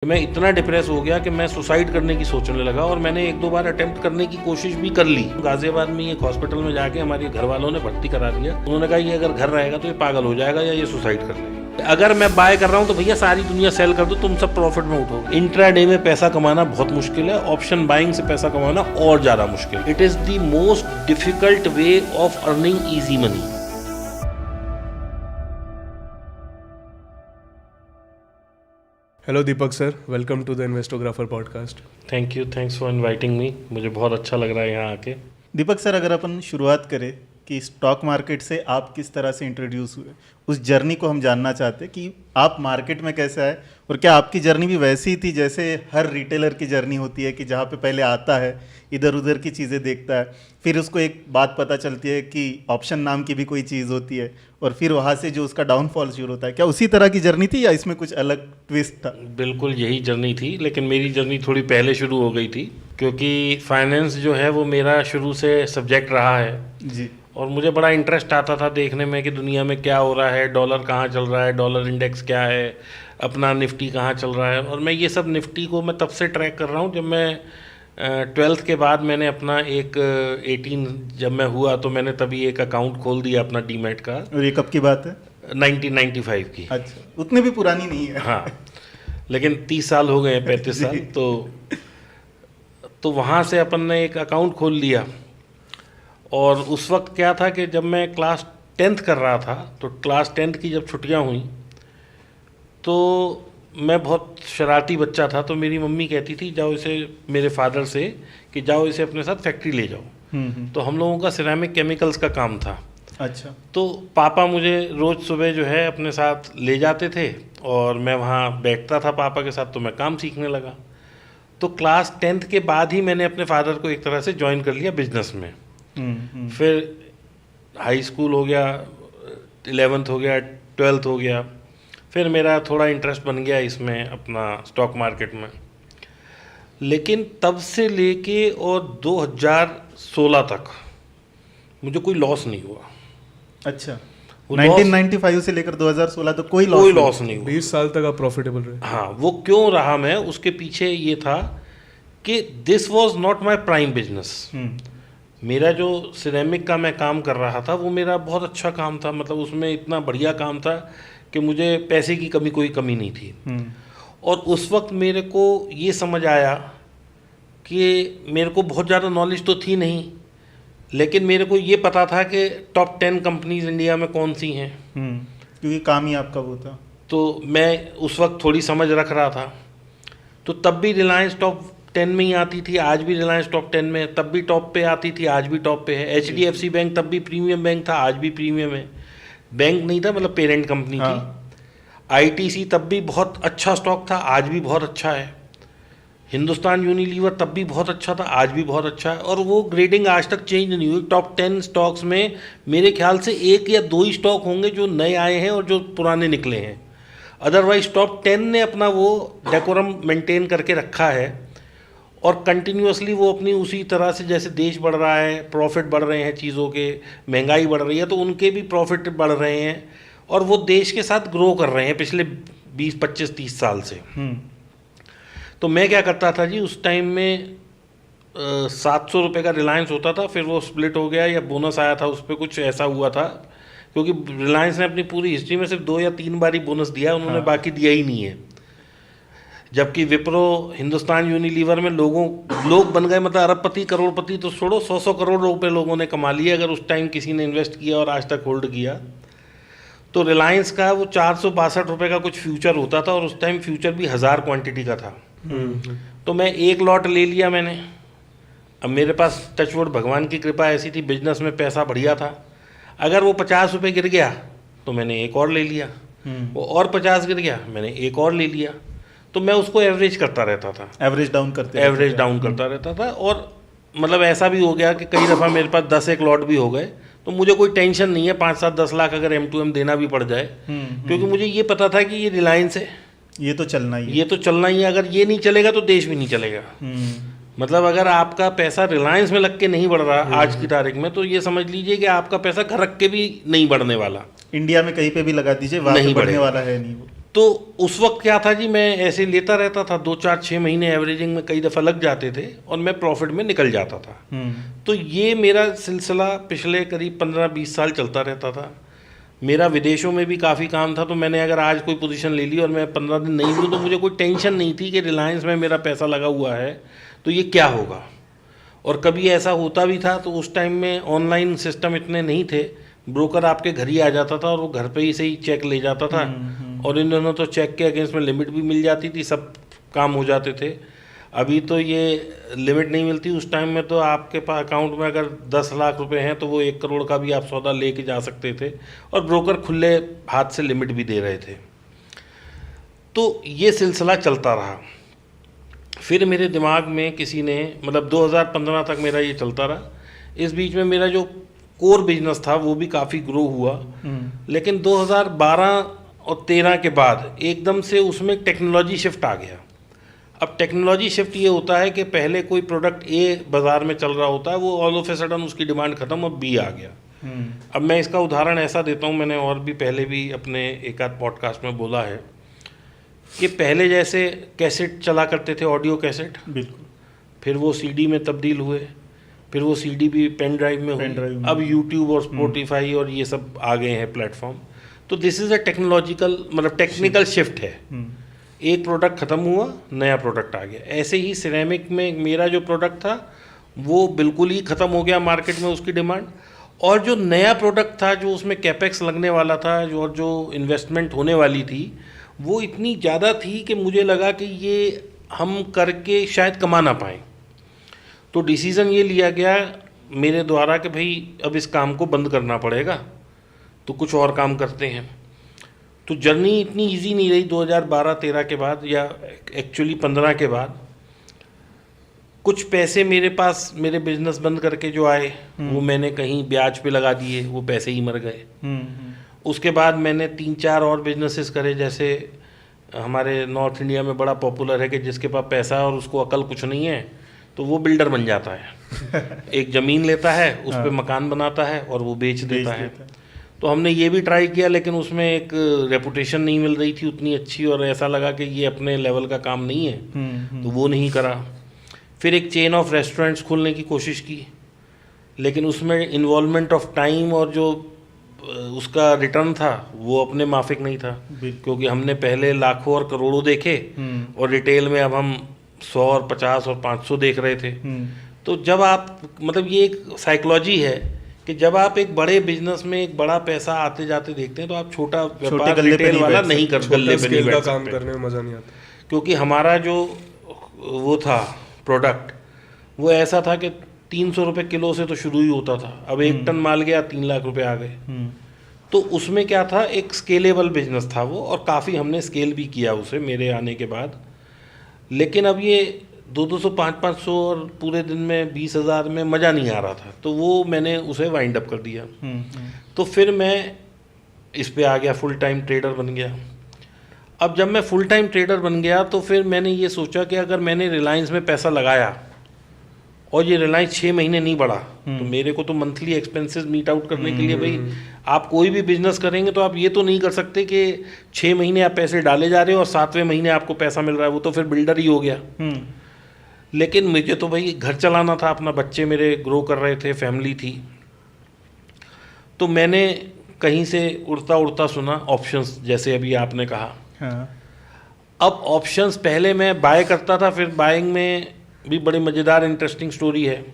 मैं इतना डिप्रेस हो गया कि मैं सुसाइड करने की सोचने लगा और मैंने एक दो बार अटेम्प्ट करने की कोशिश भी कर ली। गाजियाबाद में एक हॉस्पिटल में जाके हमारे घर वालों ने भर्ती करा दिया। उन्होंने कहा ये अगर घर रहेगा तो ये पागल हो जाएगा या ये सुसाइड कर लेगा। अगर मैं बाय कर रहा हूँ तो भैया सारी दुनिया सेल कर दो, तुम सब प्रॉफिट में उठो। इंट्राडे में पैसा कमाना बहुत मुश्किल है, ऑप्शन बाइंग से पैसा कमाना और ज्यादा मुश्किल। It is the most difficult way of earning easy money. Hello Deepak sir, welcome to the Investographer podcast. Thank you, thanks for inviting me. मुझे बहुत अच्छा लग रहा है यहाँ आके। दीपक सर, अगर अपन शुरुआत करें कि स्टॉक मार्केट से आप किस तरह से इंट्रोड्यूस हुए, उस जर्नी को हम जानना चाहते हैं कि आप मार्केट में कैसे आए और क्या आपकी जर्नी भी वैसी ही थी जैसे हर रिटेलर की जर्नी होती है कि जहाँ पे पहले आता है, इधर उधर की चीज़ें देखता है, फिर उसको एक बात पता चलती है कि ऑप्शन नाम की भी कोई चीज़ होती है और फिर वहाँ से जो उसका डाउनफॉल शुरू होता है। क्या उसी तरह की जर्नी थी या इसमें कुछ अलग ट्विस्ट था? बिल्कुल यही जर्नी थी, लेकिन मेरी जर्नी थोड़ी पहले शुरू हो गई थी क्योंकि फाइनेंस जो है वो मेरा शुरू से सब्जेक्ट रहा है जी। और मुझे बड़ा इंटरेस्ट आता था देखने में कि दुनिया में क्या हो रहा है, डॉलर कहाँ चल रहा है, डॉलर इंडेक्स क्या है, अपना निफ्टी कहाँ चल रहा है। और मैं ये सब निफ्टी को मैं तब से ट्रैक कर रहा हूँ जब मैं 12th के बाद मैंने अपना एक 18 जब मैं हुआ तो मैंने तभी एक अकाउंट खोल दिया अपना डीमैट का। और ये कब की बात है? 1995 की। अच्छा, उतनी भी पुरानी नहीं है। हाँ, लेकिन 30 साल हो गए, 35 साल। तो वहाँ से अपन ने एक अकाउंट खोल लिया। और उस वक्त क्या था कि जब मैं क्लास 10th कर रहा था तो क्लास 10th की जब छुट्टियां हुई तो मैं बहुत शरारती बच्चा था। तो मेरी मम्मी कहती थी जाओ इसे, मेरे फादर से, कि जाओ इसे अपने साथ फैक्ट्री ले जाओ। तो हम लोगों का सिरेमिक केमिकल्स का काम था। अच्छा। तो पापा मुझे रोज़ सुबह जो है अपने साथ ले जाते थे और मैं वहाँ बैठता था पापा के साथ, तो मैं काम सीखने लगा। तो क्लास 10th के बाद ही मैंने अपने फादर को एक तरह से ज्वाइन कर लिया बिजनेस में। फिर हाई स्कूल हो गया, 11th हो गया, 12th हो गया, फिर मेरा थोड़ा इंटरेस्ट बन गया इसमें अपना स्टॉक मार्केट में। लेकिन तब से लेके और 2016 तक मुझे कोई लॉस नहीं हुआ। अच्छा, 1995 से लेकर 2016 तो कोई लॉस नहीं हुआ। 20 साल तक आप प्रॉफिटेबल रहे। हाँ, वो क्यों रहा, मैं उसके पीछे ये था कि this was not my prime business. मेरा जो सिरेमिक का मैं काम कर रहा था वो मेरा बहुत अच्छा काम था, मतलब उसमें इतना बढ़िया काम था कि मुझे पैसे की कोई कमी नहीं थी। और उस वक्त मेरे को ये समझ आया कि मेरे को बहुत ज़्यादा नॉलेज तो थी नहीं, लेकिन मेरे को ये पता था कि टॉप 10 कंपनीज इंडिया में कौन सी हैं, क्योंकि काम ही आपका वो था। तो मैं उस वक्त थोड़ी समझ रख रहा था। तो तब भी रिलायंस टॉप 10 में ही आती थी, आज भी रिलायंस टॉप 10 में, तब भी टॉप पे आती थी, आज भी टॉप पे है। HDFC बैंक तब भी प्रीमियम बैंक था, आज भी प्रीमियम है। बैंक नहीं था, मतलब पेरेंट कंपनी थी। ITC तब भी बहुत अच्छा स्टॉक था, आज भी बहुत अच्छा है। हिंदुस्तान यूनिलीवर तब भी बहुत अच्छा था, आज भी बहुत अच्छा है। और वो ग्रेडिंग आज तक चेंज नहीं हुई। टॉप 10 स्टॉक्स में मेरे ख्याल से 1 या 2 ही स्टॉक होंगे जो नए आए हैं और जो पुराने निकले हैं। अदरवाइज टॉप 10 ने अपना वो डेकोरम मेंटेन करके रखा है और कंटिन्यूसली वो अपनी उसी तरह से, जैसे देश बढ़ रहा है, प्रॉफिट बढ़ रहे हैं चीज़ों के, महंगाई बढ़ रही है, तो उनके भी प्रॉफिट बढ़ रहे हैं और वो देश के साथ ग्रो कर रहे हैं पिछले 20, 25, 30 साल से। तो मैं क्या करता था जी, उस टाइम में 700 रुपये का रिलायंस होता था, फिर वो स्प्लिट हो गया या बोनस आया था, उस पर कुछ ऐसा हुआ था, क्योंकि रिलायंस ने अपनी पूरी हिस्ट्री में सिर्फ 2 या 3 बार ही बोनस दिया, उन्होंने बाकी दिया ही नहीं है। जबकि विप्रो, हिंदुस्तान यूनिलीवर में लोग बन गए, मतलब अरबपति, करोड़पति तो छोड़ो, 100 करोड़ रुपए लोगों ने कमा लिए अगर उस टाइम किसी ने इन्वेस्ट किया और आज तक होल्ड किया। तो रिलायंस का वो 462 रुपये का कुछ फ्यूचर होता था और उस टाइम फ्यूचर भी 1000 क्वांटिटी का था। तो मैं एक लॉट ले लिया मैंने। अब मेरे पास टचवुड भगवान की कृपा ऐसी थी, बिजनेस में पैसा बढ़िया था। अगर वो 50 रुपये गिर गया तो मैंने एक और ले लिया, वो और 50 गिर गया, मैंने एक और ले लिया। तो मैं उसको एवरेज करता रहता था, एवरेज डाउन करता रहता था। और मतलब ऐसा भी हो गया कि कई दफ़ा मेरे पास 10 एक लॉट भी हो गए, तो मुझे कोई टेंशन नहीं है 5, 7, 10 लाख अगर M2M देना भी पड़ जाए, क्योंकि मुझे ये पता था कि ये रिलायंस है, ये तो चलना ही है। अगर ये नहीं चलेगा तो देश भी नहीं चलेगा। मतलब अगर आपका पैसा रिलायंस में लग के नहीं बढ़ रहा आज की तारीख में, तो ये समझ लीजिए कि आपका पैसा घर रख के भी नहीं बढ़ने वाला। इंडिया में कहीं पे भी लगा दीजिए, वहाँ पे बढ़ने वाला है नहीं वो। तो उस वक्त क्या था जी, मैं ऐसे लेता रहता था, 2-4-6 महीने एवरेजिंग में कई दफ़ा लग जाते थे और मैं प्रॉफिट में निकल जाता था। तो ये मेरा सिलसिला पिछले करीब 15-20 साल चलता रहता था। मेरा विदेशों में भी काफ़ी काम था, तो मैंने अगर आज कोई पोजीशन ले ली और मैं 15 दिन नहीं लूँ तो मुझे कोई टेंशन नहीं थी कि रिलायंस में मेरा पैसा लगा हुआ है तो ये क्या होगा। और कभी ऐसा होता भी था तो उस टाइम में ऑनलाइन सिस्टम इतने नहीं थे, ब्रोकर आपके घर ही आ जाता था और वो घर पे ही से ही चेक ले जाता था और इन दोनों तो चेक के अगेंस्ट में लिमिट भी मिल जाती थी, सब काम हो जाते थे। अभी तो ये लिमिट नहीं मिलती, उस टाइम में तो आपके पास अकाउंट में अगर 10 लाख रुपए हैं तो वो 1 करोड़ का भी आप सौदा लेके जा सकते थे और ब्रोकर खुले हाथ से लिमिट भी दे रहे थे। तो ये सिलसिला चलता रहा। फिर मेरे दिमाग में किसी ने, मतलब 2015 तक मेरा ये चलता रहा। इस बीच में मेरा जो कोर बिजनेस था वो भी काफ़ी ग्रो हुआ, लेकिन 2012 और 13 के बाद एकदम से उसमें टेक्नोलॉजी शिफ्ट आ गया। अब टेक्नोलॉजी शिफ्ट ये होता है कि पहले कोई प्रोडक्ट ए बाज़ार में चल रहा होता है, वो ऑल ऑफ ए सडन उसकी डिमांड ख़त्म, अब बी आ गया। अब मैं इसका उदाहरण ऐसा देता हूँ, मैंने और भी पहले भी अपने एक आध पॉडकास्ट में बोला है कि पहले जैसे कैसेट चला करते थे, ऑडियो कैसेट, बिल्कुल, फिर वो सीडी में तब्दील हुए, फिर वो सीडी भी पेन ड्राइव में हुई, अब यूट्यूब और स्पॉटिफाई और ये सब आ गए हैं प्लेटफॉर्म। तो दिस इज़ अ टेक्नोलॉजिकल, मतलब टेक्निकल शिफ्ट है। एक प्रोडक्ट ख़त्म हुआ, नया प्रोडक्ट आ गया। ऐसे ही सिरेमिक में मेरा जो प्रोडक्ट था वो बिल्कुल ही ख़त्म हो गया मार्केट में उसकी डिमांड, और जो नया प्रोडक्ट था जो उसमें कैपेक्स लगने वाला था और जो इन्वेस्टमेंट होने वाली थी वो इतनी ज़्यादा थी कि मुझे लगा कि ये हम करके शायद कमा ना पाएँ। तो डिसीज़न ये लिया गया मेरे द्वारा कि भाई अब इस काम को बंद करना पड़ेगा, तो कुछ और काम करते हैं। तो जर्नी इतनी इजी नहीं रही 2012-13 के बाद, या एक्चुअली 15 के बाद। कुछ पैसे मेरे पास मेरे बिजनेस बंद करके जो आए वो मैंने कहीं ब्याज पे लगा दिए, वो पैसे ही मर गए। उसके बाद मैंने 3-4 और बिजनेसेस करे, जैसे हमारे नॉर्थ इंडिया में बड़ा पॉपुलर है कि जिसके पास पैसा है और उसको अकल कुछ नहीं है तो वो बिल्डर बन जाता है। एक ज़मीन लेता है, उस पर मकान बनाता है और वो बेच देता है। तो हमने ये भी ट्राई किया, लेकिन उसमें एक रेपुटेशन नहीं मिल रही थी उतनी अच्छी, और ऐसा लगा कि ये अपने लेवल का काम नहीं है, तो वो नहीं करा। फिर एक चेन ऑफ रेस्टोरेंट्स खोलने की कोशिश की, लेकिन उसमें इन्वॉल्वमेंट ऑफ टाइम और जो उसका रिटर्न था वो अपने माफिक नहीं था, क्योंकि हमने पहले लाखों और करोड़ों देखे और रिटेल में अब हम 100 और 50 और 500 देख रहे थे। तो जब आप, मतलब ये एक साइकोलॉजी है कि जब आप एक बड़े बिजनेस में एक बड़ा पैसा आते जाते देखते हैं तो आप छोटा व्यापार रिटेल वाला नहीं कर, गल्ले पे नहीं बैठ काम करने में मज़ा नहीं आता। क्योंकि हमारा जो वो था प्रोडक्ट वो ऐसा था कि 300 रुपये किलो से तो शुरू ही होता था, अब 1 टन माल गया 3 लाख रुपए आ गए। तो उसमें क्या था, एक स्केलेबल बिजनेस था वो, और काफ़ी हमने स्केल भी किया उसे मेरे आने के बाद। लेकिन अब ये 200, 500 और पूरे दिन में 20,000 में मज़ा नहीं आ रहा था, तो वो मैंने उसे वाइंड अप कर दिया। तो फिर मैं इस पे आ गया, फुल टाइम ट्रेडर बन गया। अब जब मैं फुल टाइम ट्रेडर बन गया तो फिर मैंने ये सोचा कि अगर मैंने रिलायंस में पैसा लगाया और ये रिलायंस 6 महीने नहीं बढ़ा तो मेरे को तो मंथली एक्सपेंसेस मीट आउट करने के लिए, भाई आप कोई भी बिजनेस करेंगे तो आप ये तो नहीं कर सकते कि 6 महीने आप पैसे डाले जा रहे हो और 7वें महीने आपको पैसा मिल रहा है, वो तो फिर बिल्डर ही हो गया। लेकिन मुझे तो भाई घर चलाना था अपना, बच्चे मेरे ग्रो कर रहे थे, फैमिली थी। तो मैंने कहीं से उड़ता उड़ता सुना ऑप्शंस, जैसे अभी आपने कहा। हाँ। अब ऑप्शंस पहले मैं बाय करता था, फिर बाइंग में भी बड़ी मज़ेदार इंटरेस्टिंग स्टोरी है।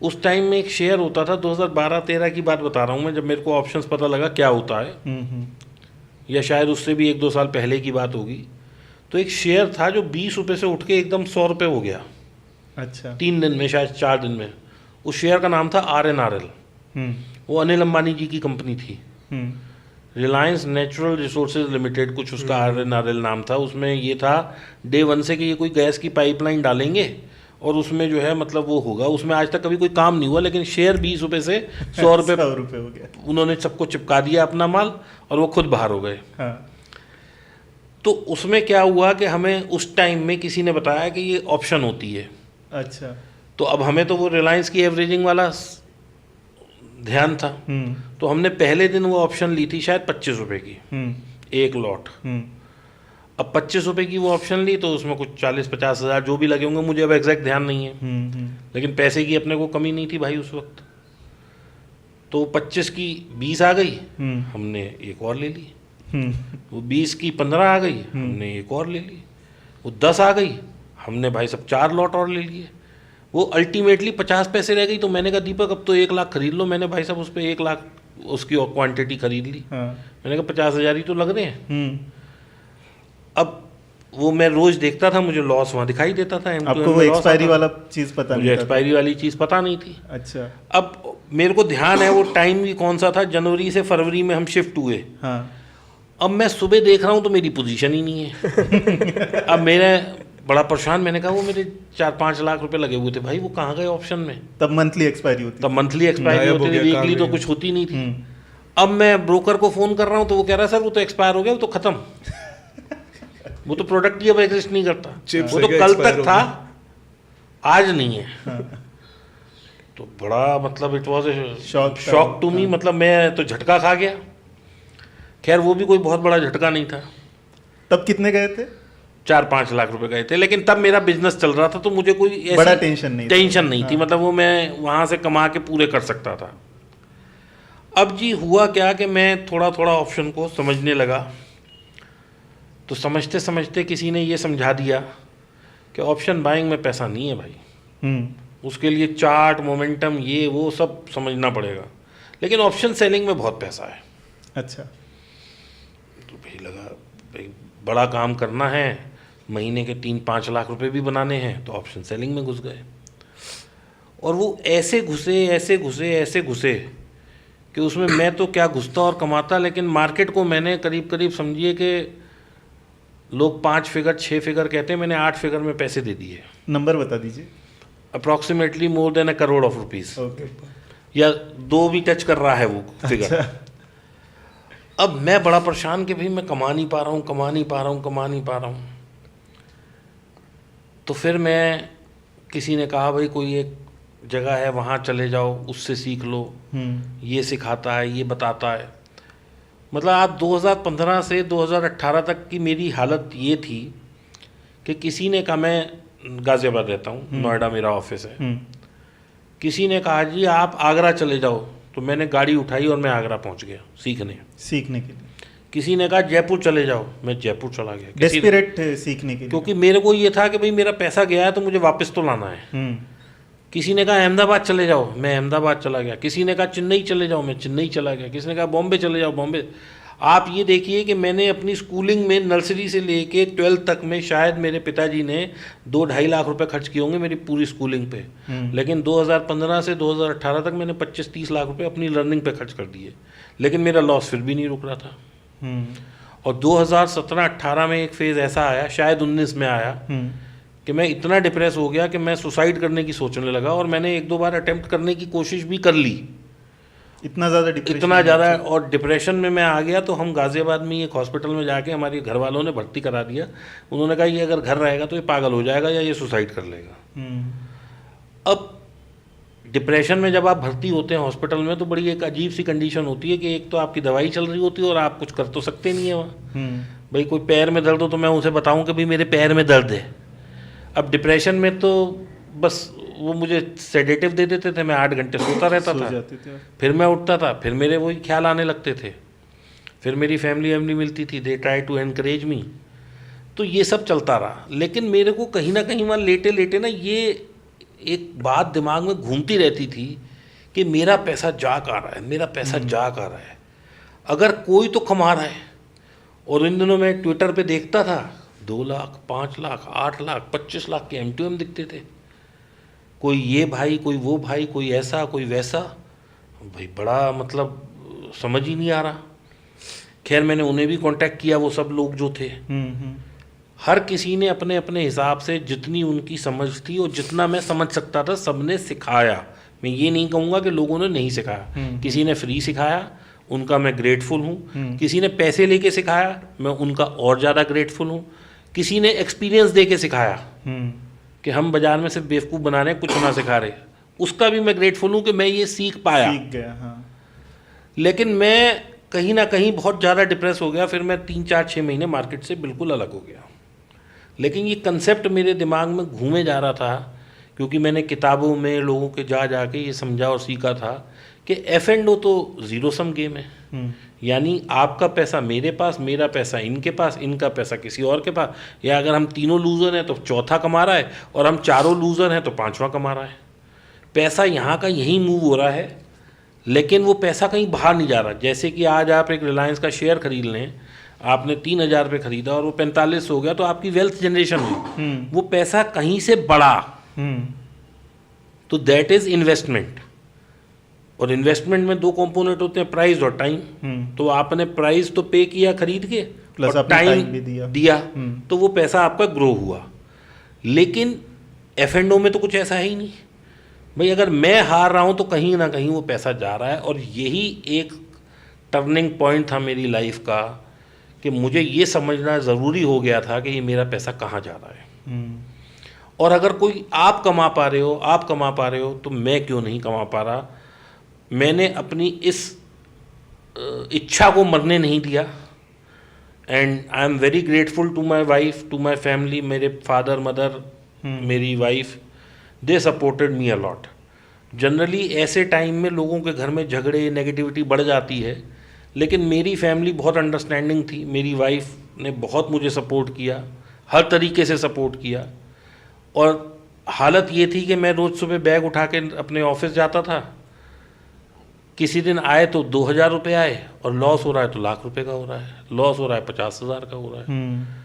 उस टाइम में एक शेयर होता था, 2012-13 की बात बता रहा हूँ मैं, जब मेरे को ऑप्शंस पता लगा क्या होता है, या शायद उससे भी 1-2 साल पहले की बात होगी। तो एक शेयर था जो 20 रुपये से उठ के एकदम 100 रुपये हो गया। अच्छा। 3 दिन में, शायद 4 दिन में। उस शेयर का नाम था RNRL। वो अनिल अंबानी जी की कंपनी थी, रिलायंस नेचुरल रिसोर्सेज लिमिटेड, कुछ उसका RNRL नाम था। उसमें ये था डे 1 से कि ये कोई गैस की पाइपलाइन डालेंगे और उसमें जो है मतलब वो होगा। उसमें आज तक कभी कोई काम नहीं हुआ, लेकिन शेयर 20 रुपये से 100 रुपये हो गया। उन्होंने सबको चिपका दिया अपना माल, और वो खुद बाहर हो गए। हाँ। तो उसमें क्या हुआ कि हमें उस टाइम में किसी ने बताया कि ये ऑप्शन होती है। अच्छा। तो अब हमें तो वो रिलायंस की एवरेजिंग वाला ध्यान था, तो हमने पहले दिन वो ऑप्शन ली थी शायद 25 रुपये की, एक लॉट। अब 25 रुपए की वो ऑप्शन ली तो उसमें कुछ 40-50 हज़ार जो भी लगे होंगे, मुझे अब एग्जैक्ट ध्यान नहीं है, लेकिन पैसे की अपने को कमी नहीं थी भाई उस वक्त। तो 25 की 20 आ गई, हमने एक और ले ली। वो 20 की 15 आ गई, हमने एक और ले ली। वो 10 आ गई, हमने भाई सब 4 लॉट और ले लिए। वो अल्टीमेटली 50 पैसे रह गई। तो मैंने कहा दीपक अब तो 1 लाख खरीद लो। मैंने भाई साहब उस पर 1 लाख उसकी क्वांटिटी खरीद ली। मैंने कहा 50,000 ही तो लग रहे हैं। अब वो मैं रोज देखता था, मुझे लॉस वहाँ दिखाई देता था। आपको वो एक्सपायरी वाला चीज़ पता नहीं मुझे था? एक्सपायरी वाली चीज़ पता नहीं थी। अच्छा। अब मेरे को ध्यान है वो टाइम भी कौन सा था, जनवरी से फरवरी में हम शिफ्ट हुए। हाँ। अब मैं सुबह देख रहा हूँ तो मेरी पोजीशन ही नहीं है। अब मेरे बड़ा परेशान, मैंने कहा वो मेरे 4-5 लाख रुपए लगे हुए थे भाई, वो कहाँ गए ऑप्शन में? तब मंथली एक्सपायरी होती? तब मंथली एक्सपायरी गायब हो होती थी, गया, वीकली काम तो नहीं। कुछ होती नहीं थी। अब मैं ब्रोकर को फ़ोन कर रहा हूँ तो वो कह रहा है सर वो तो एक्सपायर हो गया, वो तो ख़त्म, वो तो प्रोडक्ट ही अब एग्जिस्ट नहीं करता, Chips वो तो है क्या कल expire तक हो था, गया? आज नहीं है। तो बड़ा मतलब इट वॉज Shock था। शॉक टू मी, मतलब मैं तो झटका खा गया। खैर वो भी कोई बहुत बड़ा झटका नहीं था। तब कितने गए थे? 4-5 लाख रुपए गए थे, लेकिन तब मेरा बिजनेस चल रहा था तो मुझे कोई ऐसी बड़ा टेंशन नहीं था। टेंशन नहीं थी, मतलब वो मैं वहाँ से कमा के पूरे कर सकता था। अब जी हुआ क्या कि मैं थोड़ा थोड़ा ऑप्शन को समझने लगा, तो समझते समझते किसी ने ये समझा दिया कि ऑप्शन बाइंग में पैसा नहीं है भाई, उसके लिए चार्ट, मोमेंटम, ये वो सब समझना पड़ेगा, लेकिन ऑप्शन सेलिंग में बहुत पैसा है। अच्छा। तो भाई लगा भाई बड़ा काम करना है, महीने के 3-5 लाख रुपए भी बनाने हैं, तो ऑप्शन सेलिंग में घुस गए। और वो ऐसे घुसे कि उसमें मैं तो क्या घुसता और कमाता, लेकिन मार्केट को मैंने करीब करीब समझिए कि लोग 5 फिगर 6 फिगर कहते हैं, मैंने 8 फिगर में पैसे दे दिए। नंबर बता दीजिए। Approximately more than 1 crore of rupees, okay. या 2 भी टच कर रहा है वो फिगर। अच्छा। अब मैं बड़ा परेशान कि भाई मैं कमा नहीं पा रहा हूँ। तो फिर मैं, किसी ने कहा भाई कोई एक जगह है वहाँ चले जाओ, उससे सीख लो, ये सिखाता है, ये बताता है। मतलब आप 2015 से 2018 तक की मेरी हालत ये थी कि किसी ने कहा, मैं गाज़ियाबाद रहता हूँ, नोएडा मेरा ऑफिस है, किसी ने कहा जी आप आगरा चले जाओ, तो मैंने गाड़ी उठाई और मैं आगरा पहुँच गया सीखने के लिए। किसी ने कहा जयपुर चले जाओ, मैं जयपुर चला गया। डेस्परेट सीखने के लिए। क्योंकि मेरे को ये था कि भाई मेरा पैसा गया है तो मुझे वापस तो लाना है। किसी ने कहा अहमदाबाद चले जाओ, मैं अहमदाबाद चला गया। किसी ने कहा चेन्नई चले जाओ, मैं चेन्नई चला गया। किसी ने कहा बॉम्बे चले जाओ, बॉम्बे। आप ये देखिए कि मैंने अपनी स्कूलिंग में नर्सरी से लेके 12th तक में शायद मेरे पिताजी ने 2-2.5 लाख रुपए खर्च किए होंगे मेरी पूरी स्कूलिंग पे, लेकिन 2015 से 2018 तक मैंने 25-30 लाख रुपए अपनी लर्निंग पे खर्च कर दिए, लेकिन मेरा लॉस फिर भी नहीं रुक रहा था। और 2017-18 में एक फेज़ ऐसा आया, शायद 19 में आया, कि मैं इतना डिप्रेस हो गया कि मैं सुसाइड करने की सोचने लगा। और मैंने 1-2 बार अटेम्प्ट करने की कोशिश भी कर ली, इतना ज़्यादा। और डिप्रेशन में मैं आ गया। तो हम गाज़ियाबाद में एक हॉस्पिटल में जाके हमारे घर वालों ने भर्ती करा दिया। उन्होंने कहा ये अगर घर रहेगा तो ये पागल हो जाएगा या ये सुसाइड कर लेगा। अब डिप्रेशन में जब आप भर्ती होते हैं हॉस्पिटल में तो बड़ी एक अजीब सी कंडीशन होती है कि एक तो आपकी दवाई चल रही होती है और आप कुछ कर तो सकते नहीं है वहाँ। भाई कोई पैर में दर्द हो तो मैं उसे बताऊँ कि भाई मेरे पैर में दर्द है। अब डिप्रेशन में तो बस वो मुझे सेडेटिव दे देते थे, मैं 8 घंटे सोता रहता था, फिर मैं उठता था, फिर मेरे वही ख्याल आने लगते थे, फिर मेरी फैमिली मिलती थी, they try to encourage me. तो ये सब चलता रहा, लेकिन मेरे को कहीं ना कहीं वहाँ लेटे लेटे ना ये एक बात दिमाग में घूमती रहती थी कि मेरा पैसा जाग आ रहा है, मेरा पैसा जाग आ रहा है, अगर कोई तो कमा रहा है। और इन दिनों मैं ट्विटर पे देखता था 2 लाख, 5 लाख, 8 लाख, 25 लाख के M2M दिखते थे। कोई ये भाई, कोई वो भाई, कोई ऐसा, कोई वैसा। भाई बड़ा मतलब समझ ही नहीं आ रहा। खैर मैंने उन्हें भी कांटेक्ट किया, वो सब लोग जो थे, हर किसी ने अपने अपने हिसाब से जितनी उनकी समझ थी और जितना मैं समझ सकता था सबने सिखाया। मैं ये नहीं कहूँगा कि लोगों ने नहीं सिखाया, किसी ने फ्री सिखाया, उनका मैं ग्रेटफुल हूँ। किसी ने पैसे लेके सिखाया, मैं उनका और ज़्यादा ग्रेटफुल हूँ। किसी ने एक्सपीरियंस दे के सिखाया कि हम बाजार में सिर्फ बेवकूफ़ बना रहे हैं, कुछ ना सिखा रहे, उसका भी मैं ग्रेटफुल हूँ कि मैं ये सीख पाया। सीख गया, हाँ। लेकिन मैं कहीं ना कहीं बहुत ज़्यादा डिप्रेस हो गया। फिर मैं 3-4-6 महीने मार्केट से बिल्कुल अलग हो गया। लेकिन ये कंसेप्ट मेरे दिमाग में घूमे जा रहा था, क्योंकि मैंने किताबों में लोगों के जा के ये समझा और सीखा था कि F&O तो ज़ीरो सम गेम है। यानी आपका पैसा मेरे पास, मेरा पैसा इनके पास, इनका पैसा किसी और के पास, या अगर हम तीनों लूज़र हैं तो चौथा कमा रहा है, और हम चारों लूज़र हैं तो पांचवा कमा रहा है। पैसा यहाँ का यहीं मूव हो रहा है, लेकिन वो पैसा कहीं बाहर नहीं जा रहा। जैसे कि आज आप एक रिलायंस का शेयर खरीद लें, आपने 3,000 रुपये खरीदा और वो 45 हो गया, तो आपकी वेल्थ जनरेशन हुई। वो पैसा कहीं से बढ़ा, तो दैट इज इन्वेस्टमेंट। और इन्वेस्टमेंट में 2 कंपोनेंट होते हैं, प्राइस और टाइम। तो आपने प्राइस तो पे किया खरीद के, प्लस और टाइम भी दिया, तो वो पैसा आपका ग्रो हुआ। लेकिन F&O में तो कुछ ऐसा है ही नहीं भाई। अगर मैं हार रहा हूँ तो कहीं ना कहीं वो पैसा जा रहा है। और यही एक टर्निंग पॉइंट था मेरी लाइफ का, कि मुझे ये समझना ज़रूरी हो गया था कि ये मेरा पैसा कहाँ जा रहा है। और अगर कोई आप कमा पा रहे हो तो मैं क्यों नहीं कमा पा रहा। मैंने अपनी इस इच्छा को मरने नहीं दिया। And I am very grateful to my wife, to my family. मेरे फादर मदर, मेरी wife, they supported me a lot. Generally ऐसे टाइम में लोगों के घर में झगड़े, नेगेटिविटी बढ़ जाती है, लेकिन मेरी फैमिली बहुत अंडरस्टैंडिंग थी। मेरी वाइफ ने बहुत मुझे सपोर्ट किया, हर तरीके से सपोर्ट किया। और हालत ये थी कि मैं रोज़ सुबह बैग उठा के अपने ऑफिस जाता था। किसी दिन आए तो 2,000 रुपये आए, और लॉस हो रहा है तो लाख रुपए का हो रहा है, लॉस हो रहा है 50,000 का हो रहा है।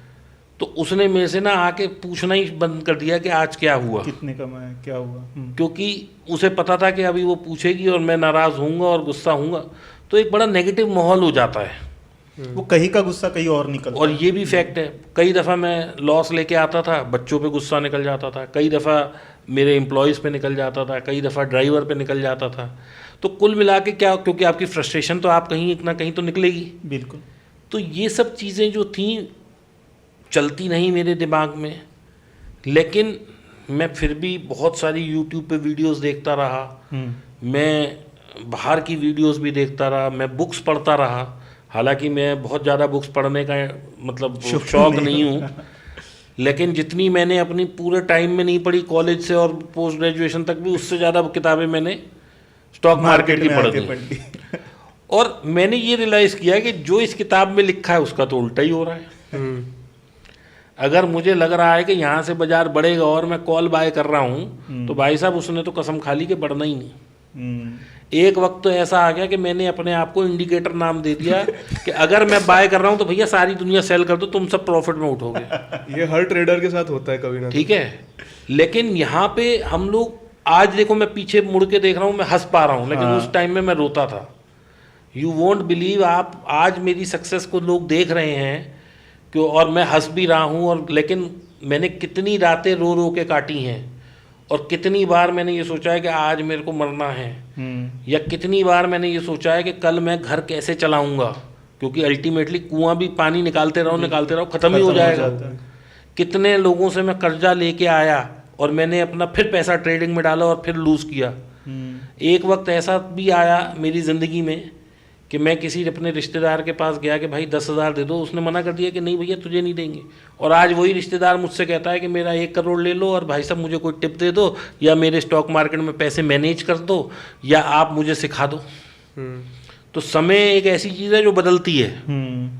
तो उसने मेरे से ना आके पूछना ही बंद कर दिया कि आज क्या हुआ, कितने कमाए, क्या हुआ। क्योंकि उसे पता था कि अभी वो पूछेगी और मैं नाराज़ होऊंगा और गुस्सा होऊंगा, तो एक बड़ा नेगेटिव माहौल हो जाता है। वो कहीं का गुस्सा कहीं और निकलता और ये भी फैक्ट है, कई दफ़ा मैं लॉस लेके आता था, बच्चों पे गुस्सा निकल जाता था, कई दफ़ा मेरे एम्प्लॉयज़ पे निकल जाता था, कई दफ़ा ड्राइवर पे निकल जाता था। तो कुल मिला के क्या, क्योंकि आपकी फ्रस्ट्रेशन तो आप कहीं ना कहीं तो निकलेगी। बिल्कुल। तो ये सब चीज़ें जो थी चलती नहीं मेरे दिमाग में, लेकिन मैं फिर भी बहुत सारी यूट्यूब पे वीडियोस देखता रहा, मैं बाहर की वीडियोस भी देखता रहा, मैं बुक्स पढ़ता रहा। हालांकि मैं बहुत ज़्यादा बुक्स पढ़ने का मतलब शौक नहीं हूँ, लेकिन जितनी मैंने अपनी पूरे टाइम में नहीं पढ़ी, कॉलेज से और पोस्ट ग्रेजुएशन तक भी, उससे ज़्यादा किताबें मैंने स्टॉक मार्केट की पढ़ दी। और मैंने ये रियलाइज़ किया कि जो इस किताब में लिखा है उसका तो उल्टा ही हो रहा है। अगर मुझे लग रहा है कि यहाँ से बाजार बढ़ेगा और मैं कॉल बाय कर रहा हूँ, तो भाई साहब उसने तो कसम खा ली कि बढ़ना ही नहीं। एक वक्त तो ऐसा आ गया कि मैंने अपने आप को इंडिकेटर नाम दे दिया कि अगर मैं बाय कर रहा हूँ तो भैया सारी दुनिया सेल कर दो, तुम सब प्रॉफिट में उठोगे। ये हर ट्रेडर के साथ होता है कभी ना। ठीक है, लेकिन यहाँ पे हम लोग, आज देखो मैं पीछे मुड़ के देख रहा हूँ, मैं हंस पा रहा हूँ, लेकिन उस टाइम में मैं रोता था। यू वोंट बिलीव, आप आज मेरी सक्सेस को लोग देख रहे हैं क्यों, और मैं हंस भी रहा हूँ। और लेकिन मैंने कितनी रातें रो रो के काटी हैं, और कितनी बार मैंने ये सोचा है कि आज मेरे को मरना है, या कितनी बार मैंने ये सोचा है कि कल मैं घर कैसे चलाऊंगा, क्योंकि अल्टीमेटली कुआं भी पानी निकालते रहो ख़त्म ही हो जाएगा। कितने लोगों से मैं कर्जा लेके आया और मैंने अपना फिर पैसा ट्रेडिंग में डाला और फिर लूज़ किया। एक वक्त ऐसा भी आया मेरी ज़िंदगी में कि मैं किसी अपने रिश्तेदार के पास गया कि भाई 10,000 दे दो, उसने मना कर दिया कि नहीं भैया तुझे नहीं देंगे। और आज वही रिश्तेदार मुझसे कहता है कि मेरा 1 करोड़ ले लो और भाई साहब मुझे कोई टिप दे दो, या मेरे स्टॉक मार्केट में पैसे मैनेज कर दो, या आप मुझे सिखा दो। तो समय एक ऐसी चीज़ है जो बदलती है।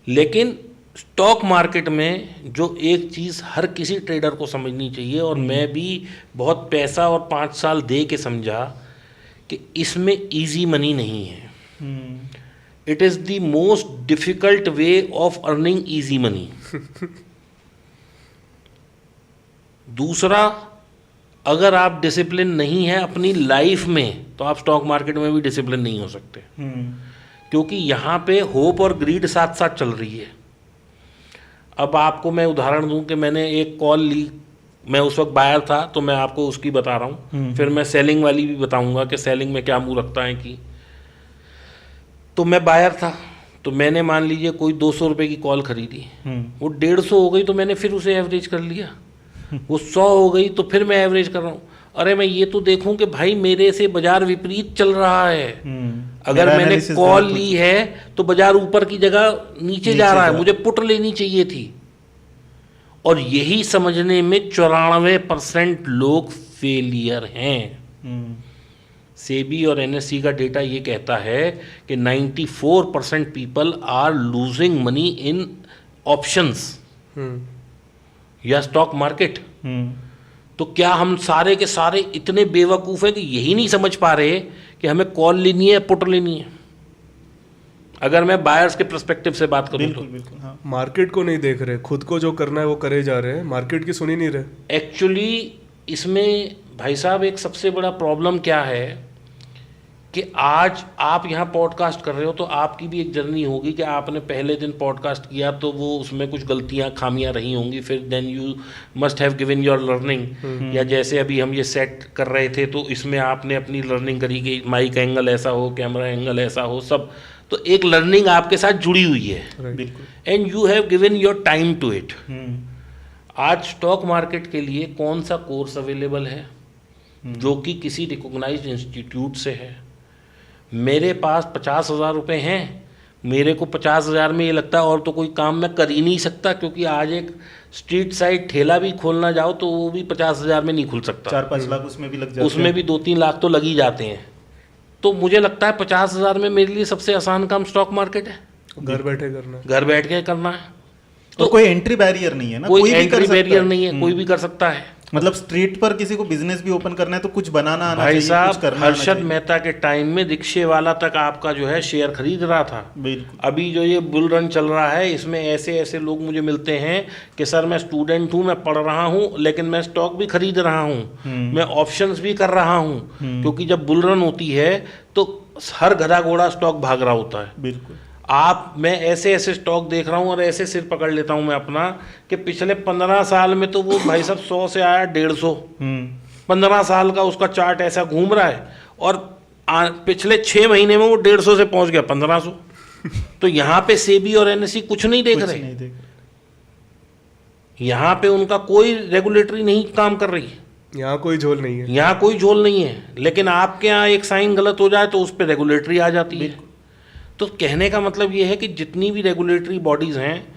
लेकिन स्टॉक मार्केट में जो एक चीज़ हर किसी ट्रेडर को समझनी चाहिए, और मैं भी बहुत पैसा और 5 साल दे के समझा कि इसमें इजी मनी नहीं है। It is the most difficult way of earning easy money. दूसरा, अगर आप डिसिप्लिन नहीं है अपनी लाइफ में, तो आप स्टॉक मार्केट में भी डिसिप्लिन नहीं हो सकते, क्योंकि यहाँ पे होप और ग्रीड साथ साथ चल रही है। अब आपको मैं उदाहरण दूं कि मैंने एक कॉल ली, मैं उस वक्त बायर था तो मैं आपको उसकी बता रहा हूँ, फिर मैं सेलिंग वाली भी बताऊंगा कि सेलिंग में क्या मुँह रखता है कि। तो मैं बायर था, तो मैंने मान लीजिए कोई 200 रुपये की कॉल खरीदी, वो 150 हो गई तो मैंने फिर उसे एवरेज कर लिया, वो 100 हो गई तो फिर मैं एवरेज कर रहा हूँ। अरे मैं ये तो देखूं कि भाई मेरे से बाजार विपरीत चल रहा है। अगर मेरा मैंने analysis कॉल गलत हो ली है तो बाजार ऊपर की जगह नीचे जा रहा है, मुझे पुट लेनी चाहिए थी। और यही समझने में 94% लोग फेलियर हैं। हम्म, सेबी और एनएससी का डेटा ये कहता है कि 94% people are losing money in options या स्टॉक मार्केट। हम्म, तो क्या हम सारे के सारे इतने बेवकूफ़ हैं कि यही नहीं समझ पा रहे कि हमें कॉल लेनी है, पुट लेनी है? अगर मैं बायर्स के पर्सपेक्टिव से बात करूं तो बिल्कुल बिल्कुल हाँ। मार्केट को नहीं देख रहे, खुद को जो करना है वो करे जा रहे हैं, मार्केट की सुन ही नहीं रहे। एक्चुअली इसमें भाई साहब एक सबसे बड़ा प्रॉब्लम क्या है कि आज आप यहाँ पॉडकास्ट कर रहे हो तो आपकी भी एक जर्नी होगी कि आपने पहले दिन पॉडकास्ट किया तो वो उसमें कुछ गलतियाँ खामियां रही होंगी, फिर then you must have given your learning. या जैसे अभी हम ये सेट कर रहे थे तो इसमें आपने अपनी लर्निंग करी कि माइक एंगल ऐसा हो, कैमरा एंगल ऐसा हो, सब। तो एक लर्निंग आपके साथ जुड़ी हुई है बिल्कुल। And you have given your time to it. Hmm, आज स्टॉक मार्केट के लिए कौन सा कोर्स अवेलेबल है जो कि किसी रिकॉग्नाइज्ड इंस्टीट्यूट से है? मेरे पास 50,000 रुपये हैं, मेरे को 50,000 में ये लगता है और तो कोई काम मैं कर ही नहीं सकता, क्योंकि आज एक स्ट्रीट साइड ठेला भी खोलना जाओ तो वो भी 50,000 में नहीं खुल सकता। 4-5 लाख उसमें भी लग जाते उसमें भी 2-3 लाख तो लग ही जाते हैं। तो मुझे लगता है 50,000 में मेरे लिए सबसे आसान काम स्टॉक मार्केट है। घर बैठे करना है। घर बैठ के करना है तो कोई एंट्री बैरियर नहीं है ना, कोई भी कर एंट्री सकता बैरियर है। नहीं है, कोई भी कर सकता है। मतलब स्ट्रीट पर किसी को बिजनेस भी ओपन करना है तो कुछ बनाना आना भाई चाहिए, कुछ साहब, करना आना हर्षद चाहिए। मेहता के टाइम में रिक्शे वाला तक आपका जो है शेयर खरीद रहा था। बिल्कुल। अभी जो ये बुल रन चल रहा है इसमें ऐसे ऐसे लोग मुझे मिलते हैं कि सर मैं स्टूडेंट हूँ, मैं पढ़ रहा हूँ, लेकिन मैं स्टॉक भी खरीद रहा हूँ, मैं ऑप्शंस भी कर रहा हूँ, क्योंकि जब बुल रन होती है तो हर गधा घोड़ा स्टॉक भाग रहा होता है। बिल्कुल। मैं ऐसे ऐसे स्टॉक देख रहा हूँ और ऐसे सिर पकड़ लेता हूँ मैं अपना कि पिछले 15 साल में तो वो भाई साहब 100 से आया 150, 15 साल का उसका चार्ट ऐसा घूम रहा है, और पिछले 6 महीने में वो 150 से पहुंच गया 1500। तो यहाँ पे सेबी और एनएससी कुछ नहीं देख कुछ रहे, नहीं देख यहाँ पे उनका कोई रेगुलेटरी नहीं काम कर रही, यहाँ कोई झोल नहीं है। यहाँ कोई झोल नहीं है। लेकिन आपके यहाँ एक साइन गलत हो जाए तो उस पर रेगुलेटरी आ जाती है। तो कहने का मतलब ये है कि जितनी भी रेगुलेटरी बॉडीज़ हैं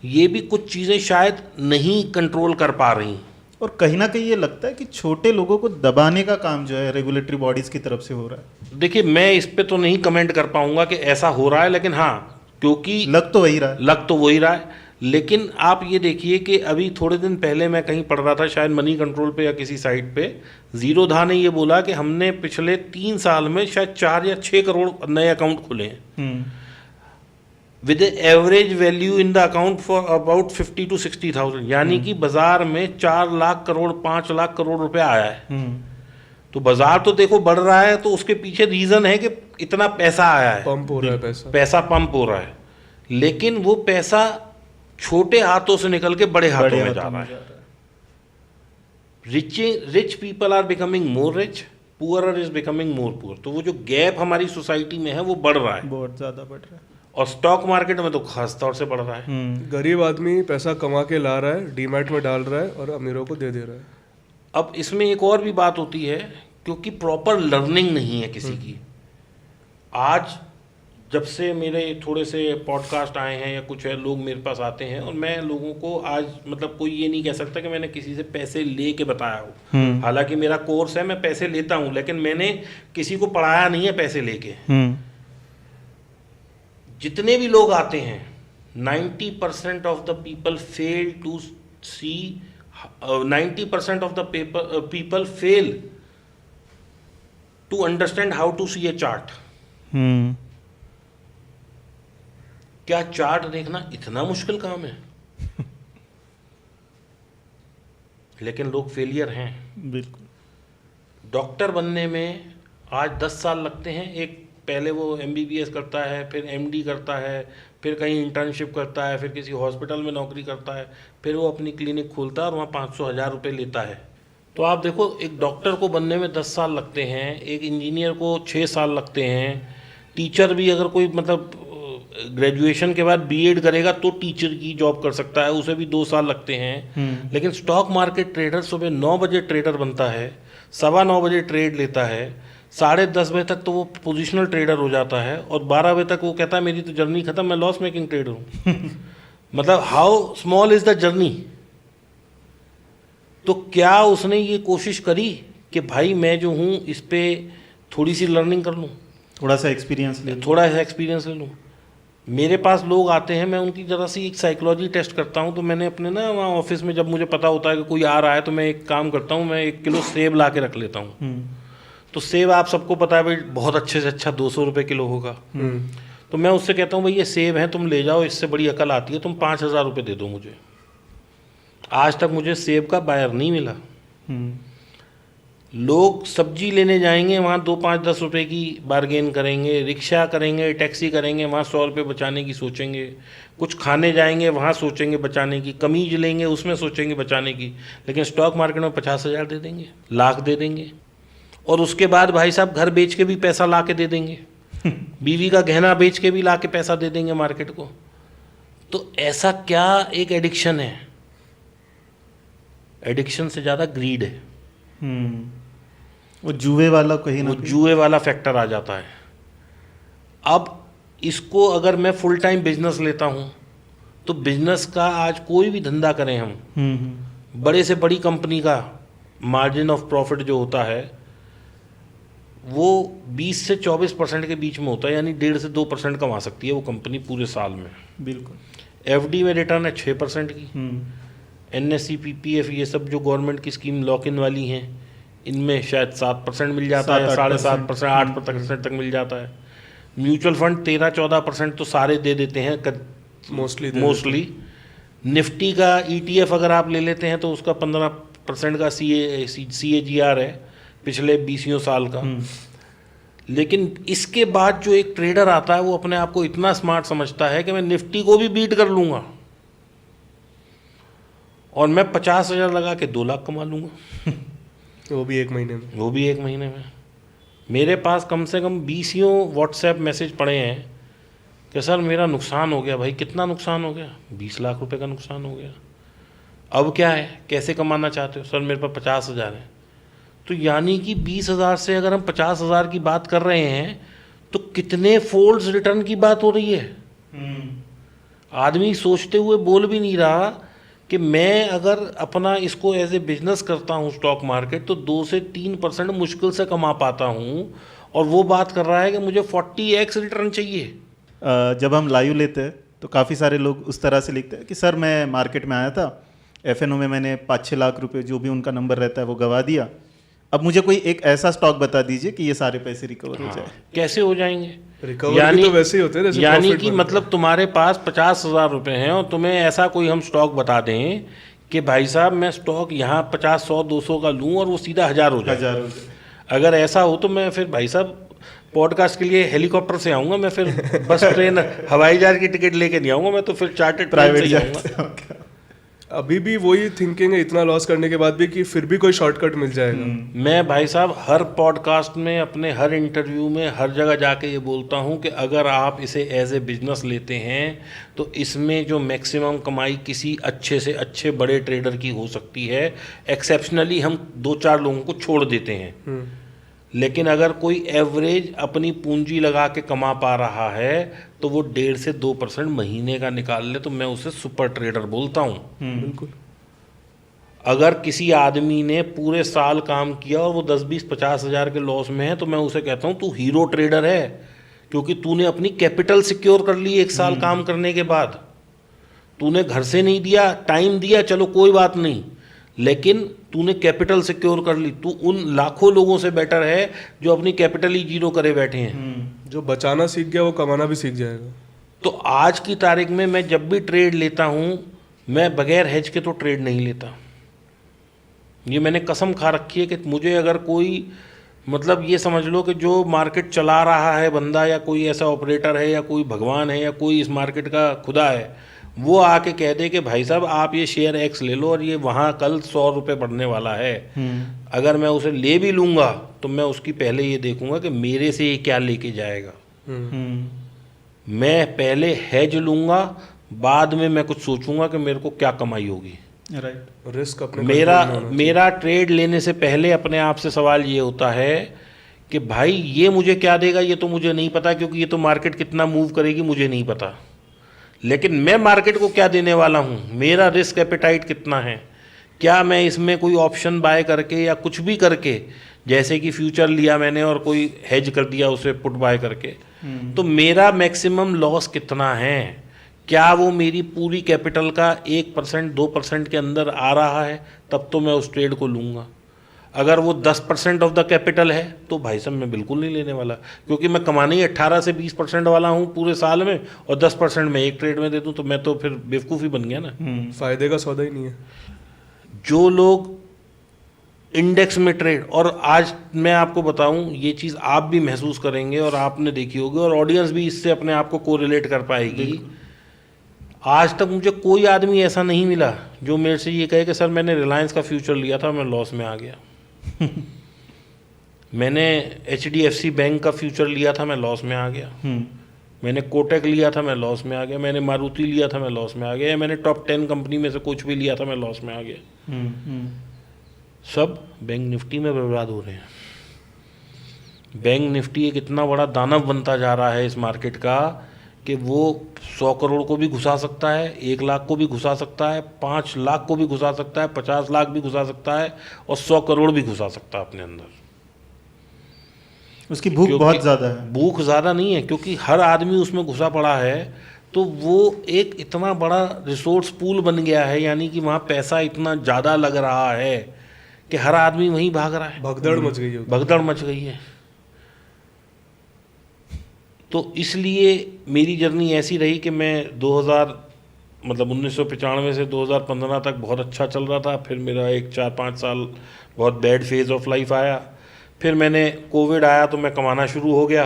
ये भी कुछ चीज़ें शायद नहीं कंट्रोल कर पा रही। और कहीं ना कहीं ये लगता है कि छोटे लोगों को दबाने का काम जो है रेगुलेटरी बॉडीज की तरफ से हो रहा है। देखिए, मैं इस पे तो नहीं कमेंट कर पाऊंगा कि ऐसा हो रहा है, लेकिन हाँ, क्योंकि लग तो वही रहा है। लग तो वही रहा है। लेकिन आप ये देखिए कि अभी थोड़े दिन पहले मैं कहीं पढ़ रहा था, शायद मनी कंट्रोल पे या किसी साइट पे, जीरो धा ने ये बोला कि हमने पिछले 3 साल में शायद 4 या 6 करोड़ नए अकाउंट खुले हैं with average value in the account for about 50 to 60,000, यानी कि बाजार में 4 लाख करोड़ 5 लाख करोड़ रुपए आया है। तो बाजार तो देखो बढ़ रहा है, तो उसके पीछे रीजन है कि इतना पैसा आया है, पंप हो रहा है पैसा। पैसा पंप हो रहा है, लेकिन वो पैसा छोटे हाथों से निकल के बड़े हाथों में जा रहा है। Rich people are becoming more rich, poorer is becoming more poor. तो वो जो गैप हमारी सोसाइटी में है वो बढ़ रहा है, बहुत ज्यादा बढ़ रहा है। और स्टॉक मार्केट में तो खास तौर से बढ़ रहा है। गरीब आदमी पैसा कमा के ला रहा है, डीमैट में डाल रहा है और अमीरों को दे दे रहा है। अब इसमें एक और भी बात होती है, क्योंकि प्रॉपर लर्निंग नहीं है किसी की। आज जब से मेरे थोड़े से पॉडकास्ट आए हैं या कुछ है, लोग मेरे पास आते हैं और मैं लोगों को आज मतलब कोई ये नहीं कह सकता कि मैंने किसी से पैसे ले के बताया हो। हालांकि मेरा कोर्स है, मैं पैसे लेता हूँ, लेकिन मैंने किसी को पढ़ाया नहीं है पैसे लेके। जितने भी लोग आते हैं 90% of the people fail to see 90% of the people fail to understand how to see a chart. क्या चार्ट देखना इतना मुश्किल काम है? लेकिन लोग फेलियर हैं। बिल्कुल। डॉक्टर बनने में आज 10 साल लगते हैं। एक पहले वो MBBS करता है, फिर MD करता है, फिर कहीं इंटर्नशिप करता है, फिर किसी हॉस्पिटल में नौकरी करता है, फिर वो अपनी क्लिनिक खोलता है और वहाँ 500-1000 रुपये लेता है। तो आप देखो, एक डॉक्टर को बनने में 10 साल लगते हैं, एक इंजीनियर को 6 साल लगते हैं, टीचर भी अगर कोई मतलब ग्रेजुएशन के बाद B.Ed करेगा तो टीचर की जॉब कर सकता है, उसे भी 2 साल लगते हैं। लेकिन स्टॉक मार्केट ट्रेडर सुबह 9 बजे ट्रेडर बनता है, 9:15 बजे ट्रेड लेता है, 10:30 बजे तक तो वो पोजिशनल ट्रेडर हो जाता है और 12 बजे तक वो कहता है मेरी तो जर्नी खत्म, मैं लॉस मेकिंग ट्रेडर हूँ। मतलब how small is the journey. तो क्या उसने ये कोशिश करी कि भाई मैं जो हूँ इस पे थोड़ी सी लर्निंग कर लूँ, थोड़ा सा एक्सपीरियंस ले लो। थोड़ा सा एक्सपीरियंस ले लूँ। मेरे पास लोग आते हैं, मैं उनकी ज़रा सी एक साइकोलॉजी टेस्ट करता हूँ। तो मैंने अपने ना वहाँ ऑफिस में जब मुझे पता होता है कि कोई आ रहा है तो मैं एक काम करता हूँ, मैं 1 किलो सेब ला के रख लेता हूँ। तो सेब आप सबको पता है भाई बहुत अच्छे से अच्छा 200 रुपये किलो होगा। तो मैं उससे कहता हूँ भाई ये सेब हैं, तुम ले जाओ, इससे बड़ी अकल आती है, तुम 5,000 रुपये दे दो मुझे। आज तक मुझे सेब का बायर नहीं मिला। लोग सब्जी लेने जाएंगे, वहाँ 2, 5, 10 रुपये की बार्गेन करेंगे, रिक्शा करेंगे, टैक्सी करेंगे, वहाँ 100 रुपये बचाने की सोचेंगे। कुछ खाने जाएंगे, वहाँ सोचेंगे बचाने की। कमीज लेंगे, उसमें सोचेंगे बचाने की। लेकिन स्टॉक मार्केट में 50,000 दे देंगे, लाख दे देंगे, और उसके बाद भाई साहब घर बेच के भी पैसा ला के दे देंगे, बीवी का गहना बेच के भी ला के पैसा दे देंगे मार्केट को। तो ऐसा क्या एक एडिक्शन है? एडिक्शन से ज़्यादा ग्रीड है। वो जुए वाला कहीं ना वो जुए वाला फैक्टर आ जाता है। अब इसको अगर मैं फुल टाइम बिजनेस लेता हूँ तो बिजनेस का आज कोई भी धंधा करें हम, बड़े से बड़ी कंपनी का मार्जिन ऑफ प्रॉफिट जो होता है वो 20 से 24% के बीच में होता है, यानी 1.5 से 2% कमा सकती है वो कंपनी पूरे साल में। बिल्कुल। एफडी में रिटर्न है 6% की। एनएससी पीपीएफ ये सब जो गवर्नमेंट की स्कीम लॉक इन वाली हैं इनमें शायद 7% मिल जाता है, 7.5%, 8% तक मिल जाता है। म्यूचुअल फंड 13-14% तो सारे दे देते हैं मोस्टली। निफ्टी का ईटीएफ अगर आप ले लेते हैं तो उसका 15% का CAGR है पिछले 20 साल का। लेकिन इसके बाद जो एक ट्रेडर आता है वो अपने आप को इतना स्मार्ट समझता है कि मैं निफ्टी को भी बीट कर लूँगा और मैं 50,000 लगा के 2 लाख कमा लूँगा। वो भी 1 महीने में। वो भी 1 महीने में। मेरे पास कम से कम 20 व्हाट्सएप मैसेज पड़े हैं कि सर मेरा नुकसान हो गया। भाई कितना नुकसान हो गया? 20 लाख रुपए का नुकसान हो गया। अब क्या है, कैसे कमाना चाहते हो? सर मेरे पास 50,000 है। तो यानी कि 20,000 से अगर हम 50,000 की बात कर रहे हैं तो कितने फोल्ड्स रिटर्न की बात हो रही है। आदमी सोचते हुए बोल भी नहीं रहा कि मैं अगर अपना इसको एज ए बिजनेस करता हूँ स्टॉक मार्केट तो 2 से 3% मुश्किल से कमा पाता हूँ, और वो बात कर रहा है कि मुझे 40x रिटर्न चाहिए। जब हम लाइव लेते हैं तो काफ़ी सारे लोग उस तरह से लिखते हैं कि सर मैं मार्केट में आया था, FNO में मैंने 5-6 लाख रुपए जो भी उनका नंबर रहता है वो गवा दिया, अब मुझे कोई एक ऐसा स्टॉक बता दीजिए कि ये सारे पैसे रिकवर हो जाए। कैसे हो जाएंगे? रिकवर तो वैसे ही होते हैं जैसे यानी profit कि बनता है। मतलब तुम्हारे पास 50,000 रुपये हैं और तुम्हें ऐसा कोई हम स्टॉक बता दें कि भाई साहब मैं स्टॉक यहाँ 50, 100, 200 का लूँ और वो सीधा 1000 हो जाए। 1000 हो जाए। अगर ऐसा हो तो मैं फिर भाई साहब पॉडकास्ट के लिए हेलीकॉप्टर से आऊँगा, मैं फिर बस ट्रेन हवाई जहाज की टिकट लेके नहीं आऊँगा, मैं तो फिर चार्टर्ड प्लेन से ही आऊँगा। अभी भी वही थिंकिंग है इतना लॉस करने के बाद भी कि फिर भी कोई शॉर्टकट मिल जाएगा। मैं भाई साहब हर पॉडकास्ट में, अपने हर इंटरव्यू में, हर जगह जाके ये बोलता हूँ कि अगर आप इसे एज ए बिजनेस लेते हैं तो इसमें जो मैक्सिमम कमाई किसी अच्छे से अच्छे बड़े ट्रेडर की हो सकती है। एक्सेप्शनली हम 2-4 लोगों को छोड़ देते हैं, लेकिन अगर कोई एवरेज अपनी पूंजी लगा के कमा पा रहा है तो वो 1.5 से 2% महीने का निकाल ले तो मैं उसे सुपर ट्रेडर बोलता हूँ। बिल्कुल। अगर किसी आदमी ने पूरे साल काम किया और वो 10, 20, 50,000 के लॉस में है तो मैं उसे कहता हूँ तू हीरो ट्रेडर है, क्योंकि तूने अपनी कैपिटल सिक्योर कर ली 1 साल काम करने के बाद। तूने घर से नहीं दिया, टाइम दिया, चलो कोई बात नहीं, लेकिन तूने कैपिटल सिक्योर कर ली। तू उन लाखों लोगों से बेटर है जो अपनी कैपिटल ही जीरो करे बैठे हैं। जो बचाना सीख गया वो कमाना भी सीख जाएगा। तो आज की तारीख में मैं जब भी ट्रेड लेता हूँ मैं बगैर हेज के तो ट्रेड नहीं लेता। ये मैंने कसम खा रखी है कि मुझे अगर कोई, मतलब ये समझ लो कि जो मार्केट चला रहा है बंदा, या कोई ऐसा ऑपरेटर है, या कोई भगवान है, या कोई इस मार्केट का खुदा है, वो आके कह दे कि भाई साहब आप ये शेयर X ले लो और ये वहाँ कल 100 रुपये बढ़ने वाला है, अगर मैं उसे ले भी लूँगा तो मैं उसकी पहले ये देखूँगा कि मेरे से ये क्या लेके जाएगा। मैं पहले हेज लूँगा, बाद में मैं कुछ सोचूंगा कि मेरे को क्या कमाई होगी। राइट। रिस्क अपने मेरा ट्रेड लेने से पहले अपने आप से सवाल ये होता है कि भाई ये मुझे क्या देगा ये तो मुझे नहीं पता, क्योंकि ये तो मार्केट कितना मूव करेगी मुझे नहीं पता। लेकिन मैं मार्केट को क्या देने वाला हूँ, मेरा रिस्क एपेटाइट कितना है, क्या मैं इसमें कोई ऑप्शन बाय करके या कुछ भी करके, जैसे कि फ्यूचर लिया मैंने और कोई हेज कर दिया उसे पुट बाय करके, तो मेरा मैक्सिमम लॉस कितना है, क्या वो मेरी पूरी कैपिटल का 1% 2% के अंदर आ रहा है, तब तो मैं उस ट्रेड को लूँगा। अगर वो 10% ऑफ द कैपिटल है तो भाई साहब मैं बिल्कुल नहीं लेने वाला, क्योंकि मैं कमाने ही 18 से 20% वाला हूँ पूरे साल में, और 10% मैं एक ट्रेड में दे दूँ तो मैं तो फिर बेवकूफ़ी बन गया ना। फायदे का सौदा ही नहीं है। जो लोग इंडेक्स में ट्रेड, और आज मैं आपको बताऊं ये चीज़ आप भी महसूस करेंगे और आपने देखी होगी और ऑडियंस भी इससे अपने आप को कोरिलेट कर पाएगी, आज तक मुझे कोई आदमी ऐसा नहीं मिला जो मेरे से ये कहे कि सर मैंने रिलायंस का फ्यूचर लिया था मैं लॉस में आ गया मैंने HDFC बैंक का फ्यूचर लिया था मैं लॉस में आ गया, मैंने कोटक लिया था मैं लॉस में आ गया, मैंने मारुति लिया था मैं लॉस में आ गया, या मैंने टॉप 10 कंपनी में से कुछ भी लिया था मैं लॉस में आ गया। सब बैंक निफ्टी में बर्बाद हो रहे हैं। बैंक निफ्टी एक इतना बड़ा दानव बनता जा रहा है इस मार्केट का कि वो 100 करोड़ को भी घुसा सकता है, 1 लाख को भी घुसा सकता है, 5 लाख को भी घुसा सकता है, 50 लाख भी घुसा सकता है, और 100 करोड़ भी घुसा सकता है अपने अंदर। उसकी भूख बहुत ज़्यादा है। भूख ज़्यादा नहीं है, क्योंकि हर आदमी उसमें घुसा पड़ा है, तो वो एक इतना बड़ा रिसोर्स पूल बन गया है, यानी कि वहाँ पैसा इतना ज़्यादा लग रहा है कि हर आदमी वहीं भाग रहा है। भगदड़ मच गई है। भगदड़ मच गई है। तो इसलिए मेरी जर्नी ऐसी रही कि मैं 1995 से 2015 तक बहुत अच्छा चल रहा था, फिर मेरा एक 4-5 साल बहुत बैड फेज ऑफ लाइफ आया, फिर मैंने कोविड आया तो मैं कमाना शुरू हो गया,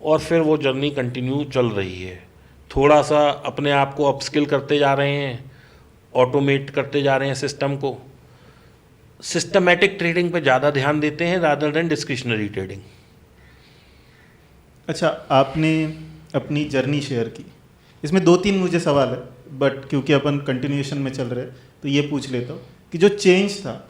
और फिर वो जर्नी कंटिन्यू चल रही है। थोड़ा सा अपने आप को अपस्किल करते जा रहे हैं, ऑटोमेट करते जा रहे हैं सिस्टम को, सिस्टमैटिक ट्रेडिंग पे ज़्यादा ध्यान देते हैं रादर देन डिस्क्रिशनरी ट्रेडिंग। अच्छा, आपने अपनी जर्नी शेयर की, इसमें 2-3 मुझे सवाल है, बट क्योंकि अपन कंटिन्यूएशन में चल रहे तो ये पूछ लेता हूँ कि जो चेंज था,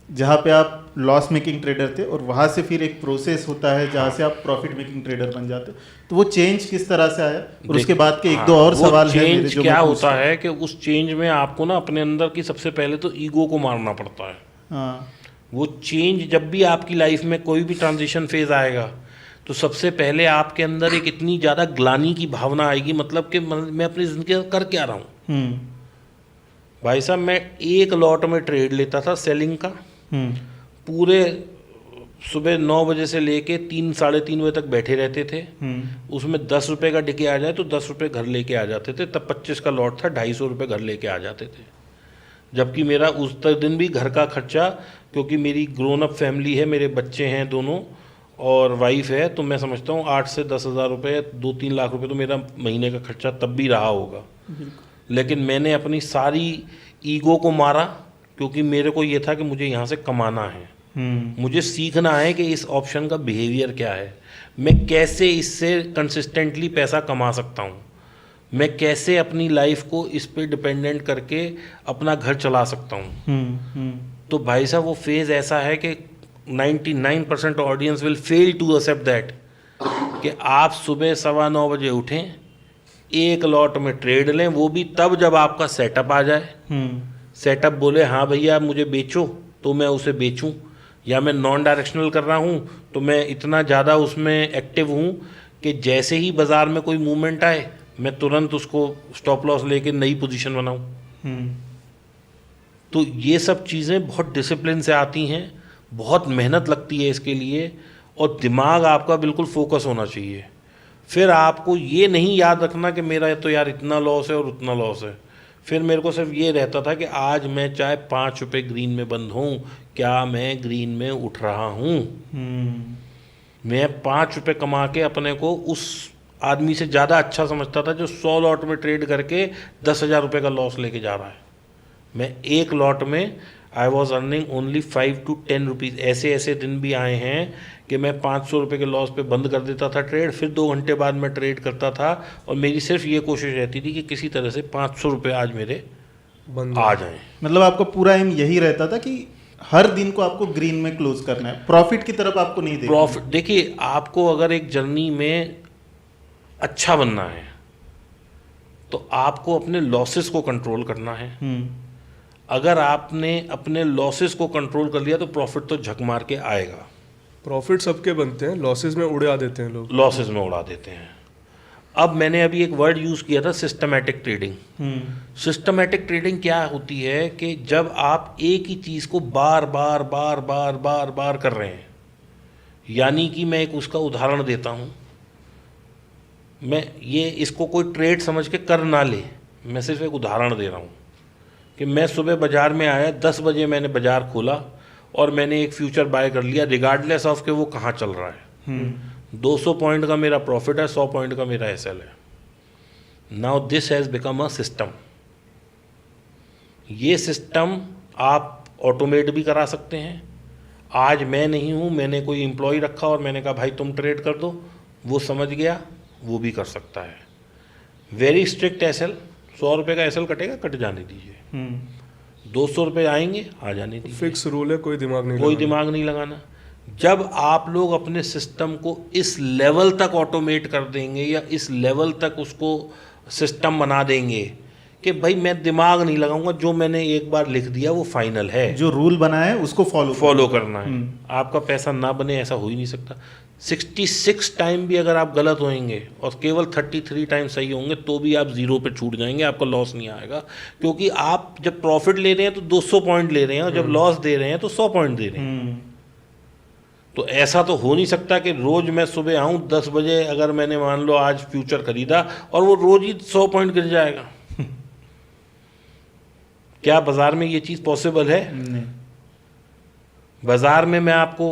जहाँ पे आप लॉस मेकिंग ट्रेडर थे और वहाँ से फिर एक प्रोसेस होता है जहाँ से आप प्रॉफिट मेकिंग ट्रेडर बन जाते हो, तो वो चेंज किस तरह से आया, और उसके बाद के 1-2 और सवाल है मेरे जो क्या होता है कि उस चेंज में आपको ना अपने अंदर की सबसे पहले तो ईगो को मारना पड़ता है। हाँ, वो चेंज जब भी आपकी लाइफ में कोई भी ट्रांजिशन फेज आएगा तो सबसे पहले आपके अंदर एक इतनी ज़्यादा ग्लानि की भावना आएगी, मतलब कि मैं अपनी ज़िंदगी में कर क्या रहा हूँ। भाई साहब, मैं एक लॉट में ट्रेड लेता था सेलिंग का, पूरे सुबह 9 बजे से लेके 3-3:30 बजे तक बैठे रहते थे, उसमें 10 रुपये का डिके आ जाए तो 10 रुपये घर लेके आ जाते थे, तब 25 का लॉट था, 250 रुपये घर लेके आ जाते थे। जबकि मेरा उस तक दिन भी घर का खर्चा, क्योंकि मेरी ग्रोन अप फैमिली है, मेरे बच्चे हैं दोनों और वाइफ है, तो मैं समझता हूँ 8 से 10 हज़ार रुपये, 2-3 लाख रुपए तो मेरा महीने का खर्चा तब भी रहा होगा। लेकिन मैंने अपनी सारी ईगो को मारा, क्योंकि मेरे को ये था कि मुझे यहाँ से कमाना है, मुझे सीखना है कि इस ऑप्शन का बिहेवियर क्या है, मैं कैसे इससे कंसिस्टेंटली पैसा कमा सकता हूँ, मैं कैसे अपनी लाइफ को इस पे डिपेंडेंट करके अपना घर चला सकता हूँ। तो भाई साहब, वो फेज़ ऐसा है कि 99% audience will fail to accept that कि आप सुबह 9:15 बजे उठें, एक लॉट में ट्रेड लें, वो भी तब जब आपका सेटअप आ जाए। सेटअप बोले हाँ भैया मुझे बेचो, तो मैं उसे बेचूं, या मैं नॉन डायरेक्शनल कर रहा हूँ तो मैं इतना ज़्यादा उसमें एक्टिव हूँ कि जैसे ही बाज़ार में कोई मूवमेंट आए मैं तुरंत उसको स्टॉप लॉस लेके नई पोजीशन बनाऊँ। तो ये सब चीज़ें बहुत डिसिप्लिन से आती हैं, बहुत मेहनत लगती है इसके लिए, और दिमाग आपका बिल्कुल फोकस होना चाहिए। फिर आपको ये नहीं याद रखना कि मेरा तो यार इतना लॉस है और उतना लॉस है। फिर मेरे को सिर्फ ये रहता था कि आज मैं चाहे 5 रुपये ग्रीन में बंद हूँ, क्या मैं ग्रीन में उठ रहा हूँ। मैं 5 रुपये कमा के अपने को उस आदमी से ज़्यादा अच्छा समझता था जो 100 लॉट में ट्रेड करके 10,000 रुपये का लॉस लेके जा रहा है। मैं एक लॉट में I was earning only 5 to 10 rupees. ऐसे दिन भी आए हैं कि मैं 500 रुपये के लॉस पे बंद कर देता था ट्रेड, फिर 2 घंटे बाद मैं ट्रेड करता था, और मेरी सिर्फ ये कोशिश रहती थी कि किसी तरह से 500 रुपये आज मेरे बंद आ जाएं। मतलब आपका पूरा एम यही रहता था कि हर दिन को आपको ग्रीन में क्लोज करना है, प्रॉफिट की तरफ आपको नहीं देखना। प्रॉफिट देखिए, आपको अगर एक जर्नी में अच्छा बनना है तो आपको अपने लॉसेस को कंट्रोल करना है। अगर आपने अपने लॉसेस को कंट्रोल कर लिया तो प्रॉफिट तो झक मार के आएगा। प्रॉफिट सबके बनते हैं, लॉसेस में उड़ा देते हैं लोग। लॉसेस में उड़ा देते हैं। अब मैंने अभी एक वर्ड यूज़ किया था, सिस्टमैटिक ट्रेडिंग। सिस्टमैटिक ट्रेडिंग क्या होती है कि जब आप एक ही चीज़ को बार बार बार बार बार बार कर रहे हैं, यानी कि मैं एक उसका उदाहरण देता हूँ, मैं ये इसको कोई ट्रेड समझ के कर ना ले, मैं सिर्फ एक उदाहरण दे रहा हूँ कि मैं सुबह बाज़ार में आया, 10 बजे मैंने बाज़ार खोला और मैंने एक फ्यूचर बाय कर लिया रिगार्डलेस ऑफ के वो कहाँ चल रहा है। 200 पॉइंट का मेरा प्रॉफिट है, 100 पॉइंट का मेरा एसएल है। Now this has become a system. ये सिस्टम आप ऑटोमेट भी करा सकते हैं। आज मैं नहीं हूँ, मैंने कोई एम्प्लॉय रखा और मैंने कहा भाई तुम ट्रेड कर दो, वो समझ गया, वो भी कर सकता है। वेरी स्ट्रिक्ट एसएल, 100 रुपये का एसएल कटेगा, कट जाने दीजिए। 200 रुपये आएंगे, आ जाने दीजिए। फिक्स रूल है, कोई दिमाग नहीं कोई लगाना। दिमाग नहीं लगाना। जब आप लोग अपने सिस्टम को इस लेवल तक ऑटोमेट कर देंगे या इस लेवल तक उसको सिस्टम बना देंगे कि भाई मैं दिमाग नहीं लगाऊंगा, जो मैंने एक बार लिख दिया वो फाइनल है, जो रूल बना है उसको फॉलो करना है। आपका पैसा ना बने ऐसा हो ही नहीं सकता। 66 टाइम भी अगर आप गलत होंगे और केवल 33 टाइम सही होंगे तो भी आप जीरो पे छूट जाएंगे, आपका लॉस नहीं आएगा। क्योंकि आप जब प्रॉफिट ले रहे हैं तो 200 पॉइंट ले रहे हैं और जब लॉस दे रहे हैं तो 100 पॉइंट दे रहे हैं। तो ऐसा तो हो नहीं सकता कि रोज मैं सुबह आऊं 10 बजे, अगर मैंने मान लो आज फ्यूचर खरीदा और वो रोज ही 100 पॉइंट गिर जाएगा। क्या बाजार में ये चीज़ पॉसिबल है? नहीं। बाजार में मैं आपको,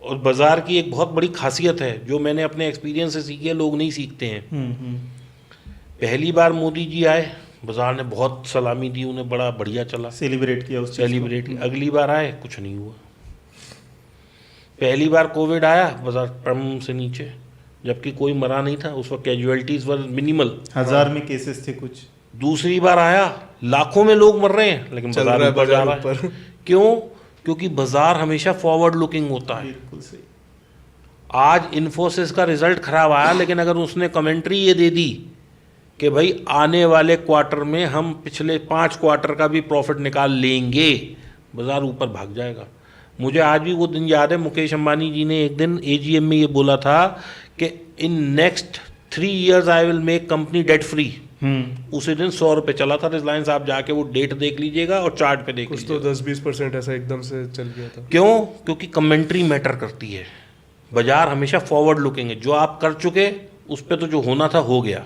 और बाजार की एक बहुत बड़ी खासियत है जो मैंने अपने एक्सपीरियंस से सीखी है, लोग नहीं सीखते हैं। पहली बार मोदी जी आए, बाजार ने बहुत सलामी दी, उन्हें बड़ा बढ़िया चला, सेलिब्रेट किया उस चीज़ को। सेलिब्रेट किया। अगली बार आए, कुछ नहीं हुआ। पहली बार कोविड आया, बाजार परम से नीचे, जबकि कोई मरा नहीं था उस वक्त, कैजुअलिटीज वर मिनिमल, 1000 में केसेस थे कुछ। दूसरी बार आया, लाखों में लोग मर रहे हैं लेकिन चल बाजार रहा है ऊपर जा बाजार रहा है। ऊपर। क्यों? क्योंकि बाजार हमेशा फॉरवर्ड लुकिंग होता है। बिल्कुल सही। आज इन्फोसिस का रिजल्ट खराब आया, लेकिन अगर उसने कमेंट्री ये दे दी कि भाई आने वाले क्वार्टर में हम पिछले 5 क्वार्टर का भी प्रॉफिट निकाल लेंगे, बाजार ऊपर भाग जाएगा। मुझे आज भी वो दिन याद है, मुकेश अंबानी जी ने एक दिन एजीएम में ये बोला था कि in next 3 years I will make company debt free. उसी दिन 100 रुपये चला था रिलायंस, आप जाके वो डेट देख लीजिएगा और चार्ट पे देख कुछ तो लीजिएगा। 10-20% ऐसा एकदम से चल गया था। क्यों? क्योंकि कमेंट्री मैटर करती है। बाजार हमेशा फॉरवर्ड लुकिंग है, जो आप कर चुके उस पर तो जो होना था हो गया,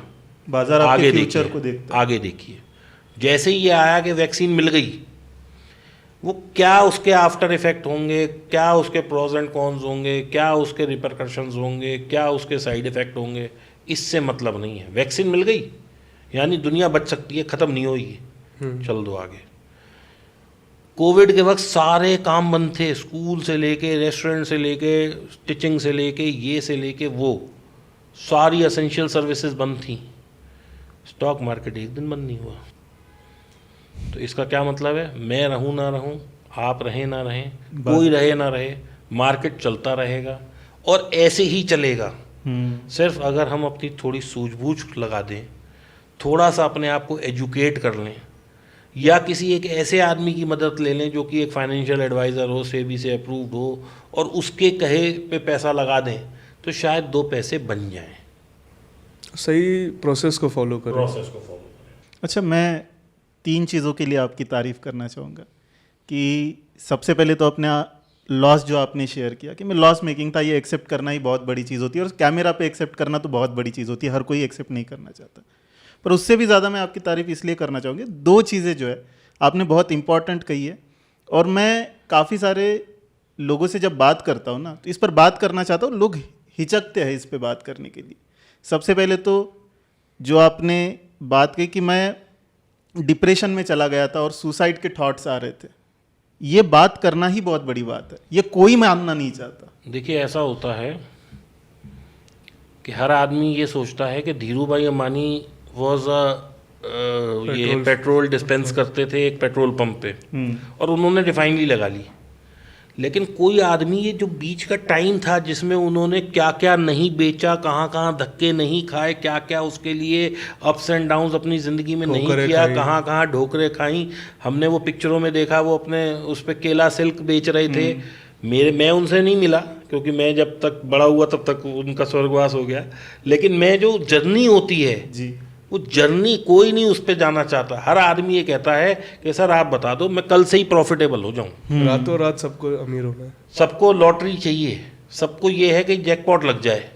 बाजार आपके आगे फ्यूचर देखिए, को देखता है। आगे देखिए। जैसे ही ये आया कि वैक्सीन मिल गई, वो क्या उसके आफ्टर इफेक्ट होंगे, क्या उसके प्रोज एंड कॉन्स होंगे, क्या उसके रिपरकशंस होंगे, क्या उसके साइड इफेक्ट होंगे, इससे मतलब नहीं है। वैक्सीन मिल गई यानी दुनिया बच सकती है, ख़त्म नहीं होगी, चल दो आगे। कोविड के वक्त सारे काम बंद थे, स्कूल से लेके, रेस्टोरेंट से लेके, स्टिचिंग से लेके, ये से लेके वो, सारी एसेंशियल सर्विसेज बंद थी। स्टॉक मार्केट एक दिन बंद नहीं हुआ। तो इसका क्या मतलब है? मैं रहूं ना रहूं, आप रहें ना रहें, कोई रहे ना रहे, मार्केट चलता रहेगा और ऐसे ही चलेगा। सिर्फ अगर हम अपनी थोड़ी सूझबूझ लगा दें, थोड़ा सा अपने आप को एजुकेट कर लें, या किसी एक ऐसे आदमी की मदद ले लें जो कि एक फाइनेंशियल एडवाइज़र हो, सेबी से अप्रूव्ड हो, और उसके कहे पे पैसा लगा दें, तो शायद 2 पैसे बन जाएं। सही प्रोसेस को फॉलो करें। प्रोसेस को फॉलो करें। अच्छा, मैं 3 चीज़ों के लिए आपकी तारीफ़ करना चाहूँगा कि सबसे पहले तो अपना लॉस जो आपने शेयर किया कि मैं लॉस मेकिंग था, ये एक्सेप्ट करना ही बहुत बड़ी चीज़ होती है, और कैमरा पे एक्सेप्ट करना तो बहुत बड़ी चीज़ होती है, हर कोई एक्सेप्ट नहीं करना चाहता। पर उससे भी ज़्यादा मैं आपकी तारीफ़ इसलिए करना चाहूँगी, 2 चीज़ें जो है आपने बहुत इंपॉर्टेंट कही है, और मैं काफ़ी सारे लोगों से जब बात करता हूँ ना, तो इस पर बात करना चाहता हूँ, लोग हिचकते हैं इस पर बात करने के लिए। सबसे पहले तो जो आपने बात कही कि मैं डिप्रेशन में चला गया था और सुसाइड के थॉट्स आ रहे थे, ये बात करना ही बहुत बड़ी बात है, ये कोई मानना नहीं चाहता। देखिए, ऐसा होता है कि हर आदमी ये सोचता है कि धीरू भाई अंबानी वॉज ये पेट्रोल डिस्पेंस करते थे एक पेट्रोल पंप पे, और उन्होंने रिफाइनरी लगा ली। लेकिन कोई आदमी ये जो बीच का टाइम था जिसमें उन्होंने क्या क्या नहीं बेचा, कहाँ कहाँ धक्के नहीं खाए, क्या क्या उसके लिए अप्स एंड डाउन्स अपनी ज़िंदगी में नहीं ठोकरें किया, खाई। कहाँ कहाँ ढोकरें खाई। हमने वो पिक्चरों में देखा, वो अपने उस पर केला सिल्क बेच रहे थे। मैं उनसे नहीं मिला क्योंकि मैं जब तक बड़ा हुआ तब तक उनका स्वर्गवास हो गया। लेकिन मैं जो जर्नी होती है जी वो जर्नी कोई नहीं उस पर जाना चाहता। हर आदमी ये कहता है कि सर आप बता दो मैं कल से ही प्रॉफिटेबल हो जाऊं। रातों रात सबको अमीर होना है। सबको लॉटरी चाहिए, सबको ये है कि जैकपॉट लग जाए।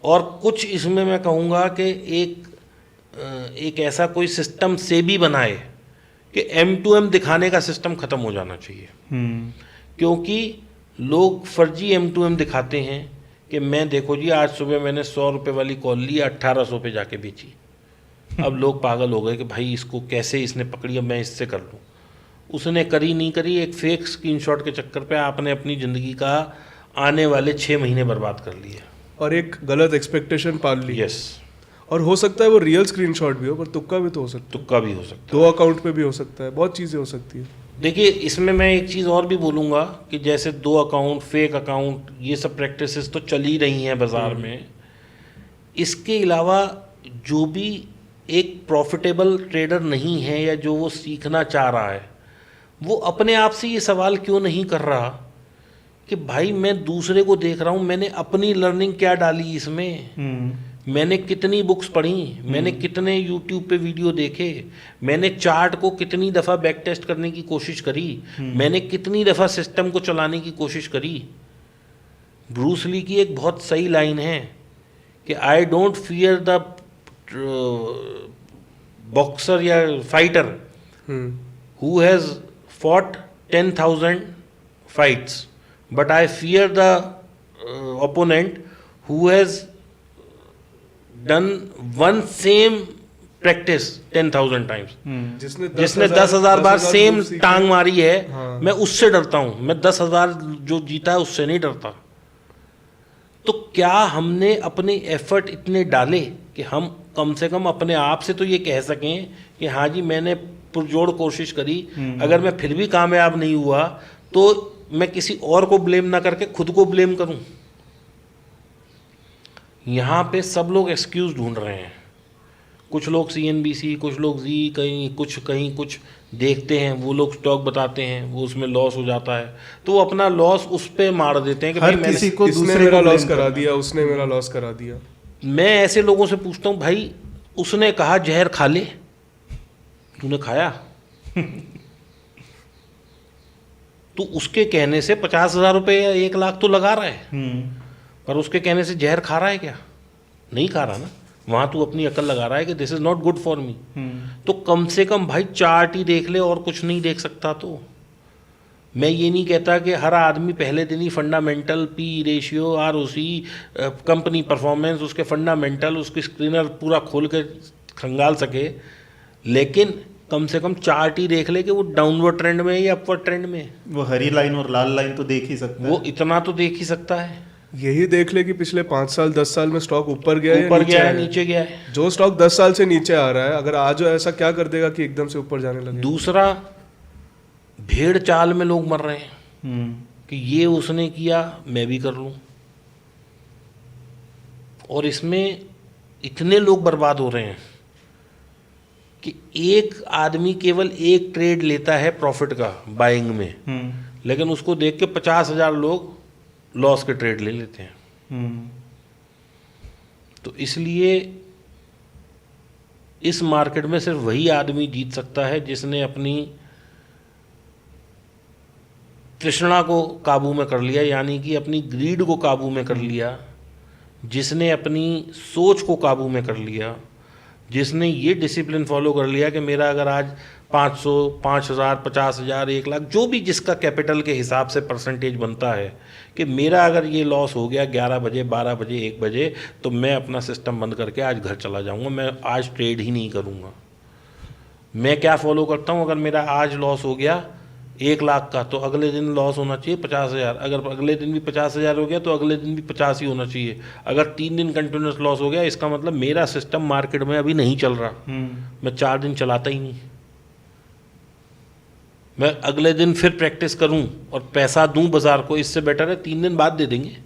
और कुछ इसमें मैं कहूँगा कि एक ऐसा कोई सिस्टम से भी बनाए कि M2M दिखाने का सिस्टम ख़त्म हो जाना चाहिए। क्योंकि लोग फर्जी M2M दिखाते हैं कि मैं देखो जी आज सुबह मैंने 100 रुपये वाली कॉल ली, 1800 पे जाके बेची। अब लोग पागल हो गए कि भाई इसको कैसे इसने पकड़ी, अब मैं इससे कर लूँ। उसने करी नहीं करी, एक फेक स्क्रीनशॉट के चक्कर पे आपने अपनी ज़िंदगी का आने वाले 6 महीने बर्बाद कर लिए। और एक गलत एक्सपेक्टेशन पाल ली। यस, और हो सकता है वो रियल स्क्रीनशॉट भी हो, पर तुक्का भी तो हो सकता है। तुक्का भी हो सकता दो अकाउंट पे भी हो सकता है, बहुत चीज़ें हो सकती है। है। देखिए इसमें मैं एक चीज़ और भी बोलूँगा कि जैसे 2 अकाउंट, फेक अकाउंट, ये सब प्रैक्टिसेस तो चल ही रही हैं बाज़ार में। इसके अलावा जो भी एक प्रॉफिटेबल ट्रेडर नहीं है या जो वो सीखना चाह रहा है, वो अपने आप से ये सवाल क्यों नहीं कर रहा कि भाई मैं दूसरे को देख रहा हूँ, मैंने अपनी लर्निंग क्या डाली इसमें, मैंने कितनी बुक्स पढ़ी, मैंने कितने यूट्यूब पे वीडियो देखे, मैंने चार्ट को कितनी दफ़ा बैक टेस्ट करने की कोशिश करी, मैंने कितनी दफ़ा सिस्टम को चलाने की कोशिश करी। ब्रूस ली की एक बहुत सही लाइन है कि I don't fear the boxer या fighter who has fought 10,000 fights, but I fear the opponent who has done one same practice 10,000 times. जिसने 10,000 बार सेम move सीखे। टांग मारी है। हाँ। मैं उससे डरता हूँ, मैं 10,000 जो जीता है उससे नहीं डरता। तो क्या हमने अपने एफर्ट इतने डाले कि हम कम से कम अपने आप से तो ये कह सकें कि हाँ जी मैंने पुरजोर कोशिश करी, अगर मैं फिर भी कामयाब नहीं हुआ तो मैं किसी और को ब्लेम ना करके खुद को ब्लेम करूं। यहाँ पे सब लोग एक्सक्यूज़ ढूंढ रहे हैं। कुछ लोग CNBC, कुछ लोग जी कहीं कुछ देखते हैं, वो लोग स्टॉक बताते हैं, वो उसमें लॉस हो जाता है तो वो अपना लॉस उस पर मार देते हैं कि हर भाई किसी को इसने दूसरे मेरा को लॉस blame करा करना। दिया, उसने मेरा लॉस करा दिया। मैं ऐसे लोगों से पूछता हूँ भाई उसने कहा जहर खा ले, तूने खाया? तो उसके कहने से 50,000 रुपये या 1 लाख तो लगा रहा है, पर उसके कहने से जहर खा रहा है क्या? नहीं खा रहा ना। वहाँ तू अपनी अकल लगा रहा है कि this is not good for me. तो कम से कम भाई चार्ट ही देख ले, और कुछ नहीं देख सकता तो। मैं ये नहीं कहता कि हर आदमी पहले दिन ही fundamental, P ratio, ROC, company performance, उसके फंडामेंटल, उसकी स्क्रीनर पूरा खोल के खंगाल सके, लेकिन कम से कम चार्ट ही देख ले कि वो डाउनवर्ड ट्रेंड में है या अपवर्ड ट्रेंड में है। वो हरी लाइन और लाल लाइन तो देख ही सकता है। वो इतना तो देख ही सकता है। यही देख ले कि पिछले 5 साल 10 साल में स्टॉक ऊपर गया है या ऊपर नीचे गया आया है, है। नीचे गया है। जो स्टॉक 10 साल से नीचे आ रहा है, अगर आज ऐसा क्या कर देगा कि एकदम से ऊपर जाने लगे। दूसरा, भेड़ चाल में लोग मर रहे हैं कि ये उसने किया मैं भी कर लूं, और इसमें इतने लोग बर्बाद हो रहे हैं कि एक आदमी केवल एक ट्रेड लेता है प्रॉफिट का बाइंग में, लेकिन उसको देख के 50,000 लोग लॉस के ट्रेड ले लेते हैं। तो इसलिए इस मार्केट में सिर्फ वही आदमी जीत सकता है जिसने अपनी तृष्णा को काबू में कर लिया, यानी कि अपनी ग्रीड को काबू में कर लिया, जिसने अपनी सोच को काबू में कर लिया, जिसने ये डिसिप्लिन फॉलो कर लिया कि मेरा अगर आज 500, 5,000, 50,000, 1 लाख, जो भी जिसका कैपिटल के हिसाब से परसेंटेज बनता है, कि मेरा अगर ये लॉस हो गया 11 बजे, 12 बजे, 1 बजे, तो मैं अपना सिस्टम बंद करके आज घर चला जाऊंगा, मैं आज ट्रेड ही नहीं करूंगा। मैं क्या फॉलो करता हूं, अगर मेरा आज लॉस हो गया 1 लाख का, तो अगले दिन लॉस होना चाहिए 50,000। अगर अगले दिन भी 50,000 हो गया तो अगले दिन भी 50 ही होना चाहिए। अगर 3 दिन कंटिन्यूस लॉस हो गया, इसका मतलब मेरा सिस्टम मार्केट में अभी नहीं चल रहा, मैं 4 दिन चलाता ही नहीं। मैं अगले दिन फिर प्रैक्टिस करूं और पैसा दूं बाजार को, इससे बेटर है 3 दिन बाद दे देंगे।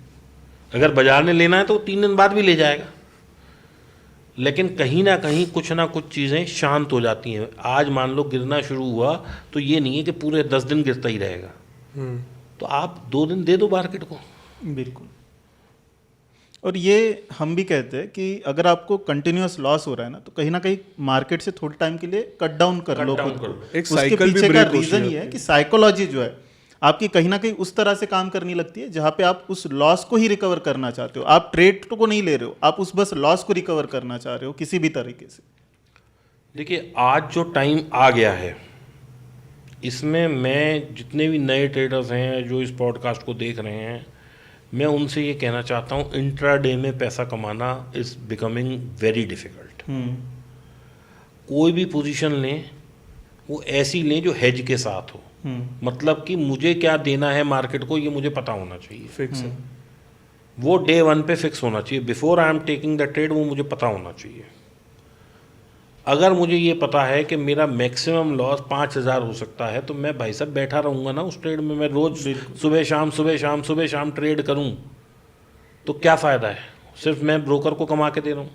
अगर बाजार ने लेना है तो 3 दिन बाद भी ले जाएगा। लेकिन कहीं ना कहीं कुछ ना कुछ चीज़ें शांत हो जाती हैं। आज मान लो गिरना शुरू हुआ तो ये नहीं है कि पूरे 10 दिन गिरता ही रहेगा। तो आप 2 दिन दे दो मार्केट को। बिल्कुल। और ये हम भी कहते हैं कि अगर आपको कंटिन्यूअस लॉस हो रहा है ना, तो कहीं ना कहीं मार्केट से थोड़े टाइम के लिए कट डाउन कर लो खुद को। एक उसके साइकिल भी पीछे का ब्रेक होती रीजन है ये है कि साइकोलॉजी जो है आपकी कहीं ना कहीं उस तरह से काम करनी लगती है जहां पे आप उस लॉस को ही रिकवर करना चाहते हो। आप ट्रेड को नहीं ले रहे हो, आप उस बस लॉस को रिकवर करना चाह रहे हो किसी भी तरीके से। देखिए, आज जो टाइम आ गया है इसमें मैं जितने भी नए ट्रेडर्स हैं जो इस पॉडकास्ट को देख रहे हैं, मैं उनसे ये कहना चाहता हूँ, इंट्राडे में पैसा कमाना इज़ बिकमिंग वेरी डिफ़िकल्ट। कोई भी पोजीशन लें वो ऐसी लें जो हेज के साथ हो। मतलब कि मुझे क्या देना है मार्केट को ये मुझे पता होना चाहिए। फिक्स है। वो डे 1 पे फिक्स होना चाहिए। Before I am taking the trade वो मुझे पता होना चाहिए। अगर मुझे ये पता है कि मेरा मैक्सिमम लॉस 5,000 हो सकता है तो मैं भाई साहब बैठा रहूँगा ना उस ट्रेड में। मैं रोज़ सुबह शाम ट्रेड करूँ तो क्या फ़ायदा है? सिर्फ मैं ब्रोकर को कमा के दे रहा हूँ।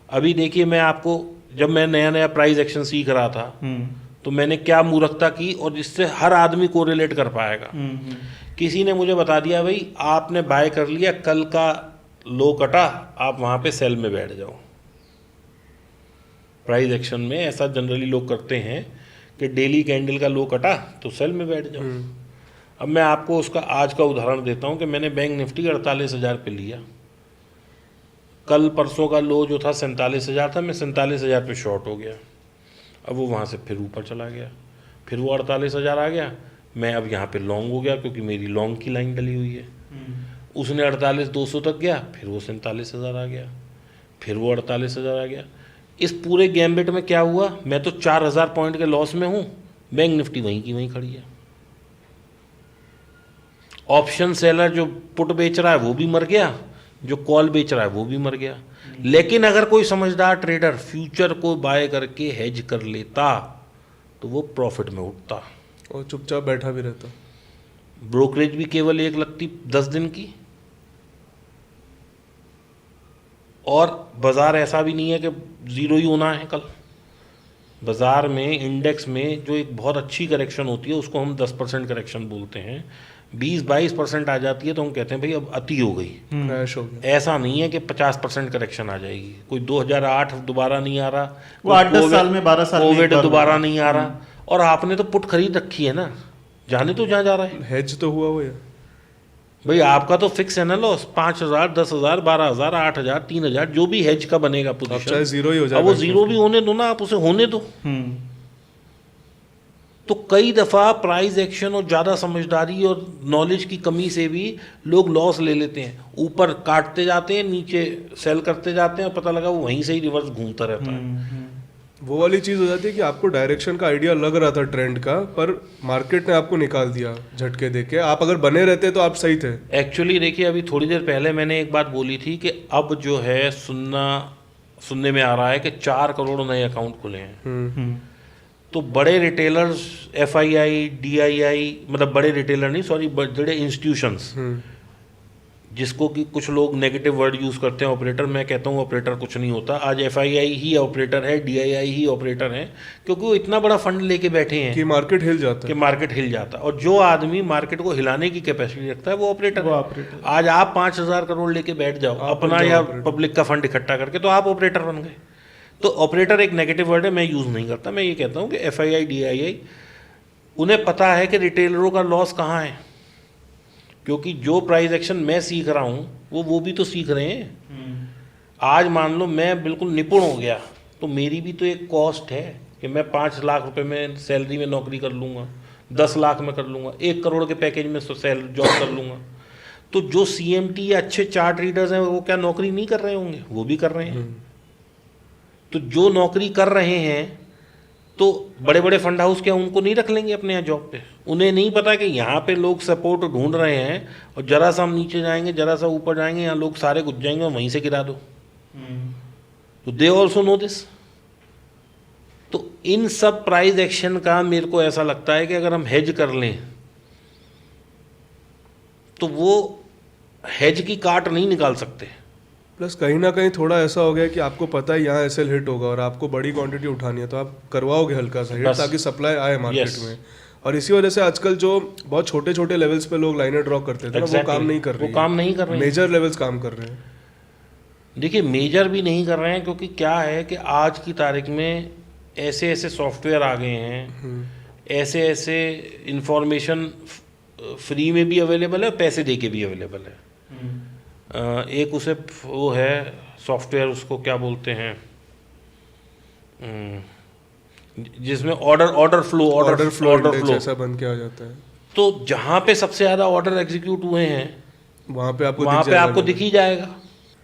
अभी देखिए, मैं आपको जब मैं नया नया प्राइस एक्शन सीख रहा था तो मैंने क्या मूर्खता की, और इससे हर आदमी को रिलेट कर पाएगा। किसी ने मुझे बता दिया भाई आपने बाय कर लिया, कल का लो कटा, आप वहाँ पे सेल में बैठ जाओ। प्राइस एक्शन में ऐसा जनरली लोग करते हैं कि डेली कैंडल का लो कटा तो सेल में बैठ जाओ। अब मैं आपको उसका आज का उदाहरण देता हूँ कि मैंने बैंक निफ्टी 48,000 पे लिया। कल परसों का लो जो था 47,000 था, मैं 47,000 पे शॉर्ट हो गया। अब वो वहाँ से फिर ऊपर चला गया, फिर वो 48,000 आ गया। मैं अब यहाँ पे लॉन्ग हो गया क्योंकि मेरी लॉन्ग की लाइन डली हुई है। उसने 48,200 तक गया, फिर वो 47,000 आ गया, फिर वो 48,000 आ गया। इस पूरे गैम्बिट में क्या हुआ, मैं तो 4,000 पॉइंट के लॉस में हूँ, बैंक निफ्टी वहीं की वहीं खड़ी है। ऑप्शन सेलर जो पुट बेच रहा है वो भी मर गया, जो कॉल बेच रहा है वो भी मर गया। लेकिन अगर कोई समझदार ट्रेडर फ्यूचर को बाय करके हेज कर लेता तो वो प्रॉफिट में उठता और चुपचाप बैठा भी रहता। ब्रोकरेज भी केवल एक लगती 10 दिन की, और बाजार ऐसा भी नहीं है कि ज़ीरो ही होना है कल। बाजार में इंडेक्स में जो एक बहुत अच्छी करेक्शन होती है उसको हम 10% करेक्शन बोलते हैं। 20-22% आ जाती है तो हम कहते हैं भाई अब अति हो गई, क्रैश हो गया। ऐसा नहीं है कि 50% करेक्शन आ जाएगी। कोई 2008 दोबारा नहीं आ रहा, वो 8-10 साल में 12 साल में कोविड एक बार दोबारा होगा। नहीं आ रहा। और आपने तो पुट खरीद रखी है ना, जाने तो जहाँ जा रहा है हेज तो हुआ हुआ है भाई। आपका तो फिक्स है ना लॉस, 5,000, 10,000, 12,000, 8,000, 3,000 जो भी हेज का बनेगा अब चाहे पोजीशन, जीरो ही हो जाए। अब वो जीरो भी होने दो ना, आप उसे होने दो। तो कई दफ़ा प्राइस एक्शन और ज़्यादा समझदारी और नॉलेज की कमी से भी लोग लॉस ले लेते हैं। ऊपर काटते जाते हैं, नीचे सेल करते जाते हैं, और पता लगा वो वहीं से ही रिवर्स घूमता रहता है। वो वाली चीज़ हो जाती है कि आपको डायरेक्शन का आइडिया लग रहा था ट्रेंड का, पर मार्केट ने आपको निकाल दिया झटके देके। आप अगर बने रहते तो आप सही थे। एक्चुअली देखिए, अभी थोड़ी देर पहले मैंने एक बात बोली थी कि अब जो है सुनने में आ रहा है कि 4 करोड़ नए अकाउंट खुले हैं। तो बड़े रिटेलर्स FII, DII, मतलब बड़े रिटेलर नहीं, सॉरी, बड़े इंस्टीट्यूशंस, जिसको कि कुछ लोग नेगेटिव वर्ड यूज़ करते हैं ऑपरेटर, मैं कहता हूँ ऑपरेटर कुछ नहीं होता। आज FII ही ऑपरेटर है, DII ही ऑपरेटर है, क्योंकि वो इतना बड़ा फंड लेके बैठे हैं कि मार्केट हिल जाता कि है। मार्केट हिल जाता। और जो आदमी मार्केट को हिलाने की कैपेसिटी रखता है वो ऑपरेटर वो है। ऑपरेटर। आज आप 5,000 करोड़ लेके बैठ जाओ आप अपना बन जाओ या ऑपरेटर। पब्लिक का फंड इकट्ठा करके, तो आप ऑपरेटर बन गए। तो ऑपरेटर एक नेगेटिव वर्ड है, मैं यूज़ नहीं करता। मैं ये कहता हूँ कि FII, DII, उन्हें पता है कि रिटेलरों का लॉस कहाँ है, क्योंकि जो प्राइस एक्शन मैं सीख रहा हूँ वो भी तो सीख रहे हैं। आज मान लो मैं बिल्कुल निपुण हो गया तो मेरी भी तो एक कॉस्ट है कि मैं 5 लाख रुपए में सैलरी में नौकरी कर लूँगा, 10 लाख में कर लूँगा, 1 करोड़ के पैकेज में जॉब कर लूँगा। तो जो CMT या अच्छे चार्ट रीडर्स हैं वो क्या नौकरी नहीं कर रहे होंगे? वो भी कर रहे हैं। तो जो नौकरी कर रहे हैं तो बड़े बड़े फंड हाउस क्या उनको नहीं रख लेंगे अपने यहाँ जॉब पे? उन्हें नहीं पता कि यहाँ पे लोग सपोर्ट ढूंढ रहे हैं और जरा सा हम नीचे जाएंगे, जरा सा ऊपर जाएंगे, यहाँ लोग सारे घुस जाएंगे और वहीं से गिरा दो। तो दे ऑल्सो नो दिस। तो इन सब प्राइस एक्शन का मेरे को ऐसा लगता है कि अगर हम हेज कर लें तो वो हेज की काट नहीं निकाल सकते। प्लस कहीं ना कहीं थोड़ा ऐसा हो गया कि आपको पता है यहाँ एसएल हिट होगा और आपको बड़ी क्वांटिटी उठानी है, तो आप करवाओगे हल्का सा हिट बस। ताकि सप्लाई आए मार्केट Yes. में। और इसी वजह से आजकल जो बहुत छोटे छोटे लेवल्स पे लोग लाइनें ड्रॉ करते थे ना, वो Exactly. काम नहीं कर रही वो काम नहीं कर रही है। मेजर लेवल्स काम कर रहे हैं। देखिए मेजर भी नहीं कर रहे हैं, क्योंकि क्या है कि आज की तारीख में ऐसे ऐसे सॉफ्टवेयर आ गए हैं, ऐसे ऐसे इंफॉर्मेशन फ्री में भी अवेलेबल है, पैसे दे के भी अवेलेबल है। एक उसे वो है सॉफ्टवेयर, उसको क्या बोलते हैं, जिसमें ऑर्डर फ्लो इंडेक्स ऐसा बन के आ जाता है, तो जहाँ पे सबसे ज़्यादा ऑर्डर एग्जीक्यूट हुए हैं वहाँ पे आपको वहाँ दिख पे जाएगा आपको level। दिख ही जाएगा,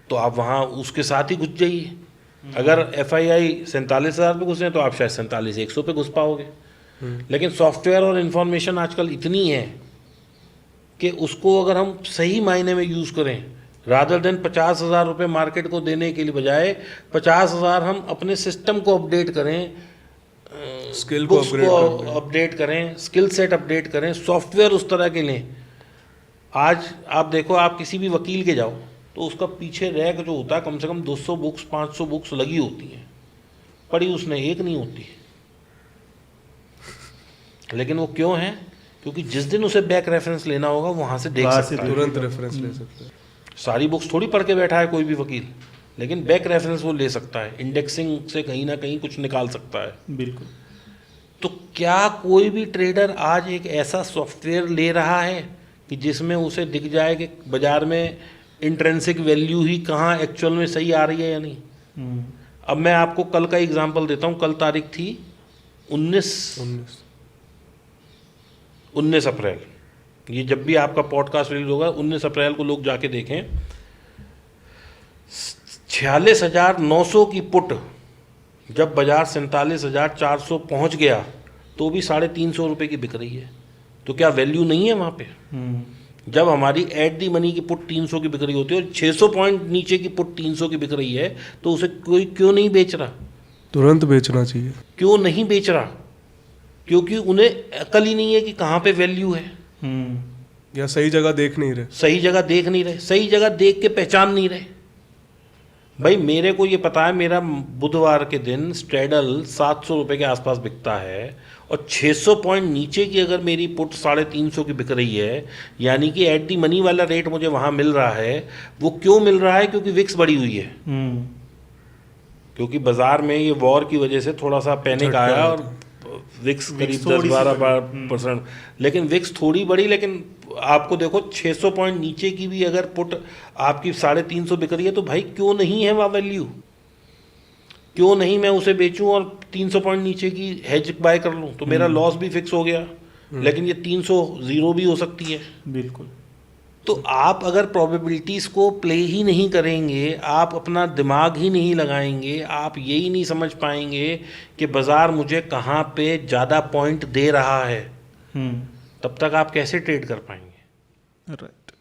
तो आप वहाँ उसके साथ ही घुस जाइए। अगर FII 47,000 पे घुसे तो आप शायद 47,100 पे घुस पाओगे। लेकिन सॉफ्टवेयर और इन्फॉर्मेशन आजकल इतनी है कि उसको अगर हम सही मायने में यूज़ करें, रादर देन 50,000 रुपये मार्केट को देने के लिए बजाय 50,000 हम अपने सिस्टम को अपडेट करें, स्किल को बुक्स अपग्रेड को करते हैं। अपडेट करें, स्किल सेट अपडेट करें, सॉफ्टवेयर उस तरह के लें। आज आप देखो, आप किसी भी वकील के जाओ तो उसका पीछे रैक जो होता है कम से कम 200 बुक्स 500 बुक्स लगी होती हैं, पढ़ी उसने एक नहीं होती। लेकिन वो क्यों है? क्योंकि जिस दिन उसे बैक रेफरेंस लेना होगा वहाँ से देख वहाँ से सकता है। तुरंत रेफरेंस ले सकते हैं। सारी बुक्स थोड़ी पढ़ के बैठा है कोई भी वकील, लेकिन बैक रेफरेंस वो ले सकता है, इंडेक्सिंग से कहीं ना कहीं कुछ निकाल सकता है। बिल्कुल। तो क्या कोई भी ट्रेडर आज एक ऐसा सॉफ्टवेयर ले रहा है कि जिसमें उसे दिख जाए कि बाजार में इंट्रेंसिक वैल्यू ही कहाँ एक्चुअल में सही आ रही है या नहीं? अब मैं आपको कल का एग्जांपल देता हूँ। कल तारीख थी 19 अप्रैल। ये जब भी आपका पॉडकास्ट रिलीज होगा 19 अप्रैल को लोग जाके देखें। 46,900 की पुट जब बाजार 47,400 पहुंच गया तो भी 350 रुपये की बिक रही है। तो क्या वैल्यू नहीं है वहाँ पे? जब हमारी एट दी मनी की पुट 300 की बिक रही होती है और 600 पॉइंट नीचे की पुट 300 की बिक रही है, तो उसे कोई क्यों नहीं बेच रहा? तुरंत बेचना चाहिए। क्यों नहीं बेच रहा? क्योंकि उन्हें अकल ही नहीं है कि कहाँ पे वैल्यू है। या सही जगह देख नहीं रहे। सही जगह देख नहीं रहे, सही जगह देख के पहचान नहीं रहे। भाई मेरे को ये पता है, मेरा बुधवार के दिन स्ट्रैडल 700 रुपये के आसपास बिकता है और 600 पॉइंट नीचे की अगर मेरी पुट 350 की बिक रही है, यानी कि एट दी मनी वाला रेट मुझे वहाँ मिल रहा है। वो क्यों मिल रहा है? क्योंकि विक्स बढ़ी हुई है। क्योंकि बाजार में ये वॉर की वजह से थोड़ा सा पैनिक झटका आया आया और विक्स करीब थोड़ी सी 10-12%, लेकिन विक्स थोड़ी बढ़ी। लेकिन आपको देखो 600 पॉइंट नीचे की भी अगर पुट आपकी 350 बिक रही है तो भाई क्यों नहीं है वह वैल्यू? क्यों नहीं मैं उसे बेचूं और 300 पॉइंट नीचे की हेज बाय कर लूं? तो मेरा लॉस भी फिक्स हो गया, लेकिन ये 300 जीरो भी हो सकती है। बिल्कुल। तो आप अगर प्रोबेबिलिटीज़ को प्ले ही नहीं करेंगे, आप अपना दिमाग ही नहीं लगाएंगे, आप यही नहीं समझ पाएंगे कि बाज़ार मुझे कहाँ पे ज़्यादा पॉइंट दे रहा है, तब तक आप कैसे ट्रेड कर पाएंगे? राइट।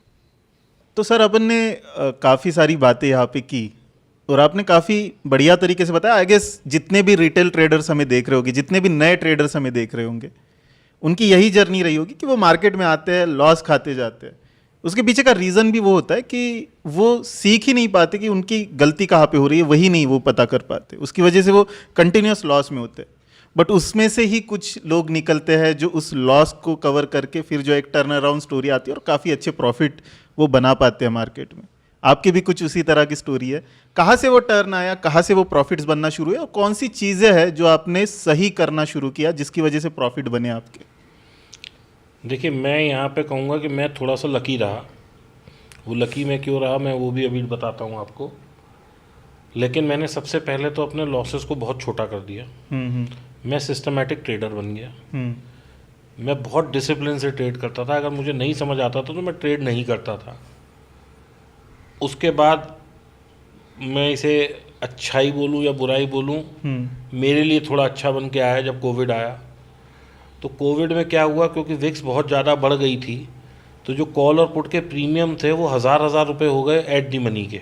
तो सर अपन ने काफ़ी सारी बातें यहाँ पे की और आपने काफ़ी बढ़िया तरीके से बताया। आई गेस जितने भी रिटेल ट्रेडर्स हमें देख रहे होंगे, जितने भी नए ट्रेडर्स हमें देख रहे होंगे, उनकी यही जर्नी रही होगी कि वो मार्केट में आते हैं, लॉस खाते जाते हैं। उसके पीछे का रीज़न भी वो होता है कि वो सीख ही नहीं पाते कि उनकी गलती कहाँ पे हो रही है, वही नहीं वो पता कर पाते। उसकी वजह से वो कंटिन्यूस लॉस में होते हैं। बट उसमें से ही कुछ लोग निकलते हैं जो उस लॉस को कवर करके फिर जो एक टर्न अराउंड स्टोरी आती है और काफ़ी अच्छे प्रॉफिट वो बना पाते हैं मार्केट में। आपकी भी कुछ उसी तरह की स्टोरी है। कहाँ से वो टर्न आया, कहाँ से वो प्रॉफिट्स बनना शुरू हुए और कौन सी चीज़ें हैं जो आपने सही करना शुरू किया जिसकी वजह से प्रॉफिट बने आपके? देखिए मैं यहाँ पे कहूँगा कि मैं थोड़ा सा लकी रहा। वो लकी मैं क्यों रहा मैं वो भी अभी बताता हूँ आपको। लेकिन मैंने सबसे पहले तो अपने लॉसेस को बहुत छोटा कर दिया। मैं सिस्टमैटिक ट्रेडर बन गया। मैं बहुत डिसिप्लिन से ट्रेड करता था। अगर मुझे नहीं समझ आता था तो मैं ट्रेड नहीं करता था। उसके बाद मैं इसे अच्छाई बोलूँ या बुराई बोलूँ, मेरे लिए थोड़ा अच्छा बन के आया जब कोविड आया। तो कोविड में क्या हुआ, क्योंकि विक्स बहुत ज़्यादा बढ़ गई थी तो जो कॉल और पुट के प्रीमियम थे वो हज़ार रुपये हो गए एट दी मनी के।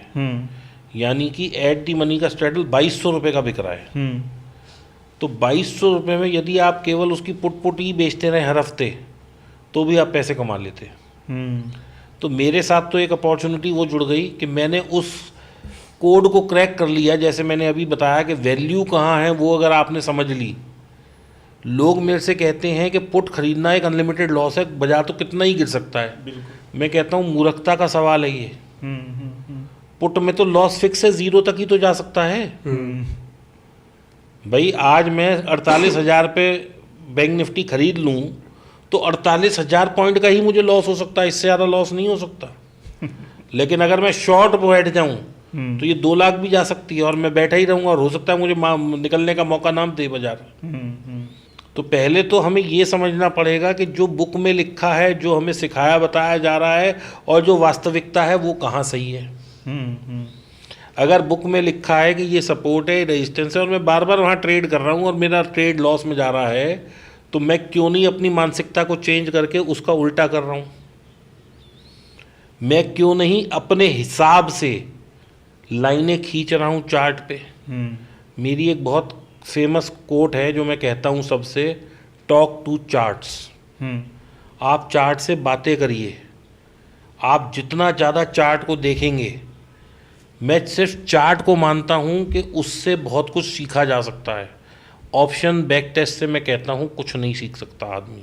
यानी कि एट दी मनी का स्ट्रैडल 2200 रुपये का बिक रहा है। तो 2200 रुपये में यदि आप केवल उसकी पुट ही बेचते रहे हर हफ्ते तो भी आप पैसे कमा लेते। तो मेरे साथ तो एक अपॉर्चुनिटी वो जुड़ गई कि मैंने उस कोड को क्रैक कर लिया। जैसे मैंने अभी बताया कि वैल्यू कहाँ है वो अगर आपने समझ ली। लोग मेरे से कहते हैं कि पुट खरीदना एक अनलिमिटेड लॉस है, बाजार तो कितना ही गिर सकता है। मैं कहता हूँ मूर्खता का सवाल है ये। पुट में तो लॉस फिक्स है, 0 तक ही तो जा सकता है। भाई आज मैं 48,000 पे बैंक निफ्टी खरीद लूँ तो 48,000 पॉइंट का ही मुझे लॉस हो सकता है, इससे ज़्यादा लॉस नहीं हो सकता। लेकिन अगर मैं शॉर्ट बैठ जाऊँ तो ये 2 लाख भी जा सकती है और मैं बैठा ही रहूँगा और हो सकता है मुझे निकलने का मौका ना दे बाजार। तो पहले तो हमें ये समझना पड़ेगा कि जो बुक में लिखा है, जो हमें सिखाया बताया जा रहा है और जो वास्तविकता है वो कहाँ सही है। अगर बुक में लिखा है कि ये सपोर्ट है, रेजिस्टेंस है और मैं बार बार वहाँ ट्रेड कर रहा हूँ और मेरा ट्रेड लॉस में जा रहा है, तो मैं क्यों नहीं अपनी मानसिकता को चेंज करके उसका उल्टा कर रहा हूँ। मैं क्यों नहीं अपने हिसाब से लाइनें खींच रहा हूँ चार्ट पे। मेरी एक बहुत फेमस कोट है जो मैं कहता हूँ सबसे, टॉक टू चार्ट्स। आप चार्ट से बातें करिए। आप जितना ज़्यादा चार्ट को देखेंगे, मैं सिर्फ चार्ट को मानता हूँ कि उससे बहुत कुछ सीखा जा सकता है। ऑप्शन बैक टेस्ट से मैं कहता हूँ कुछ नहीं सीख सकता आदमी।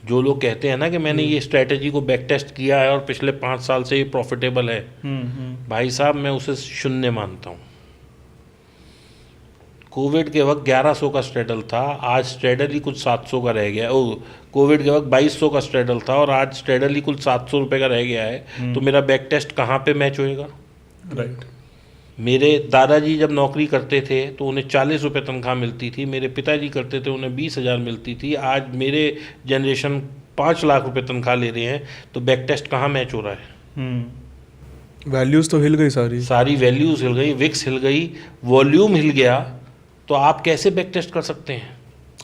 जो लोग कहते हैं ना कि मैंने ये स्ट्रैटेजी को बैक टेस्ट किया है और पिछले 5 साल से ये प्रॉफिटेबल है, भाई साहब मैं उसे शून्य मानता हूँ। कोविड के वक्त 1100 का स्ट्रेडल था, आज स्ट्रेडल ही कुछ 700 का रह गया। कोविड के वक्त 2200 का स्ट्रेडल था और आज स्ट्रेडल ही कुल 700 रुपये का रह गया है। तो मेरा बैक टेस्ट कहाँ पे मैच होएगा। राइट। मेरे दादाजी जब नौकरी करते थे तो उन्हें 40 रुपये तनख्वाह मिलती थी, मेरे पिताजी करते थे उन्हें 20,000 मिलती थी। आज मेरे जनरेशन 5 लाख रुपए तनख्वाह ले रहे हैं, तो बैक टेस्ट कहाँ मैच हो रहा है। वैल्यूज तो हिल गई सारी वैल्यूज हिल गई, विक्स हिल गई, वॉल्यूम हिल गया, तो आप कैसे बैक टेस्ट कर सकते हैं।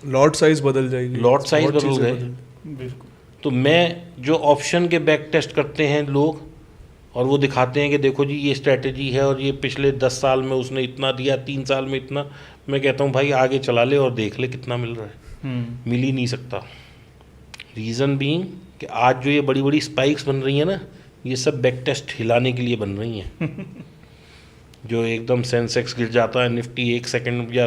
लॉट साइज बदल जाएगी, लॉट साइज बदल गए। तो मैं जो ऑप्शन के बैक टेस्ट करते हैं लोग और वो दिखाते हैं कि देखो जी ये स्ट्रैटेजी है और ये पिछले 10 साल में उसने इतना दिया, 3 साल में इतना, मैं कहता हूँ भाई आगे चला ले और देख ले कितना मिल रहा है। मिल ही नहीं सकता। रीज़न बीइंग कि आज जो ये बड़ी बड़ी स्पाइक्स बन रही हैं ना, ये सब बैक टेस्ट हिलाने के लिए बन रही हैं। जो एकदम सेंसेक्स गिर जाता है, निफ्टी 1 सेकंड या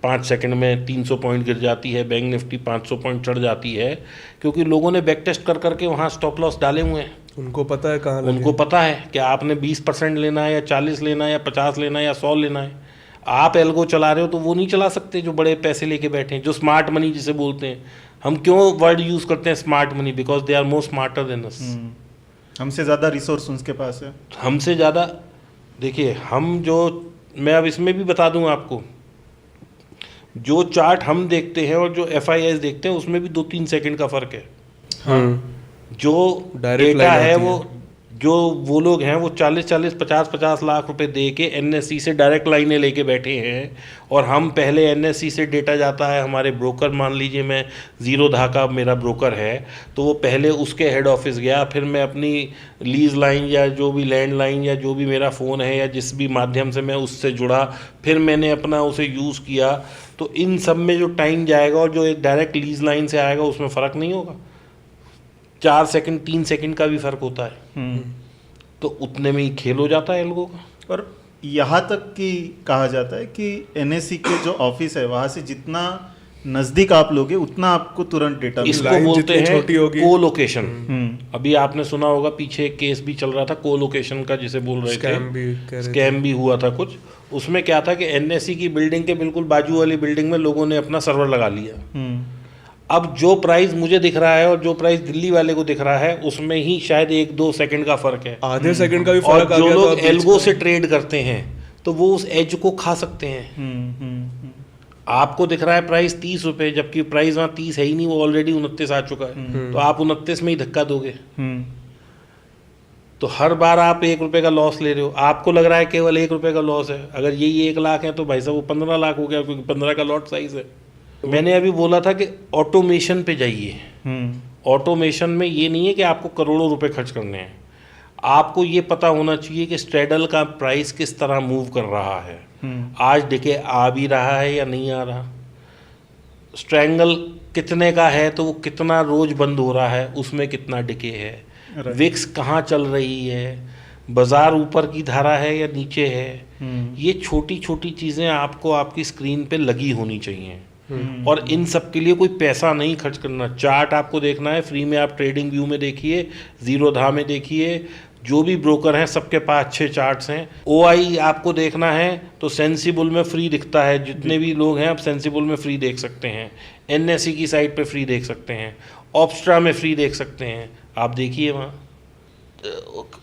5 सेकंड में 300 पॉइंट गिर जाती है, बैंक निफ्टी 500 पॉइंट चढ़ जाती है, क्योंकि लोगों ने बैक टेस्ट कर करके वहाँ स्टॉप लॉस डाले हुए हैं। उनको पता है कहाँ उनको पता है कि आपने 20% लेना है या 40 लेना है या 50 लेना है या 100 लेना है। आप एल्गो चला रहे हो तो वो नहीं चला सकते जो बड़े पैसे लेके बैठे हैं, जो स्मार्ट मनी जिसे बोलते हैं। हम क्यों वर्ड यूज़ करते हैं smart money, because they are more smarter than us. हमसे ज़्यादा रिसोर्स उनके पास है, हमसे ज़्यादा। देखिए हम जो, मैं अब इसमें भी बता दूं आपको, जो चार्ट हम देखते हैं और जो FIS देखते हैं उसमें भी 2-3 सेकंड का फ़र्क है। जो डेटा है वो लोग हैं वो 40-40, 50-50 लाख रुपए दे के NSE से डायरेक्ट लाइनें लेके बैठे हैं, और हम पहले NSE से डेटा जाता है हमारे ब्रोकर, मान लीजिए मैं ज़ीरोधा का मेरा ब्रोकर है, तो वो पहले उसके हेड ऑफिस गया, फिर मैं अपनी लीज लाइन या जो भी लैंड लाइन या जो भी मेरा फ़ोन है या जिस भी माध्यम से मैं उससे जुड़ा, फिर मैंने अपना उसे यूज़ किया। तो इन सब में जो टाइम जाएगा और जो एक डायरेक्ट लीज लाइन से आएगा उसमें फ़र्क नहीं होगा। 4 सेकंड 3 सेकंड का भी फ़र्क होता है। तो उतने में ही खेल हो जाता है लोगों का। और यहाँ तक कि कहा जाता है कि NSE के जो ऑफिस है वहाँ से जितना नज़दीक आप लोगे उतना आपको तुरंत डेटा इसको बोलते हैं को लोकेशन। अभी आपने सुना होगा पीछे एक केस भी चल रहा था को लोकेशन का, जिसे बोल रहे थे स्कैम भी हुआ था कुछ। उसमें क्या था कि NSE की बिल्डिंग के बिल्कुल बाजू वाली बिल्डिंग में लोगों ने अपना सर्वर लगा लिया। अब जो प्राइस मुझे दिख रहा है और जो प्राइस दिल्ली वाले को दिख रहा है उसमें ही शायद 1-2 सेकंड का फर्क है, आधे सेकंड का भी फर्क आ गया। और जो लोग एल्गो से ट्रेड करते हैं तो वो उस एज को खा सकते हैं। आपको दिख रहा है प्राइस 30 रुपये, जबकि प्राइस वहाँ 30 है ही नहीं, वो ऑलरेडी 29 आ चुका है, तो आप 29 में ही धक्का दोगे। तो हर बार आप 1 रुपये का लॉस ले रहे हो। आपको लग रहा है केवल 1 रुपये का लॉस है, अगर यही 1 लाख है तो भाई साहब वो 15 लाख हो गया, क्योंकि 15 का लॉट साइज है। मैंने अभी बोला था कि ऑटोमेशन पे जाइए। ऑटोमेशन में ये नहीं है कि आपको करोड़ों रुपए खर्च करने हैं, आपको ये पता होना चाहिए कि स्ट्रेडल का प्राइस किस तरह मूव कर रहा है। आज डिके आ भी रहा है या नहीं आ रहा, स्ट्रैंगल कितने का है तो वो कितना रोज बंद हो रहा है, उसमें कितना डिके है, विक्स कहाँ चल रही है, बाजार ऊपर की धारा है या नीचे है। ये छोटी छोटी चीज़ें आपको आपकी स्क्रीन पे लगी होनी चाहिए और इन सब के लिए कोई पैसा नहीं खर्च करना। चार्ट आपको देखना है फ्री में, आप ट्रेडिंग व्यू में देखिए, जीरोधा में देखिए, जो भी ब्रोकर हैं सबके पास अच्छे चार्ट्स हैं। ओआई आपको देखना है तो सेंसिबल में फ्री दिखता है, जितने भी लोग हैं आप सेंसिबल में फ्री देख सकते हैं, एनएसई की साइट पे फ्री देख सकते हैं, ऑप्स्ट्रा में फ्री देख सकते हैं, आप देखिए वहाँ।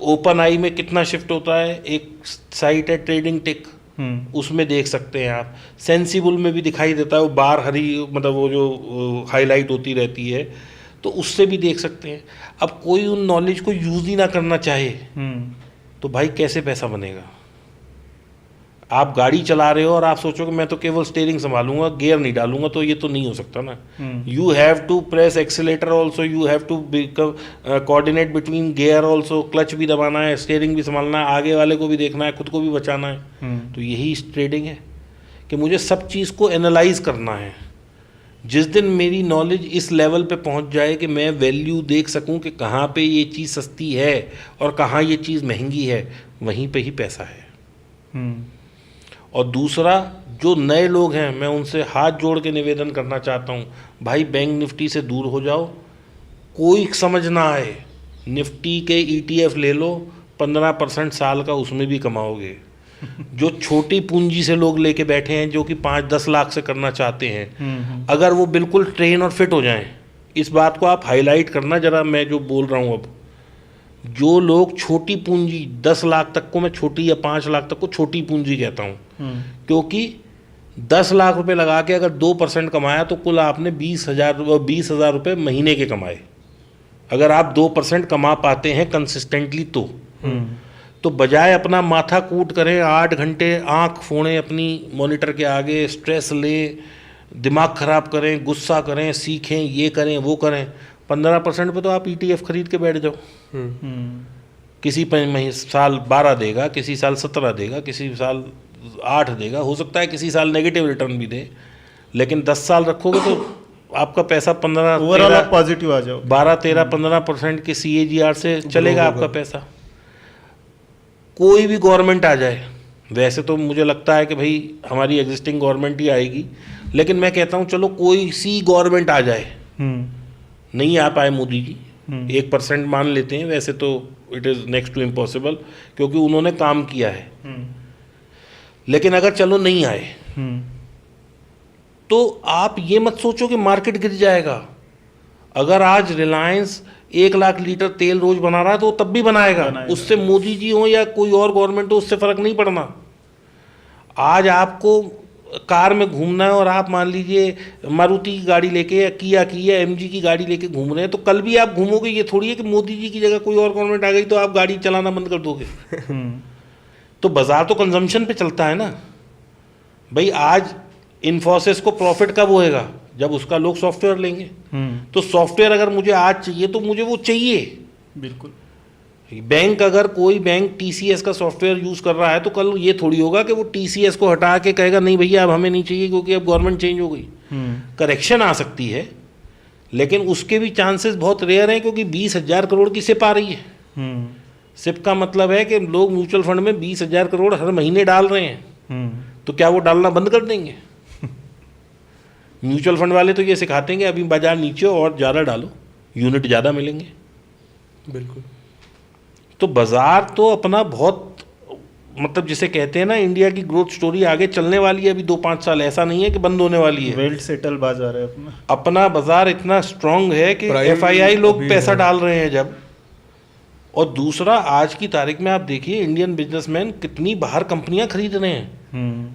ओपन आई में कितना शिफ्ट होता है, एक साइट है ट्रेडिंग टिक, उसमें देख सकते हैं आप। सेंसिबल में भी दिखाई देता है, वो बार हरी मतलब वो जो हाईलाइट होती रहती है, तो उससे भी देख सकते हैं। अब कोई उन नॉलेज को यूज़ ही ना करना चाहे तो भाई कैसे पैसा बनेगा। आप गाड़ी चला रहे हो और आप सोचो कि मैं तो केवल स्टीयरिंग संभालूंगा, गियर नहीं डालूंगा, तो ये तो नहीं हो सकता ना। You have to press accelerator also, you have to coordinate between gear also, clutch भी दबाना है, स्टीयरिंग भी संभालना है, आगे वाले को भी देखना है, खुद को भी बचाना है। तो यही ट्रेडिंग है कि मुझे सब चीज़ को एनालाइज करना है। जिस दिन मेरी नॉलेज इस लेवल पे पहुंच जाए कि मैं वैल्यू देख सकूं कि कहाँ पे ये चीज़ सस्ती है और कहाँ ये चीज़ महंगी है, वहीं पे ही पैसा है। और दूसरा, जो नए लोग हैं मैं उनसे हाथ जोड़ के निवेदन करना चाहता हूँ, भाई बैंक निफ्टी से दूर हो जाओ, कोई समझ ना आए। निफ्टी के ETF ले लो, 15% साल का उसमें भी कमाओगे। जो छोटी पूंजी से लोग लेके बैठे हैं जो कि 5-10 लाख से करना चाहते हैं, अगर वो बिल्कुल ट्रेन और फिट हो जाएं, इस बात को आप हाईलाइट करना जरा, मैं जो बोल रहा हूँ अब, जो लोग छोटी पूंजी 10 लाख तक को मैं छोटी, या 5 लाख तक को छोटी पूंजी कहता हूँ, क्योंकि 10 लाख रुपए लगा के अगर 2% कमाया तो कुल आपने 20,000 रुपये महीने के कमाए। अगर आप 2% कमा पाते हैं कंसिस्टेंटली तो बजाय अपना माथा कूट करें, 8 घंटे आंख फोड़ें अपनी मॉनिटर के आगे, स्ट्रेस लें, दिमाग ख़राब करें, गुस्सा करें, सीखें, ये करें वो करें, 15% पे तो आप ETF खरीद के बैठ जाओ। किसी साल 12 देगा, किसी साल 17 देगा, किसी साल 8 देगा, हो सकता है किसी साल नेगेटिव रिटर्न भी दे, लेकिन 10 साल रखोगे तो आपका पैसा 15 ओवरऑल पॉजिटिव आ जाओ, 12-13-15% के CAGR से चलेगा आपका पैसा। कोई भी गवर्नमेंट आ जाए, वैसे तो मुझे लगता है कि भाई हमारी एग्जिस्टिंग गवर्नमेंट ही आएगी, लेकिन मैं कहता हूँ चलो कोई सी गवर्नमेंट आ जाए, नहीं आ पाए मोदी जी, 1% मान लेते हैं, वैसे तो it is next to impossible क्योंकि उन्होंने काम किया है, लेकिन अगर चलो नहीं आए तो आप ये मत सोचो कि मार्केट गिर जाएगा। अगर आज रिलायंस 1 लाख लीटर तेल रोज बना रहा है तो वो तब भी बनाएगा, उससे मोदी जी हो या कोई और गवर्नमेंट हो उससे फर्क नहीं पड़ना। आज आपको कार में घूमना है और आप मान लीजिए मारुति की गाड़ी लेके या किया MG की गाड़ी लेके घूम रहे हैं, तो कल भी आप घूमोगे। ये थोड़ी है कि मोदी जी की जगह कोई और गवर्नमेंट आ गई तो आप गाड़ी चलाना बंद कर दोगे। तो बाजार तो कंजम्पशन पे चलता है ना भाई। आज इन्फोसिस को प्रॉफिट कब होएगा, जब उसका लोग सॉफ्टवेयर लेंगे। तो सॉफ्टवेयर अगर मुझे आज चाहिए तो मुझे वो चाहिए। बिल्कुल। बैंक, अगर कोई बैंक TCS का सॉफ्टवेयर यूज़ कर रहा है तो कल ये थोड़ी होगा कि वो TCS को हटा के कहेगा नहीं भैया अब हमें नहीं चाहिए क्योंकि अब गवर्नमेंट चेंज हो गई। करेक्शन आ सकती है, लेकिन उसके भी चांसेस बहुत रेयर हैं क्योंकि 20,000 करोड़ की सिप आ रही है। सिप का मतलब है कि लोग म्यूचुअल फंड में 20,000 करोड़ हर महीने डाल रहे हैं, तो क्या वो डालना बंद कर देंगे? म्यूचुअल फंड वाले तो ये सिखाते हैं कि अभी बाजार नीचे और ज़्यादा डालो, यूनिट ज़्यादा मिलेंगे। बिल्कुल। तो बाजार तो अपना बहुत, मतलब जिसे कहते हैं ना, इंडिया की ग्रोथ स्टोरी आगे चलने वाली है अभी 2-5 साल, ऐसा नहीं है कि बंद होने वाली है। वेल सेटल बाजार है अपना बाजार इतना स्ट्रांग है कि FII लोग पैसा डाल रहे हैं जब। और दूसरा, आज की तारीख में आप देखिए इंडियन बिजनेसमैन कितनी बाहर कंपनियां खरीद रहे हैं।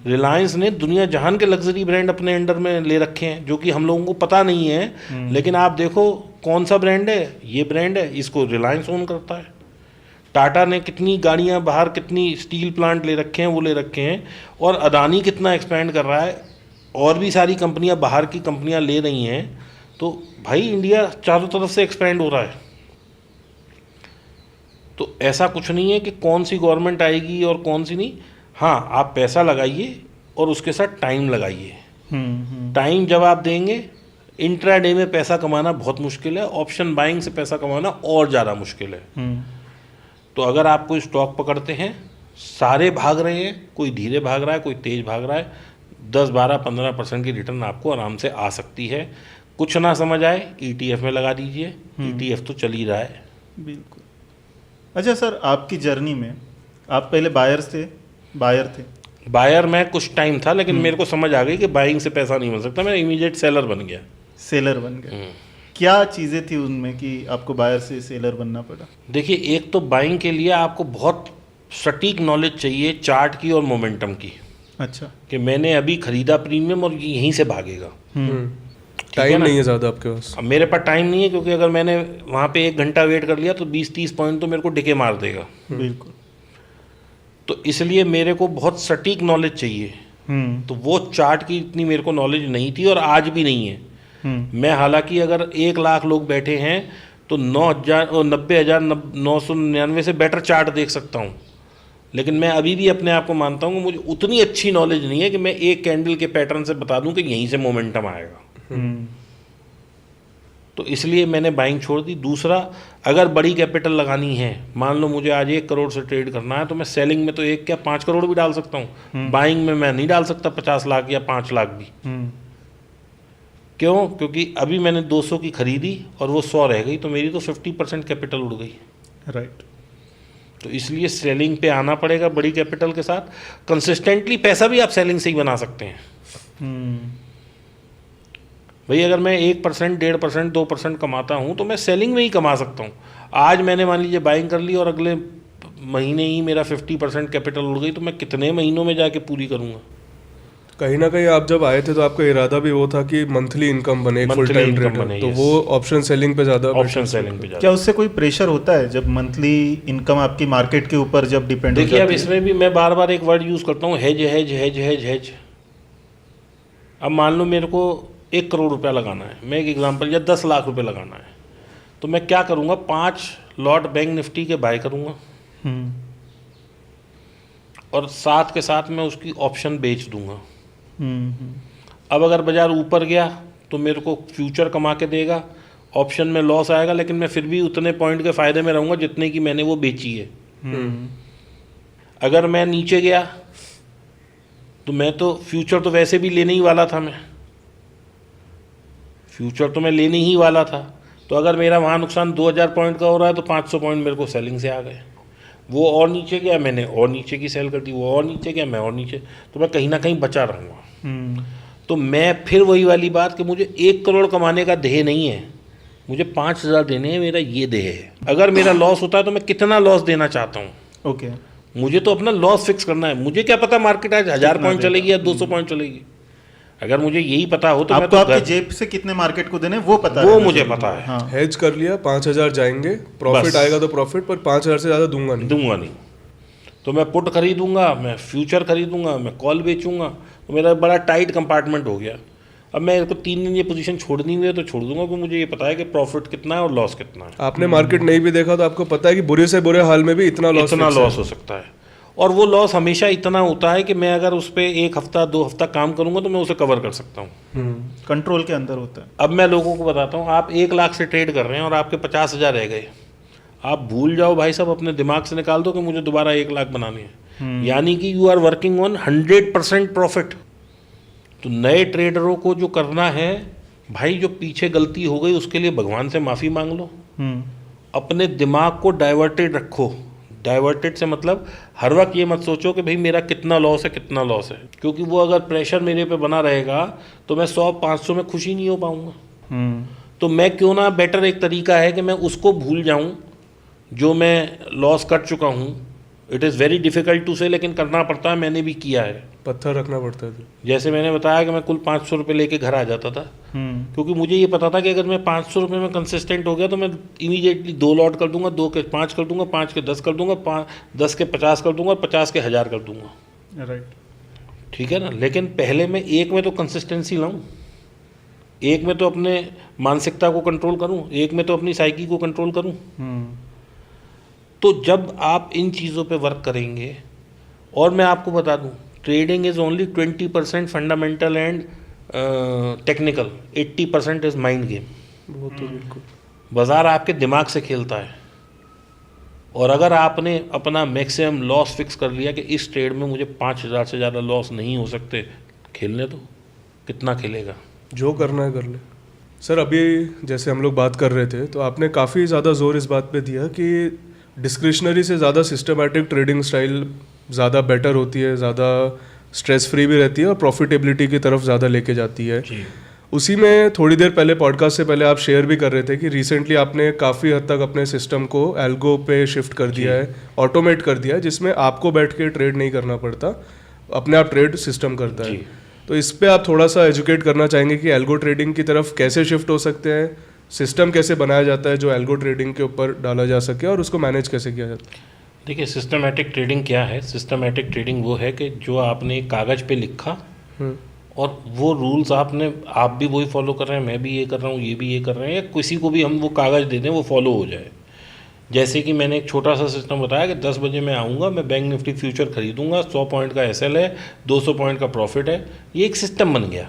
रिलायंस ने दुनिया जहान के लग्जरी ब्रांड अपने अंडर में ले रखे हैं जो कि हम लोगों को पता नहीं है, लेकिन आप देखो कौन सा ब्रांड है, ये ब्रांड है, इसको रिलायंस ओन करता है। टाटा ने कितनी गाड़ियां बाहर, कितनी स्टील प्लांट ले रखे हैं, वो ले रखे हैं। और अदानी कितना एक्सपैंड कर रहा है, और भी सारी कंपनियां बाहर की कंपनियां ले रही हैं। तो भाई इंडिया चारों तरफ से एक्सपैंड हो रहा है। तो ऐसा कुछ नहीं है कि कौन सी गवर्नमेंट आएगी और कौन सी नहीं। हाँ, आप पैसा लगाइए और उसके साथ टाइम लगाइए। टाइम जब आप देंगे, इंट्राडे में पैसा कमाना बहुत मुश्किल है, ऑप्शन बाइंग से पैसा कमाना और ज़्यादा मुश्किल है। तो अगर आप कोई स्टॉक पकड़ते हैं, सारे भाग रहे हैं, कोई धीरे भाग रहा है, कोई तेज भाग रहा है, 10, 12, 15% की रिटर्न आपको आराम से आ सकती है। कुछ ना समझ आए, ETF में लगा दीजिए, ETF तो चल ही रहा है। बिल्कुल। अच्छा सर, आपकी जर्नी में आप पहले बायर थे? बायर मैं कुछ टाइम था, लेकिन मेरे को समझ आ गई कि बाइंग से पैसा नहीं बन सकता, मैं इमीडिएट सेलर बन गया। सेलर बन गए। क्या चीज़ें थी उनमें कि आपको बायर से सेलर बनना पड़ा? देखिए, एक तो बाइंग के लिए आपको बहुत सटीक नॉलेज चाहिए चार्ट की और मोमेंटम की। अच्छा। कि मैंने अभी खरीदा प्रीमियम और ये यहीं से भागेगा। टाइम नहीं है ज़्यादा आपके पास। अब मेरे पास टाइम नहीं है, क्योंकि अगर मैंने वहाँ पे 1 घंटा वेट कर लिया तो 20-30 पॉइंट तो मेरे को डिके मार देगा। बिल्कुल। तो इसलिए मेरे को बहुत सटीक नॉलेज चाहिए। तो वो चार्ट की इतनी मेरे को नॉलेज नहीं थी और आज भी नहीं है। मैं हालांकि अगर 1 लाख लोग बैठे हैं तो 90,999 से बेटर चार्ट देख सकता हूँ, लेकिन मैं अभी भी अपने आप को मानता हूँ कि मुझे उतनी अच्छी नॉलेज नहीं है कि मैं एक कैंडल के पैटर्न से बता दूं कि यहीं से मोमेंटम आएगा। तो इसलिए मैंने बाइंग छोड़ दी। दूसरा, अगर बड़ी कैपिटल लगानी है, मान लो मुझे आज 1 करोड़ से ट्रेड करना है, तो मैं सेलिंग में तो 5 करोड़ भी डाल सकता हूँ। बाइंग में मैं नहीं डाल सकता 50 लाख या 5 लाख भी। क्यों? क्योंकि अभी मैंने 200 की खरीदी और वो 100 रह गई, तो मेरी तो 50% कैपिटल उड़ गई। राइट। तो इसलिए सेलिंग पे आना पड़ेगा बड़ी कैपिटल के साथ। कंसिस्टेंटली पैसा भी आप सेलिंग से ही बना सकते हैं। भाई, अगर मैं 1%, 1.5%, 2% कमाता हूँ तो मैं सेलिंग में ही कमा सकता हूँ। आज मैंने मान लीजिए बाइंग कर ली और अगले महीने ही मेरा 50% कैपिटल उड़ गई, तो मैं कितने महीनों में जाके पूरी करूँगा? कहीं ना कहीं आप जब आए थे तो आपका इरादा भी वो था कि मंथली इनकम बने, एक फुल टाइम ट्रेडर, तो वो ऑप्शन सेलिंग पे ज़्यादा। ऑप्शन सेलिंग पे ज़्यादा। क्या उससे कोई प्रेशर होता है जब मंथली इनकम आपकी मार्केट के ऊपर जब डिपेंड हो जाती है? देखिए, अब इसमें भी मैं बार बार एक वर्ड यूज़ करता हूँ, hedge hedge hedge hedge hedge. अब मान लो मेरे को 1 करोड़ रुपया लगाना है, मैं एक एग्जांपल, या 10 लाख रुपए लगाना है, तो मैं क्या करूँगा? 5 लॉट बैंक निफ्टी के बाय करूँगा और साथ के साथ मैं उसकी ऑप्शन बेच दूंगा। अब अगर बाजार ऊपर गया तो मेरे को फ्यूचर कमा के देगा, ऑप्शन में लॉस आएगा, लेकिन मैं फिर भी उतने पॉइंट के फ़ायदे में रहूँगा जितने की मैंने वो बेची है। अगर मैं नीचे गया तो मैं तो फ्यूचर तो वैसे भी लेने ही वाला था, फ्यूचर तो मैं लेने ही वाला था। तो अगर मेरा वहाँ नुकसान 2000 पॉइंट का हो रहा है तो 500 पॉइंट मेरे को सेलिंग से आ गए। वो और नीचे गया, मैंने और नीचे की सेल कर दी, वो और नीचे गया, मैं और नीचे, तो मैं कहीं ना कहीं बचा रहूँगा। तो मैं फिर वही वाली बात कि मुझे 1 करोड़ कमाने का ध्येय नहीं है, मुझे 5000 देने हैं, मेरा ये ध्येय है। अगर मेरा लॉस होता है तो मैं कितना लॉस देना चाहता हूँ, ओके। मुझे तो अपना लॉस फिक्स करना है। मुझे क्या पता मार्केट आज 1000 पॉइंट चलेगी या 200 पॉइंट चलेगी। अगर मुझे यही पता हो तो मैं आपको तो आपकी जेब से कितने मार्केट को देने वो पता वो मुझे पता है। हाँ। हेज कर लिया, 5000 जाएंगे, प्रॉफिट बस। आएगा तो प्रॉफिट, पर 5000 से ज़्यादा दूंगा नहीं। तो मैं पुट खरीदूंगा, मैं फ्यूचर खरीदूंगा, मैं कॉल बेचूंगा, तो मेरा बड़ा टाइट कंपार्टमेंट हो गया। अब मैं इसको 3 दिन ये पोजीशन छोड़नी हुई है तो छोड़ दूंगा, क्योंकि मुझे ये पता है कि प्रॉफिट कितना है और लॉस कितना है। आपने मार्केट नहीं भी देखा तो आपको पता है कि बुरे से बुरे हाल में भी इतना लॉस हो सकता है, और वो लॉस हमेशा इतना होता है कि मैं अगर उस पर 1 हफ्ता 2 हफ्ता काम करूंगा तो मैं उसे कवर कर सकता हूँ। कंट्रोल के अंदर होता है। अब मैं लोगों को बताता हूँ, आप 1 लाख से ट्रेड कर रहे हैं और आपके 50,000 रह गए, आप भूल जाओ भाई साहब, अपने दिमाग से निकाल दो कि मुझे दोबारा 1 लाख बनाने हैं। यानी कि you are working on 100% profit. तो नए ट्रेडरों को जो करना है भाई, जो पीछे गलती हो गई उसके लिए भगवान से माफ़ी मांग लो, अपने दिमाग को डाइवर्टेड रखो। डाइवर्टेड से मतलब हर वक्त ये मत सोचो कि भाई मेरा कितना लॉस है, कितना लॉस है, क्योंकि वो अगर प्रेशर मेरे पे बना रहेगा तो मैं 100-500 में खुश ही नहीं हो पाऊंगा। तो मैं क्यों ना, बेटर एक तरीका है कि मैं उसको भूल जाऊं जो मैं लॉस कर चुका हूं। It is very difficult to say, लेकिन करना पड़ता है, मैंने भी किया है। पत्थर रखना पड़ता है। जैसे मैंने बताया कि मैं कुल 500 रुपये लेके घर आ जाता था, क्योंकि मुझे ये पता था कि अगर मैं 500 रुपये में कंसिस्टेंट हो गया तो मैं इमीडिएटली 2 लॉट कर दूंगा, 2 के 5 कर दूंगा, 5 के 10 कर दूंगा, 10 के 50 कर दूंगा और 50 के 1000 कर दूंगा। राइट, ठीक है ना। लेकिन पहले मैं एक में तो कंसिस्टेंसी लाऊं, एक में तो अपने मानसिकता को कंट्रोल करूं, एक में तो अपनी साइकी को कंट्रोल करूं। तो जब आप इन चीज़ों पे वर्क करेंगे, और मैं आपको बता दूं, trading is only 20% fundamental and technical, 80% is mind game. वो तो बिल्कुल। बाज़ार आपके दिमाग से खेलता है, और अगर आपने अपना मैक्सिमम लॉस फिक्स कर लिया कि इस ट्रेड में मुझे 5,000 से ज़्यादा लॉस नहीं हो सकते, खेलने दो, कितना खेलेगा। जो करना है कर ले। सर अभी जैसे हम लोग बात कर रहे थे तो आपने काफ़ी ज़्यादा जोर इस बात पे दिया कि डिस्क्रिशनरी से ज़्यादा सिस्टमैटिक ट्रेडिंग स्टाइल ज़्यादा बेटर होती है, ज़्यादा स्ट्रेस फ्री भी रहती है और प्रॉफिटेबिलिटी की तरफ ज़्यादा लेके जाती है। उसी में थोड़ी देर पहले पॉडकास्ट से पहले आप शेयर भी कर रहे थे कि रिसेंटली आपने काफ़ी हद तक अपने सिस्टम को एल्गो पे शिफ्ट कर दिया है, ऑटोमेट कर दिया है, जिसमें आपको बैठ के ट्रेड नहीं करना पड़ता, अपने आप ट्रेड सिस्टम करता है। तो इस पे आप थोड़ा सा एजुकेट करना चाहेंगे कि एल्गो ट्रेडिंग की तरफ कैसे शिफ्ट हो सकते हैं, सिस्टम कैसे बनाया जाता है जो एल्गो ट्रेडिंग के ऊपर डाला जा सके और उसको मैनेज कैसे किया जाता है। देखिए, सिस्टमैटिक ट्रेडिंग क्या है? सिस्टमैटिक ट्रेडिंग वो है कि जो आपने कागज़ पे लिखा और वो रूल्स आप भी वही फॉलो कर रहे हैं, मैं भी ये कर रहा हूँ, ये भी ये कर रहे हैं, या किसी को भी हम वो कागज़ दे दें वो फॉलो हो जाए। जैसे कि मैंने एक छोटा सा सिस्टम बताया कि 10 बजे मैं आऊँगा, मैं बैंक निफ्टी फ्यूचर खरीदूंगा, 100 पॉइंट का एसएल है, 200 पॉइंट का प्रॉफिट है, ये एक सिस्टम बन गया।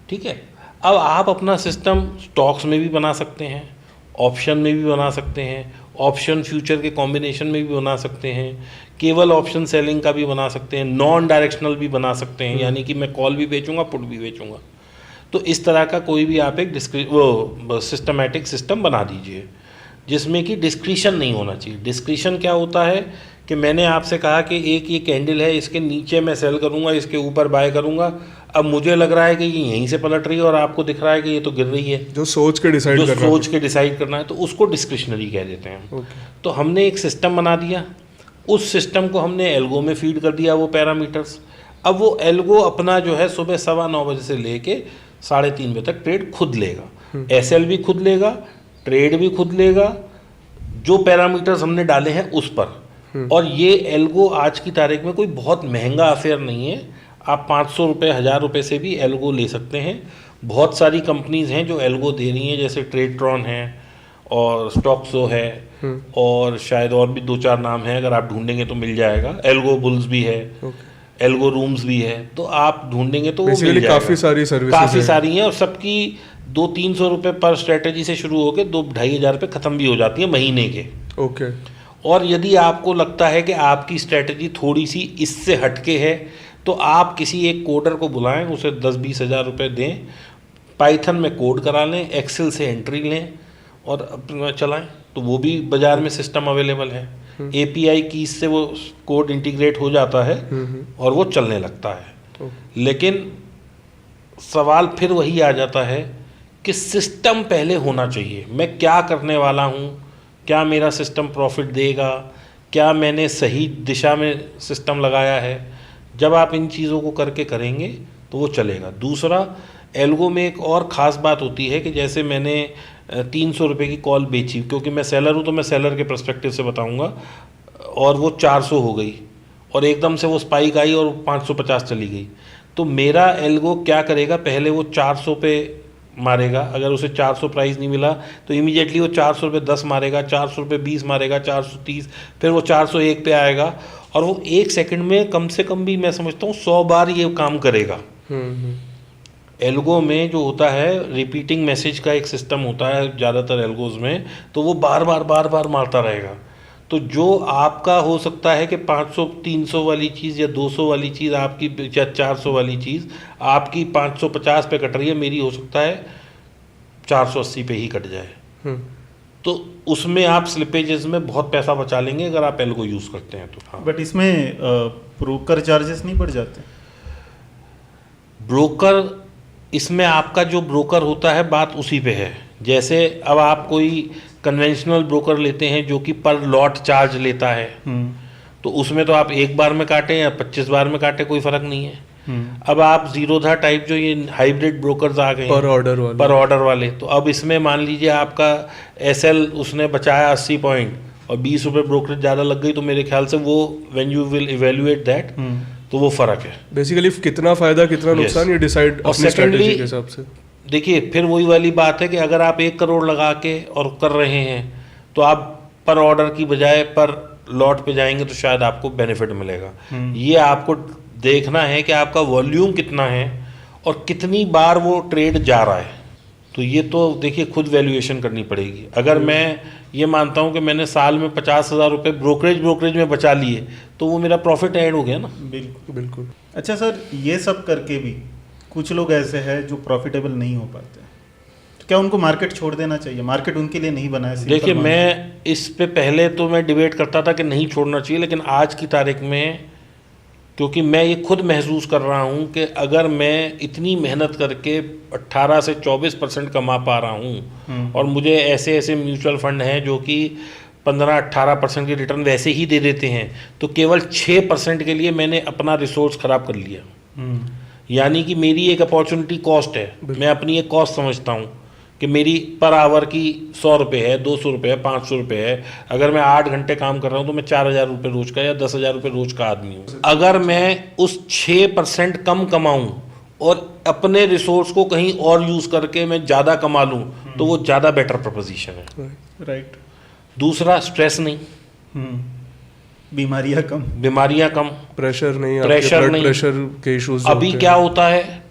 ठीक है। अब आप अपना सिस्टम स्टॉक्स में भी बना सकते हैं, ऑप्शन में भी बना सकते हैं, ऑप्शन फ्यूचर के कॉम्बिनेशन में भी बना सकते हैं, केवल ऑप्शन सेलिंग का भी बना सकते हैं, नॉन डायरेक्शनल भी बना सकते हैं, यानी कि मैं कॉल भी बेचूंगा, पुट भी बेचूंगा। तो इस तरह का कोई भी आप एक सिस्टमैटिक सिस्टम बना दीजिए जिसमें कि डिस्क्रिशन नहीं होना चाहिए। डिस्क्रिशन क्या होता है कि मैंने आपसे कहा कि एक ये कैंडल है, इसके नीचे मैं सेल करूंगा, इसके ऊपर बाय करूंगा, अब मुझे लग रहा है कि ये यहीं से पलट रही है और आपको दिख रहा है कि ये तो गिर रही है। जो सोच के डिसाइड करना है तो उसको डिस्क्रिशनरी कह देते हैं। तो हमने एक सिस्टम बना दिया, उस सिस्टम को हमने एल्गो में फीड कर दिया वो पैरामीटर्स। अब वो एल्गो अपना जो है सुबह 9:15 बजे से लेके 3:30 बजे तक ट्रेड खुद लेगा, एसएल भी खुद लेगा, ट्रेड भी खुद लेगा, जो पैरामीटर्स हमने डाले हैं उस पर। और ये एल्गो आज की तारीख में कोई बहुत महंगा अफेयर नहीं है, आप 500 रुपये 1000 रुपये से भी एल्गो ले सकते हैं। बहुत सारी कंपनीज हैं जो एल्गो दे रही हैं, जैसे ट्रेडट्रॉन है और स्टॉक्सो है, और शायद और भी 2-4 नाम हैं, अगर आप ढूंढेंगे तो मिल जाएगा। एल्गो बुल्स भी है, एल्गो रूम्स भी है, तो आप ढूंढेंगे तो वो मिल जाएगा। काफ़ी सारी सर्विसेज काफ़ी सारी हैं, और सबकी 200-300 रुपये पर स्ट्रेटेजी से शुरू होकर 2-2,500 रुपये ख़त्म भी हो जाती है महीने के। ओके। और यदि आपको लगता है कि आपकी स्ट्रेटजी थोड़ी सी इससे हटके है तो आप किसी एक कोडर को बुलाएं, उसे 10-20 हज़ार रुपये दें, पाइथन में कोड करा लें, एक्सेल से एंट्री लें और अपना चलाएं, तो वो भी बाज़ार में सिस्टम अवेलेबल है। एपीआई की से वो कोड इंटीग्रेट हो जाता है और वो चलने लगता है। लेकिन सवाल फिर वही आ जाता है कि सिस्टम पहले होना चाहिए। मैं क्या करने वाला हूँ, क्या मेरा सिस्टम प्रॉफिट देगा, क्या मैंने सही दिशा में सिस्टम लगाया है। जब आप इन चीज़ों को करके करेंगे तो वो चलेगा। दूसरा, एल्गो में एक और ख़ास बात होती है कि जैसे मैंने 300 रुपये की कॉल बेची, क्योंकि मैं सेलर हूँ तो मैं सेलर के पर्सपेक्टिव से बताऊँगा, और वो 400 हो गई और एकदम से वो स्पाइक आई और 550 चली गई, तो मेरा एल्गो क्या करेगा, पहले वो 400 पे मारेगा। अगर उसे 400 प्राइस नहीं मिला तो इमीडिएटली वो 400 रुपये 10 मारेगा, 400 रुपये 20 मारेगा, 430, फिर वो 401 पे आएगा, और वो 1 सेकंड में कम से कम भी मैं समझता हूँ 100 बार ये काम करेगा। एल्गो में जो होता है रिपीटिंग मैसेज का एक सिस्टम होता है ज़्यादातर एल्गोज में, तो वो बार बार मारता रहेगा। तो जो आपका हो सकता है कि 500-300 वाली चीज़ या 200 वाली चीज़ आपकी, या 400 वाली चीज़ आपकी 550 पे कट रही है, मेरी हो सकता है 480 पे ही कट जाए। तो उसमें आप स्लिपेजेस में बहुत पैसा बचा लेंगे अगर आप एल्गो यूज़ करते हैं तो। हाँ, बट इसमें ब्रोकर चार्जेस नहीं बढ़ जाते? ब्रोकर, इसमें आपका जो ब्रोकर होता है बात उसी पे है। जैसे अब आप कोई कन्वेंशनल ब्रोकर लेते हैं जो कि पर लॉट चार्ज लेता है, तो उसमें तो आप एक बार में काटें या 25 बार में काटें कोई फ़र्क नहीं है। अब आप जीरोधा टाइप जो ये हाइब्रिड ब्रोकर्स आ गए पर ऑर्डर वाले, तो अब इसमें मान लीजिए आपका एसएल उसने बचाया 80 पॉइंट और 20 रुपये ब्रोकरेज ज़्यादा लग गई, तो मेरे ख्याल से वो when you will evaluate that, तो वो फ़र्क है। बेसिकली कितना फ़ायदा कितना नुकसान ये डिसाइड अपनी स्ट्रेटजी के हिसाब से। देखिए, फिर वही वाली बात है कि अगर आप 1 करोड़ लगा के और कर रहे हैं तो आप पर ऑर्डर की बजाय पर लॉट पे जाएंगे तो शायद आपको बेनिफिट मिलेगा। ये आपको देखना है कि आपका वॉल्यूम कितना है और कितनी बार वो ट्रेड जा रहा है। तो ये तो देखिए खुद वैल्यूएशन करनी पड़ेगी। अगर मैं ये मानता हूँ कि मैंने साल में 50,000 रुपये ब्रोकरेज में बचा लिए तो वो मेरा प्रॉफिट ऐड हो गया ना। बिल्कुल बिल्कुल। अच्छा सर, ये सब करके भी कुछ लोग ऐसे हैं जो प्रॉफिटेबल नहीं हो पाते, तो क्या उनको मार्केट छोड़ देना चाहिए? मार्केट उनके लिए नहीं बना है। देखिए, मैं इस पे पहले तो मैं डिबेट करता था कि नहीं छोड़ना चाहिए, लेकिन आज की तारीख में क्योंकि मैं ये खुद महसूस कर रहा हूँ कि अगर मैं इतनी मेहनत करके 18 से 24% कमा पा रहा हूँ और मुझे ऐसे ऐसे म्यूचुअल फंड हैं जो कि 15-18% की रिटर्न वैसे ही दे देते हैं, तो केवल 6% के लिए मैंने अपना रिसोर्स ख़राब कर लिया। यानी कि मेरी एक अपॉर्चुनिटी कॉस्ट है, मैं अपनी एक कॉस्ट समझता हूँ कि मेरी पर आवर की 100 रुपये है, 200 रुपये है, 500 रुपये है। अगर मैं 8 घंटे काम कर रहा हूँ तो मैं 4,000 रुपये रोज का या 10,000 रुपये रोज का आदमी हूँ। अगर मैं उस 6% कम कमाऊँ और अपने रिसोर्स को कहीं और यूज़ करके मैं ज़्यादा कमा लूँ तो वो ज़्यादा बेटर प्रपोजिशन है। राइट। दूसरा, स्ट्रेस नहीं, बीमारियाँ कम, प्रेशर नहीं, प्रेशर नहीं, प्रेशर के इश्यूज। अभी क्या होता है,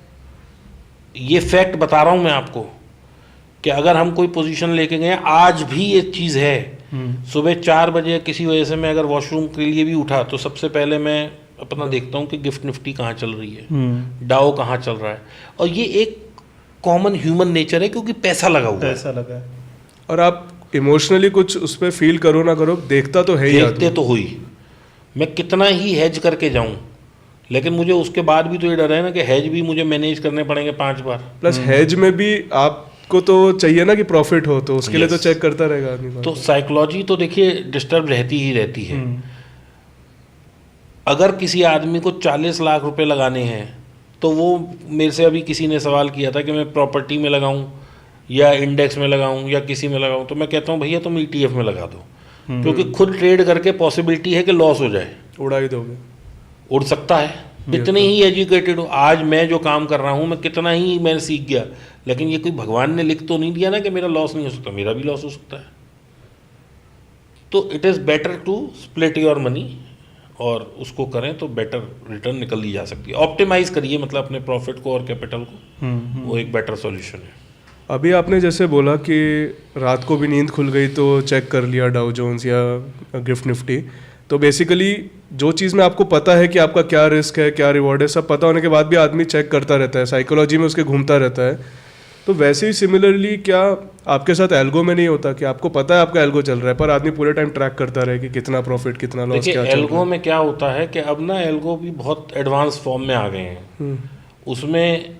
ये फैक्ट बता रहा हूँ मैं आपको कि अगर हम कोई पोजीशन लेके गए, आज भी ये चीज़ है, सुबह 4 बजे किसी वजह से मैं अगर वॉशरूम के लिए भी उठा तो सबसे पहले मैं अपना देखता हूँ कि गिफ्ट निफ्टी कहाँ चल रही है, डाउ कहाँ चल रहा है। और ये एक कॉमन ह्यूमन नेचर है क्योंकि पैसा लगा हुआ है। पैसा लगा है और आप इमोशनली कुछ उस पर फील करो ना करो, देखता तो है ही। देखते तो हुई, मैं कितना ही हेज करके जाऊं, लेकिन मुझे उसके बाद भी तो ये डर है ना कि हेज भी मुझे मैनेज करने पड़ेंगे 5 बार। प्लस हेज में भी आपको तो चाहिए ना कि प्रॉफिट हो, तो उसके लिए तो चेक करता रहेगा आदमी। तो साइकोलॉजी तो देखिए डिस्टर्ब रहती ही रहती है। अगर किसी आदमी को 40 लाख रुपए लगाने हैं तो वो, मेरे से अभी किसी ने सवाल किया था कि मैं प्रॉपर्टी में लगाऊं या इंडेक्स में लगाऊं या किसी में लगाऊं, तो मैं कहता हूं भैया तुम ETF में लगा दो, क्योंकि खुद ट्रेड करके पॉसिबिलिटी है कि लॉस हो जाए, उड़ा ही दोगे, उड़ सकता है। कितने ही एजुकेटेड हो, आज मैं जो काम कर रहा हूँ मैं कितना ही मैं सीख गया, लेकिन ये कोई भगवान ने लिख तो नहीं दिया ना कि मेरा लॉस नहीं हो सकता, मेरा भी लॉस हो सकता है। तो it is better to split your money और उसको करें तो बेटर रिटर्न निकल ली जा सकती है। ऑप्टिमाइज करिए मतलब अपने प्रॉफिट को और कैपिटल को, वो एक बेटर सॉल्यूशन है। अभी आपने जैसे बोला कि रात को भी नींद खुल गई तो चेक कर लिया डाउ जोन्स या गिफ्ट निफ्टी, तो बेसिकली जो चीज़ में आपको पता है कि आपका क्या रिस्क है क्या रिवॉर्ड है, सब पता होने के बाद भी आदमी चेक करता रहता है, साइकोलॉजी में उसके घूमता रहता है। तो वैसे ही सिमिलरली क्या आपके साथ एल्गो में नहीं होता कि आपको पता है आपका एल्गो चल रहा है पर आदमी पूरे टाइम ट्रैक करता रहे कि कितना प्रॉफिट कितना लॉस क्या चल रहा है? एल्गो में क्या होता है कि अब ना एल्गो भी बहुत एडवांस फॉर्म में आ गए हैं। उसमें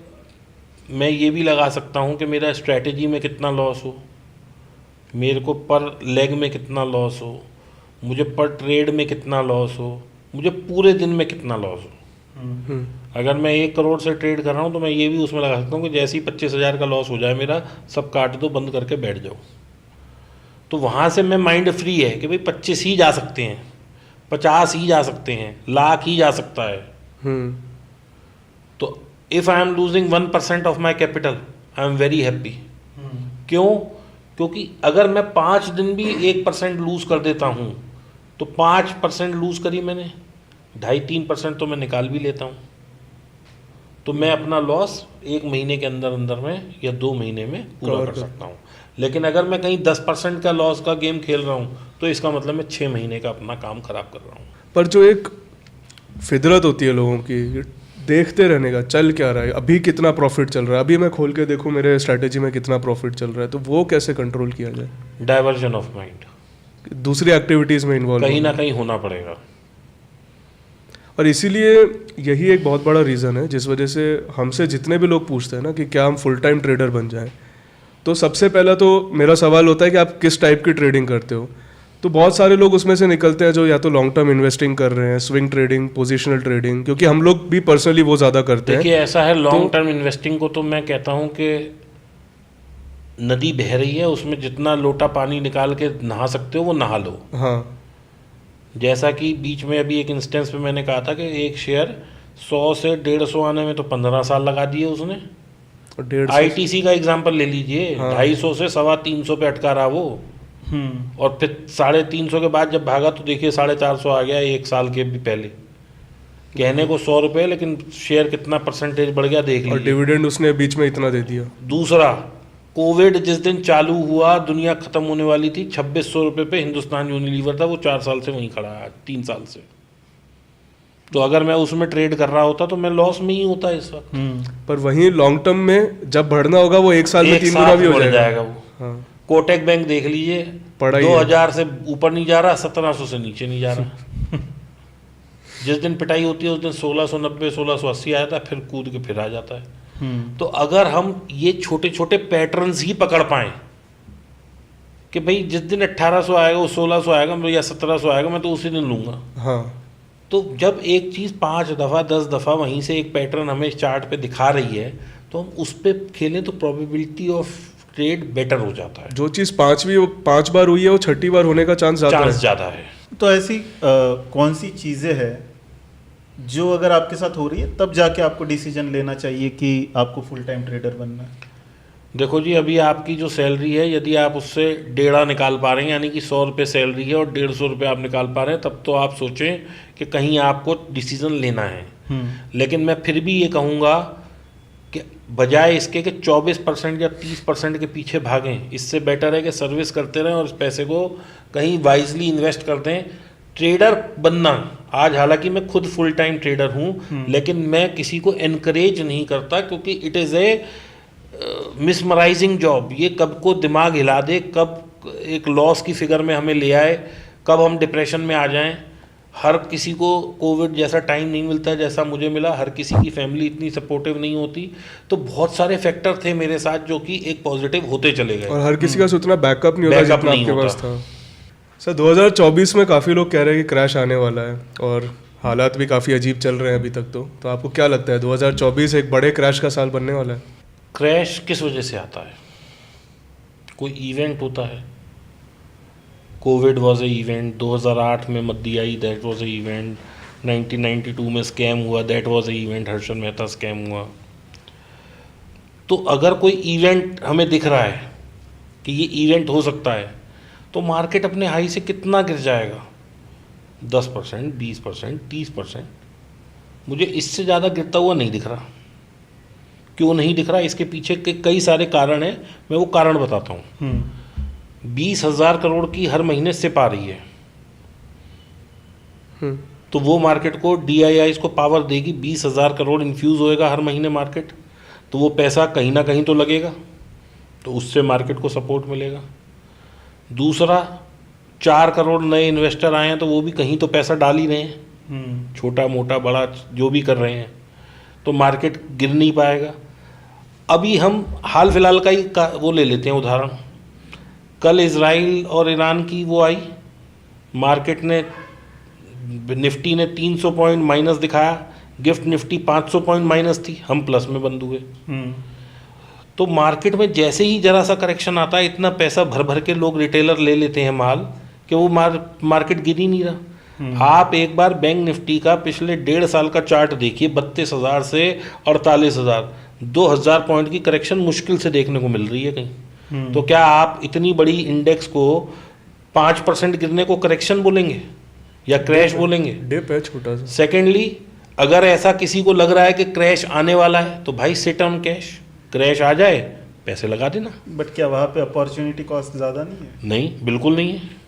मैं ये भी लगा सकता हूँ कि मेरा स्ट्रैटेजी में कितना लॉस हो, मेरे को पर लेग में कितना लॉस हो, मुझे पर ट्रेड में कितना लॉस हो, मुझे पूरे दिन में कितना लॉस हो। अगर मैं 1 करोड़ से ट्रेड कर रहा हूँ तो मैं ये भी उसमें लगा सकता हूँ कि जैसे ही 25,000 का लॉस हो जाए मेरा, सब काट दो, बंद करके बैठ जाओ। तो वहाँ से मैं माइंड फ्री है कि भाई 25 ही जा सकते हैं, 50 ही जा सकते हैं, लाख ही जा सकता है। तो if I am losing 1% of my capital I am very happy. क्यों? क्योंकि अगर मैं 5 दिन भी 1% लूज़ कर देता हूँ तो 5% लूज़ करी मैंने, 2.5-3% तो मैं निकाल भी लेता हूँ। तो मैं अपना लॉस 1 महीने के अंदर अंदर में या 2 महीने में पूरा कर सकता हूँ। लेकिन अगर मैं कहीं 10% का लॉस का गेम खेल रहा हूँ तो इसका मतलब मैं 6 महीने का अपना काम खराब कर रहा हूँ। पर जो एक फितरत होती है लोगों की, देखते रहने का, चल क्या रहा है, अभी कितना प्रॉफिट चल रहा है, अभी मैं खोल के देखूँ मेरे स्ट्रैटेजी में कितना प्रॉफिट चल रहा है, तो वो कैसे कंट्रोल किया जाए? डाइवर्जन ऑफ माइंड, दूसरी एक्टिविटीज़ में इन्वॉल्व कहीं ना कहीं होना पड़ेगा। और इसीलिए यही एक बहुत बड़ा रीज़न है जिस वजह से हमसे जितने भी लोग पूछते हैं ना कि क्या हम फुल टाइम ट्रेडर बन जाएं, तो सबसे पहला तो मेरा सवाल होता है कि आप किस टाइप की ट्रेडिंग करते हो। तो बहुत सारे लोग उसमें से निकलते हैं जो या तो लॉन्ग टर्म इन्वेस्टिंग कर रहे हैं, स्विंग ट्रेडिंग, पोजिशनल ट्रेडिंग, क्योंकि हम लोग भी पर्सनली वो ज़्यादा करते हैं। देखिए ऐसा है, लॉन्ग टर्म इन्वेस्टिंग को तो मैं कहता हूँ कि नदी बह रही है, उसमें जितना लोटा पानी निकाल के नहा सकते हो वो नहा लो। हाँ, जैसा कि बीच में अभी एक इंस्टेंस पे मैंने कहा था कि एक शेयर 100 से 150 आने में तो 15 साल लगा दिए उसने। और 150 ITC का एग्जांपल ले लीजिए, 250 से 325 पे अटका रहा वो। और फिर 350 के बाद जब भागा तो देखिए 450 आ गया एक साल के भी पहले। कहने को 100 रुपये, लेकिन शेयर कितना परसेंटेज बढ़ गया देख और लीजिए। डिविडेंड उसने बीच में इतना दे दिया। दूसरा, कोविड जिस दिन चालू हुआ, दुनिया खत्म होने वाली थी, 2600 रुपये पे हिंदुस्तान यूनिलीवर था, वो 4 साल से वहीं खड़ा है, 3 साल से। तो अगर मैं उसमें ट्रेड कर रहा होता तो मैं लॉस में ही होता इस वक्त। पर वहीं लॉन्ग टर्म में जब बढ़ना होगा वो एक साल में एक 3 साथ गुना भी हो बढ़ जाएगा। वो। हाँ। कोटक बैंक देख लीजिए, पड़ा ही है। 2000 से ऊपर नहीं जा रहा, 1700 से नीचे नहीं जा रहा। जिस दिन पिटाई होती है उस दिन 1690 1680 आया था, फिर कूद के फिर आ जाता है। तो अगर हम ये छोटे छोटे पैटर्न्स ही पकड़ पाए कि भाई जिस दिन 1800 आएगा वो 1600 आएगा या 1700 आएगा, मैं तो उसी दिन लूंगा। हाँ। तो जब एक चीज़ 5 दफ़ा 10 दफ़ा वहीं से एक पैटर्न हमें चार्ट पे दिखा रही है तो हम उस पर खेलें तो प्रोबेबिलिटी ऑफ ट्रेड बेटर हो जाता है। जो चीज़ 5 बार हुई है वो 6ठी बार होने का चांस ज़्यादा है। तो ऐसी कौन सी चीज़ें हैं जो अगर आपके साथ हो रही है तब जाके आपको डिसीजन लेना चाहिए कि आपको फुल टाइम ट्रेडर बनना है? देखो जी, अभी आपकी जो सैलरी है, यदि आप उससे 1.5 निकाल पा रहे हैं, यानी कि 100 रुपये सैलरी है और 150 रुपये आप निकाल पा रहे हैं, तब तो आप सोचें कि कहीं आपको डिसीजन लेना है। लेकिन मैं फिर भी ये कहूँगा कि बजाय इसके कि 24% या 30% के पीछे भागें, इससे बेटर है कि सर्विस करते रहें और इस पैसे को कहीं वाइजली इन्वेस्ट कर दें। ट्रेडर बनना, आज हालांकि मैं खुद फुल टाइम ट्रेडर हूँ, लेकिन मैं किसी को एनकरेज नहीं करता, क्योंकि it is a mesmerising job. ये कब को दिमाग हिला दे, कब एक लॉस की फिगर में हमें ले आए, कब हम डिप्रेशन में आ जाएं। हर किसी को कोविड जैसा टाइम नहीं मिलता जैसा मुझे मिला, हर किसी की फैमिली इतनी सपोर्टिव नहीं होती। तो बहुत सारे फैक्टर थे मेरे साथ जो कि एक पॉजिटिव होते चले गए, और हर किसी का उतना बैकअप नहीं होता जितना आपके पास था। सर 2024 में काफ़ी लोग कह रहे हैं कि क्रैश आने वाला है और हालात भी काफ़ी अजीब चल रहे हैं अभी तक। तो आपको क्या लगता है 2024 एक बड़े क्रैश का साल बनने वाला है? क्रैश किस वजह से आता है? कोई इवेंट होता है। कोविड वॉज ए इवेंट, 2008 में मद्दी आई, दैट वॉज ए इवेंट, 1992 में स्कैम हुआ, that was a event, Harshad Mehta scam हुआ। तो अगर कोई इवेंट हमें दिख रहा है कि ये इवेंट हो सकता है, तो मार्केट अपने हाई से कितना गिर जाएगा? 10%, 20%, 30%। मुझे इससे ज़्यादा गिरता हुआ नहीं दिख रहा। क्यों नहीं दिख रहा? इसके पीछे के कई सारे कारण हैं, मैं वो कारण बताता हूँ। 20,000 करोड़ की हर महीने सिप आ रही है, तो वो मार्केट को, DIIs को पावर देगी। 20,000 करोड़ इन्फ्यूज़ होएगा हर महीने मार्केट, तो वो पैसा कहीं ना कहीं तो लगेगा, तो उससे मार्केट को सपोर्ट मिलेगा। दूसरा, 4 करोड़ नए इन्वेस्टर आए हैं, तो वो भी कहीं तो पैसा डाल ही रहे हैं, छोटा मोटा बड़ा जो भी कर रहे हैं, तो मार्केट गिर नहीं पाएगा। अभी हम हाल फिलहाल का ही वो ले लेते हैं उदाहरण। कल इजराइल और ईरान की वो आई, मार्केट ने, निफ्टी ने 300 पॉइंट माइनस दिखाया, गिफ्ट निफ्टी 500 पॉइंट माइनस थी, हम प्लस में बंद हुए। तो मार्केट में जैसे ही जरा सा करेक्शन आता है, इतना पैसा भर भर के लोग रिटेलर ले लेते हैं माल कि वो मार्केट गिर ही नहीं रहा। आप एक बार बैंक निफ्टी का पिछले 1.5 साल का चार्ट देखिए, 32,000 से 48,000, 2,000 पॉइंट की करेक्शन मुश्किल से देखने को मिल रही है कहीं। तो क्या आप इतनी बड़ी इंडेक्स को 5% गिरने को करेक्शन बोलेंगे या क्रैश बोलेंगे? डिप है छोटा सा। सेकेंडली, अगर ऐसा किसी को लग रहा है कि क्रैश आने वाला है, तो भाई सिट ऑन कैश, क्रैश आ जाए पैसे लगा देना। बट क्या वहाँ पे अपॉर्चुनिटी कॉस्ट ज़्यादा नहीं है? नहीं, बिल्कुल नहीं है।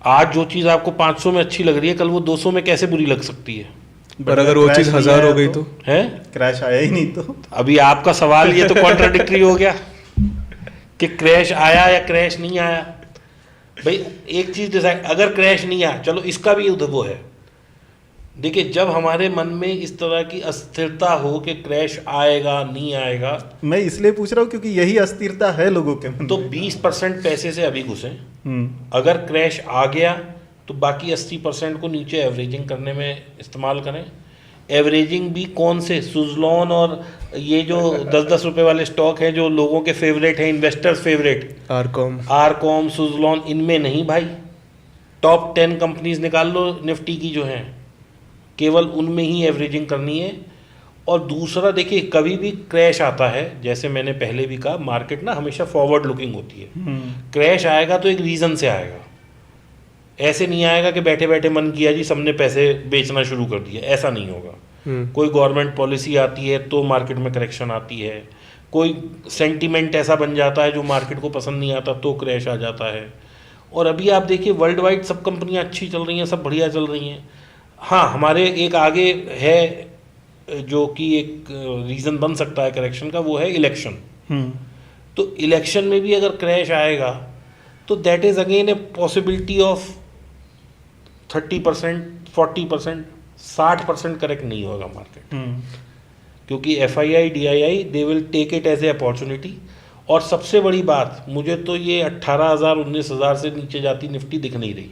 आज जो चीज़ आपको 500 में अच्छी लग रही है, कल वो 200 में कैसे बुरी लग सकती है? पर अगर वो चीज़ 1000 हो गई तो है, क्रैश आया ही नहीं तो अभी आपका सवाल ये तो कॉन्ट्राडिक्टरी हो गया कि क्रैश आया या क्रैश नहीं आया। भाई एक चीज़ डिसाइड, अगर क्रैश नहीं आया, चलो इसका भी वो है। देखिए, जब हमारे मन में इस तरह की अस्थिरता हो कि क्रैश आएगा नहीं आएगा, मैं इसलिए पूछ रहा हूँ क्योंकि यही अस्थिरता है लोगों के मन तो में। 20% पैसे से अभी घुसे। अगर क्रैश आ गया तो बाकी 80% को नीचे एवरेजिंग करने में इस्तेमाल करें। एवरेजिंग भी कौन से? सुजलॉन और ये जो 10-10 रुपए वाले स्टॉक हैं जो लोगों के फेवरेट हैं, इन्वेस्टर्स फेवरेट, आरकॉम, सुजलॉन, इनमें नहीं भाई। टॉप 10 कंपनीज निकाल लो निफ्टी की जो हैं, केवल उनमें ही एवरेजिंग करनी है। और दूसरा देखिए, कभी भी क्रैश आता है, जैसे मैंने पहले भी कहा, मार्केट ना हमेशा फॉरवर्ड लुकिंग होती है। क्रैश आएगा तो एक रीज़न से आएगा, ऐसे नहीं आएगा कि बैठे बैठे मन किया जी सबने पैसे बेचना शुरू कर दिया, ऐसा नहीं होगा। कोई गवर्नमेंट पॉलिसी आती है तो मार्केट में करेक्शन आती है, कोई सेंटीमेंट ऐसा बन जाता है जो मार्केट को पसंद नहीं आता तो क्रैश आ जाता है। और अभी आप देखिए वर्ल्ड वाइड सब कंपनियां अच्छी चल रही हैं, सब बढ़िया चल रही हैं। हाँ, हमारे एक आगे है जो कि एक रीज़न बन सकता है करेक्शन का, वो है इलेक्शन। तो इलेक्शन में भी अगर क्रैश आएगा तो that is again a possibility of 30%, 40%, 60% correct नहीं होगा मार्केट, क्योंकि FII DII they will take it as a opportunity. और सबसे बड़ी बात, मुझे तो ये 18,000 19,000 से नीचे जाती निफ्टी दिख नहीं रही,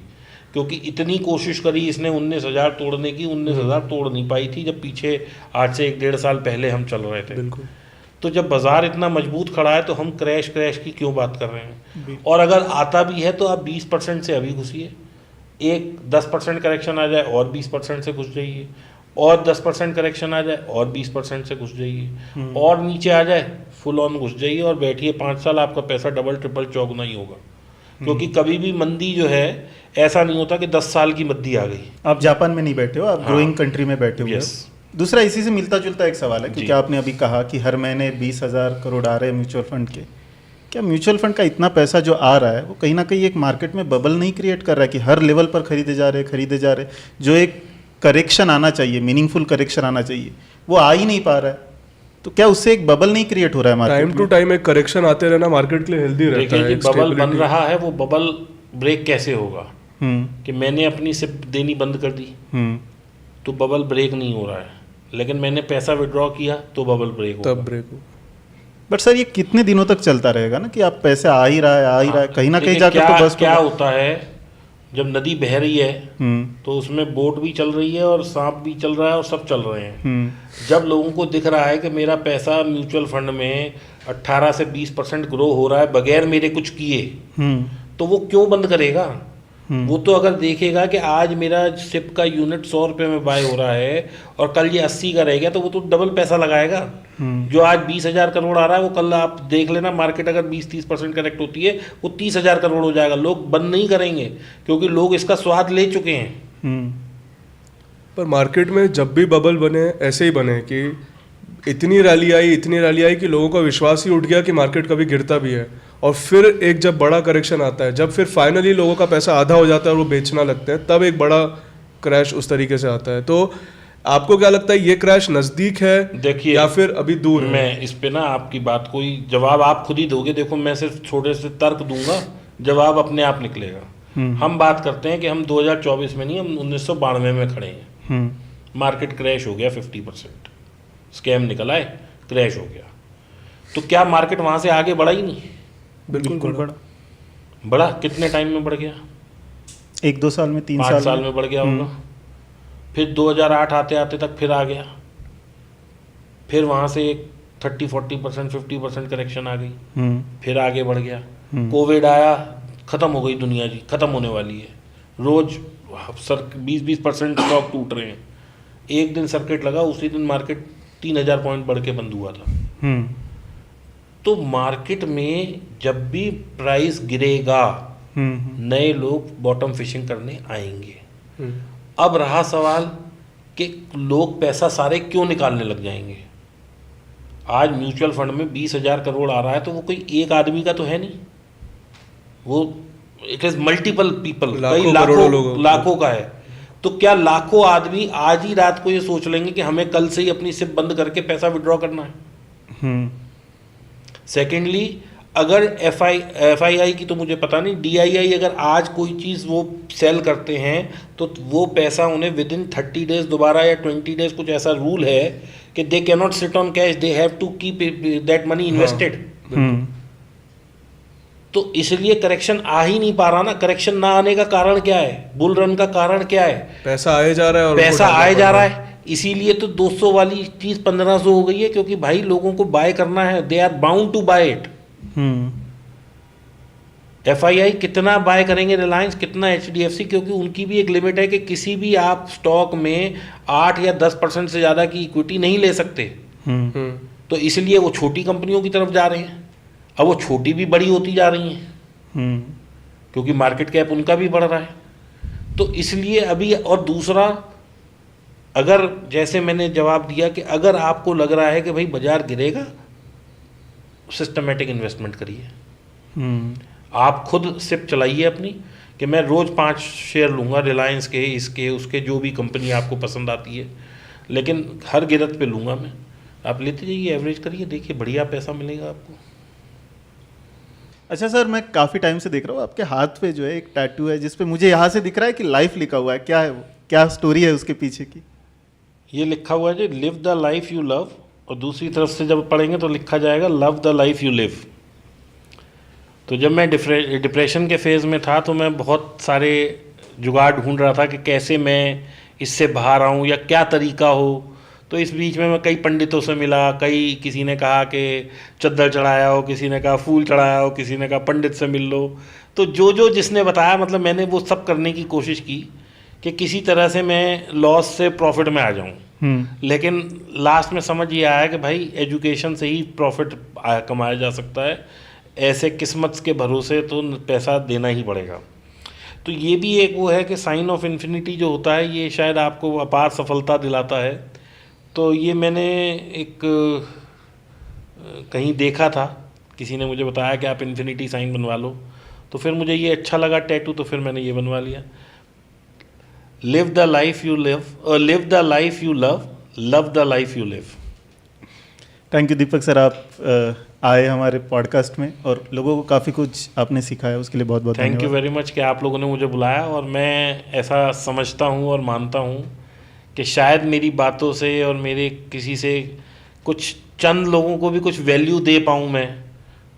क्योंकि इतनी कोशिश करी इसने 19,000 तोड़ने की, 19,000 तोड़ नहीं पाई थी जब पीछे आज से 1-1.5 साल पहले हम चल रहे थे। बिल्कुल। तो जब बाजार इतना मजबूत खड़ा है तो हम क्रैश की क्यों बात कर रहे हैं? और अगर आता भी है तो आप 20% से अभी घुसिए, एक 10% करेक्शन आ जाए और 20% से घुस जाइए, और 10% करेक्शन आ जाए और 20% से घुस जाइए, और नीचे आ जाए फुल ऑन घुस जाइए और बैठिए 5 साल, आपका पैसा डबल ट्रिपल चौगुना ही होगा। क्योंकि कभी भी मंदी जो है, ऐसा नहीं होता कि 10 साल की मंदी आ गई। आप जापान में नहीं बैठे हो, आप ग्रोइंग कंट्री में बैठे हुए Yes. हो। दूसरा इसी से मिलता जुलता एक सवाल है, क्योंकि आपने अभी कहा कि हर महीने 20,000 करोड़ आ रहे हैं म्यूचुअल फंड के। क्या म्यूचुअल फंड का इतना पैसा जो आ रहा है वो कहीं ना कहीं एक मार्केट में बबल नहीं क्रिएट कर रहा है कि हर लेवल पर खरीदे जा रहे, जो एक करेक्शन आना चाहिए, मीनिंगफुल करेक्शन आना चाहिए, वो आ ही नहीं पा रहा है? तो क्या उससे एक बबल नहीं क्रिएट हो रहा है मार्केट टाइम टू टाइम एक करेक्शन आते रहना मार्केट के लिए हेल्दी रहता देखिए है। जी, एक बबल बन stability। रहा है, वो बबल ब्रेक कैसे होगा? कि मैंने अपनी सिप देनी बंद कर दी तो बबल ब्रेक नहीं हो रहा है, लेकिन मैंने पैसा विड्रॉ किया तो बबल ब्रेक होगा। तब ब्रेक हो। बट सर ये कितने दिनों तक चलता रहेगा ना, कि आप पैसे आ ही रहा है कहीं ना कहीं देखिए, जाकर तो बस क्या होता है जब नदी बह रही है तो उसमें बोट भी चल रही है और सांप भी चल रहा है और सब चल रहे हैं। जब लोगों को दिख रहा है कि मेरा पैसा म्यूचुअल फंड में 18 से 20% ग्रो हो रहा है बगैर मेरे कुछ किए, तो वो क्यों बंद करेगा? वो तो अगर देखेगा कि आज मेरा सिप का यूनिट 100 रुपये में बाय हो रहा है और कल ये 80 का रह गया, तो वो तो डबल पैसा लगाएगा। जो आज 20,000 करोड़ आ रहा है वो कल आप देख लेना, मार्केट अगर 20-30% करेक्ट होती है वो 30,000 करोड़ हो जाएगा। लोग बंद नहीं करेंगे क्योंकि लोग इसका स्वाद ले चुके हैं। पर मार्केट में जब भी बबल बने ऐसे ही बने कि इतनी रैली आई कि लोगों का विश्वास ही उठ गया कि मार्केट कभी गिरता भी है, और फिर एक जब बड़ा करेक्शन आता है, जब फिर फाइनली लोगों का पैसा आधा हो जाता है और वो बेचना लगते हैं, तब एक बड़ा क्रैश उस तरीके से आता है। तो आपको क्या लगता है, ये क्रैश नज़दीक है देखिए या फिर अभी दूर है? मैं इस पे ना आपकी बात कोई जवाब आप खुद ही दोगे। देखो मैं सिर्फ छोटे से तर्क दूंगा, जवाब अपने आप निकलेगा। हम बात करते हैं कि हम 2024 में नहीं, हम 1992 में खड़े हैं। मार्केट क्रैश हो गया 50%, स्कैम निकल आए, क्रैश हो गया। तो क्या मार्केट वहां से आगे बढ़ा ही नहीं? बिल्कुल बढ़ा। कितने टाइम में बढ़ गया? 1-2 साल में, 3 5 साल में बढ़ गया होगा। फिर 2008 आते आते तक फिर आ गया, फिर वहां से एक 30-40% 50% करेक्शन आ गई, फिर आगे बढ़ गया। कोविड आया, खत्म हो गई दुनिया जी, खत्म होने वाली है। रोज 20-20% स्टॉक टूट रहे हैं। एक दिन सर्किट लगा, उसी दिन मार्केट 3,000 पॉइंट बढ़ के बंद हुआ था। तो मार्केट में जब भी प्राइस गिरेगा नए लोग बॉटम फिशिंग करने आएंगे। अब रहा सवाल कि लोग पैसा सारे क्यों निकालने लग जाएंगे? आज म्यूचुअल फंड में 20,000 करोड़ आ रहा है तो वो कोई एक आदमी का तो है नहीं, वो इट इज मल्टीपल पीपल, कई लाखों का है। तो क्या लाखों आदमी आज ही रात को ये सोच लेंगे कि हमें कल से ही अपनी सिप बंद करके पैसा विड्रॉ करना है? सेकेंडली, अगर FII की तो मुझे पता नहीं, DII अगर आज कोई चीज़ वो सेल करते हैं तो वो पैसा उन्हें विद इन 30 डेज दोबारा या 20 डेज, कुछ ऐसा रूल है कि they can not sit on cash, they have to keep that money invested. तो इसलिए करेक्शन आ ही नहीं पा रहा ना। करेक्शन ना आने का कारण क्या है? बुल रन का कारण क्या है? पैसा आए जा रहा है और पैसा आए जा रहा है। इसीलिए तो 200 वाली चीज 1500 हो गई है, क्योंकि भाई लोगों को बाय करना है, they are bound to buy it. FII कितना बाय करेंगे रिलायंस, कितना HDFC, क्योंकि उनकी भी एक लिमिट है कि किसी भी आप स्टॉक में 8 या 10% से ज़्यादा की इक्विटी नहीं ले सकते। तो इसलिए वो छोटी कंपनियों की तरफ जा रहे हैं। अब वो छोटी भी बड़ी होती जा रही हैं क्योंकि मार्केट कैप उनका भी बढ़ रहा है। तो इसलिए अभी, और दूसरा, अगर जैसे मैंने जवाब दिया कि अगर आपको लग रहा है कि भाई बाजार गिरेगा, सिस्टमेटिक इन्वेस्टमेंट करिए। आप खुद सिप चलाइए अपनी कि मैं रोज़ 5 शेयर लूँगा रिलायंस के, इसके उसके, जो भी कंपनी आपको पसंद आती है, लेकिन हर गिरत पे लूँगा मैं। आप लेते जाइए, एवरेज करिए, देखिए बढ़िया पैसा मिलेगा आपको। अच्छा सर, मैं काफ़ी टाइम से देख रहा हूँ आपके हाथ पे जो है एक टैटू है, जिसपे मुझे यहाँ से दिख रहा है कि लाइफ लिखा हुआ है। क्या है वो, क्या स्टोरी है उसके पीछे की? ये लिखा हुआ है जी, live the life you love, और दूसरी तरफ से जब पढ़ेंगे तो लिखा जाएगा love the life you live. तो जब मैं डिप्रेशन के फेज़ में था तो मैं बहुत सारे जुगाड़ ढूंढ रहा था कि कैसे मैं इससे बाहर आऊँ या क्या तरीका हो। तो इस बीच में मैं कई पंडितों से मिला, किसी ने कहा कि चद्दर चढ़ाया हो, किसी ने कहा फूल चढ़ाया हो, किसी ने कहा पंडित से मिल लो। तो जो जिसने बताया, मतलब मैंने वो सब करने की कोशिश की कि किसी तरह से मैं लॉस से प्रॉफिट में आ जाऊं। लेकिन लास्ट में समझ ये आया कि भाई एजुकेशन से ही प्रॉफिट कमाया जा सकता है, ऐसे किस्मत के भरोसे तो पैसा देना ही पड़ेगा। तो ये भी एक वो है कि साइन ऑफ इन्फिनिटी जो होता है, ये शायद आपको अपार सफलता दिलाता है। तो ये मैंने एक कहीं देखा था, किसी ने मुझे बताया कि आप इन्फिनिटी साइन बनवा लो, तो फिर मुझे ये अच्छा लगा टैटू, तो फिर मैंने ये बनवा लिया। Live the life you live, live the life you love, love the life you live. Thank you Deepak sir, आप आए हमारे पॉडकास्ट में और लोगों को काफ़ी कुछ आपने सिखाया, उसके लिए बहुत बहुत थैंक यू वेरी मच कि आप लोगों ने मुझे बुलाया। और मैं ऐसा समझता हूँ और मानता हूँ कि शायद मेरी बातों से और मेरे किसी से कुछ चंद लोगों को भी कुछ वैल्यू दे पाऊँ मैं,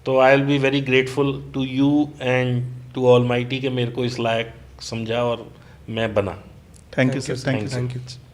तो I will be very grateful to you and to Almighty कि मेरे को इस लायक समझा और मैं बना। Thank you sir, thank you.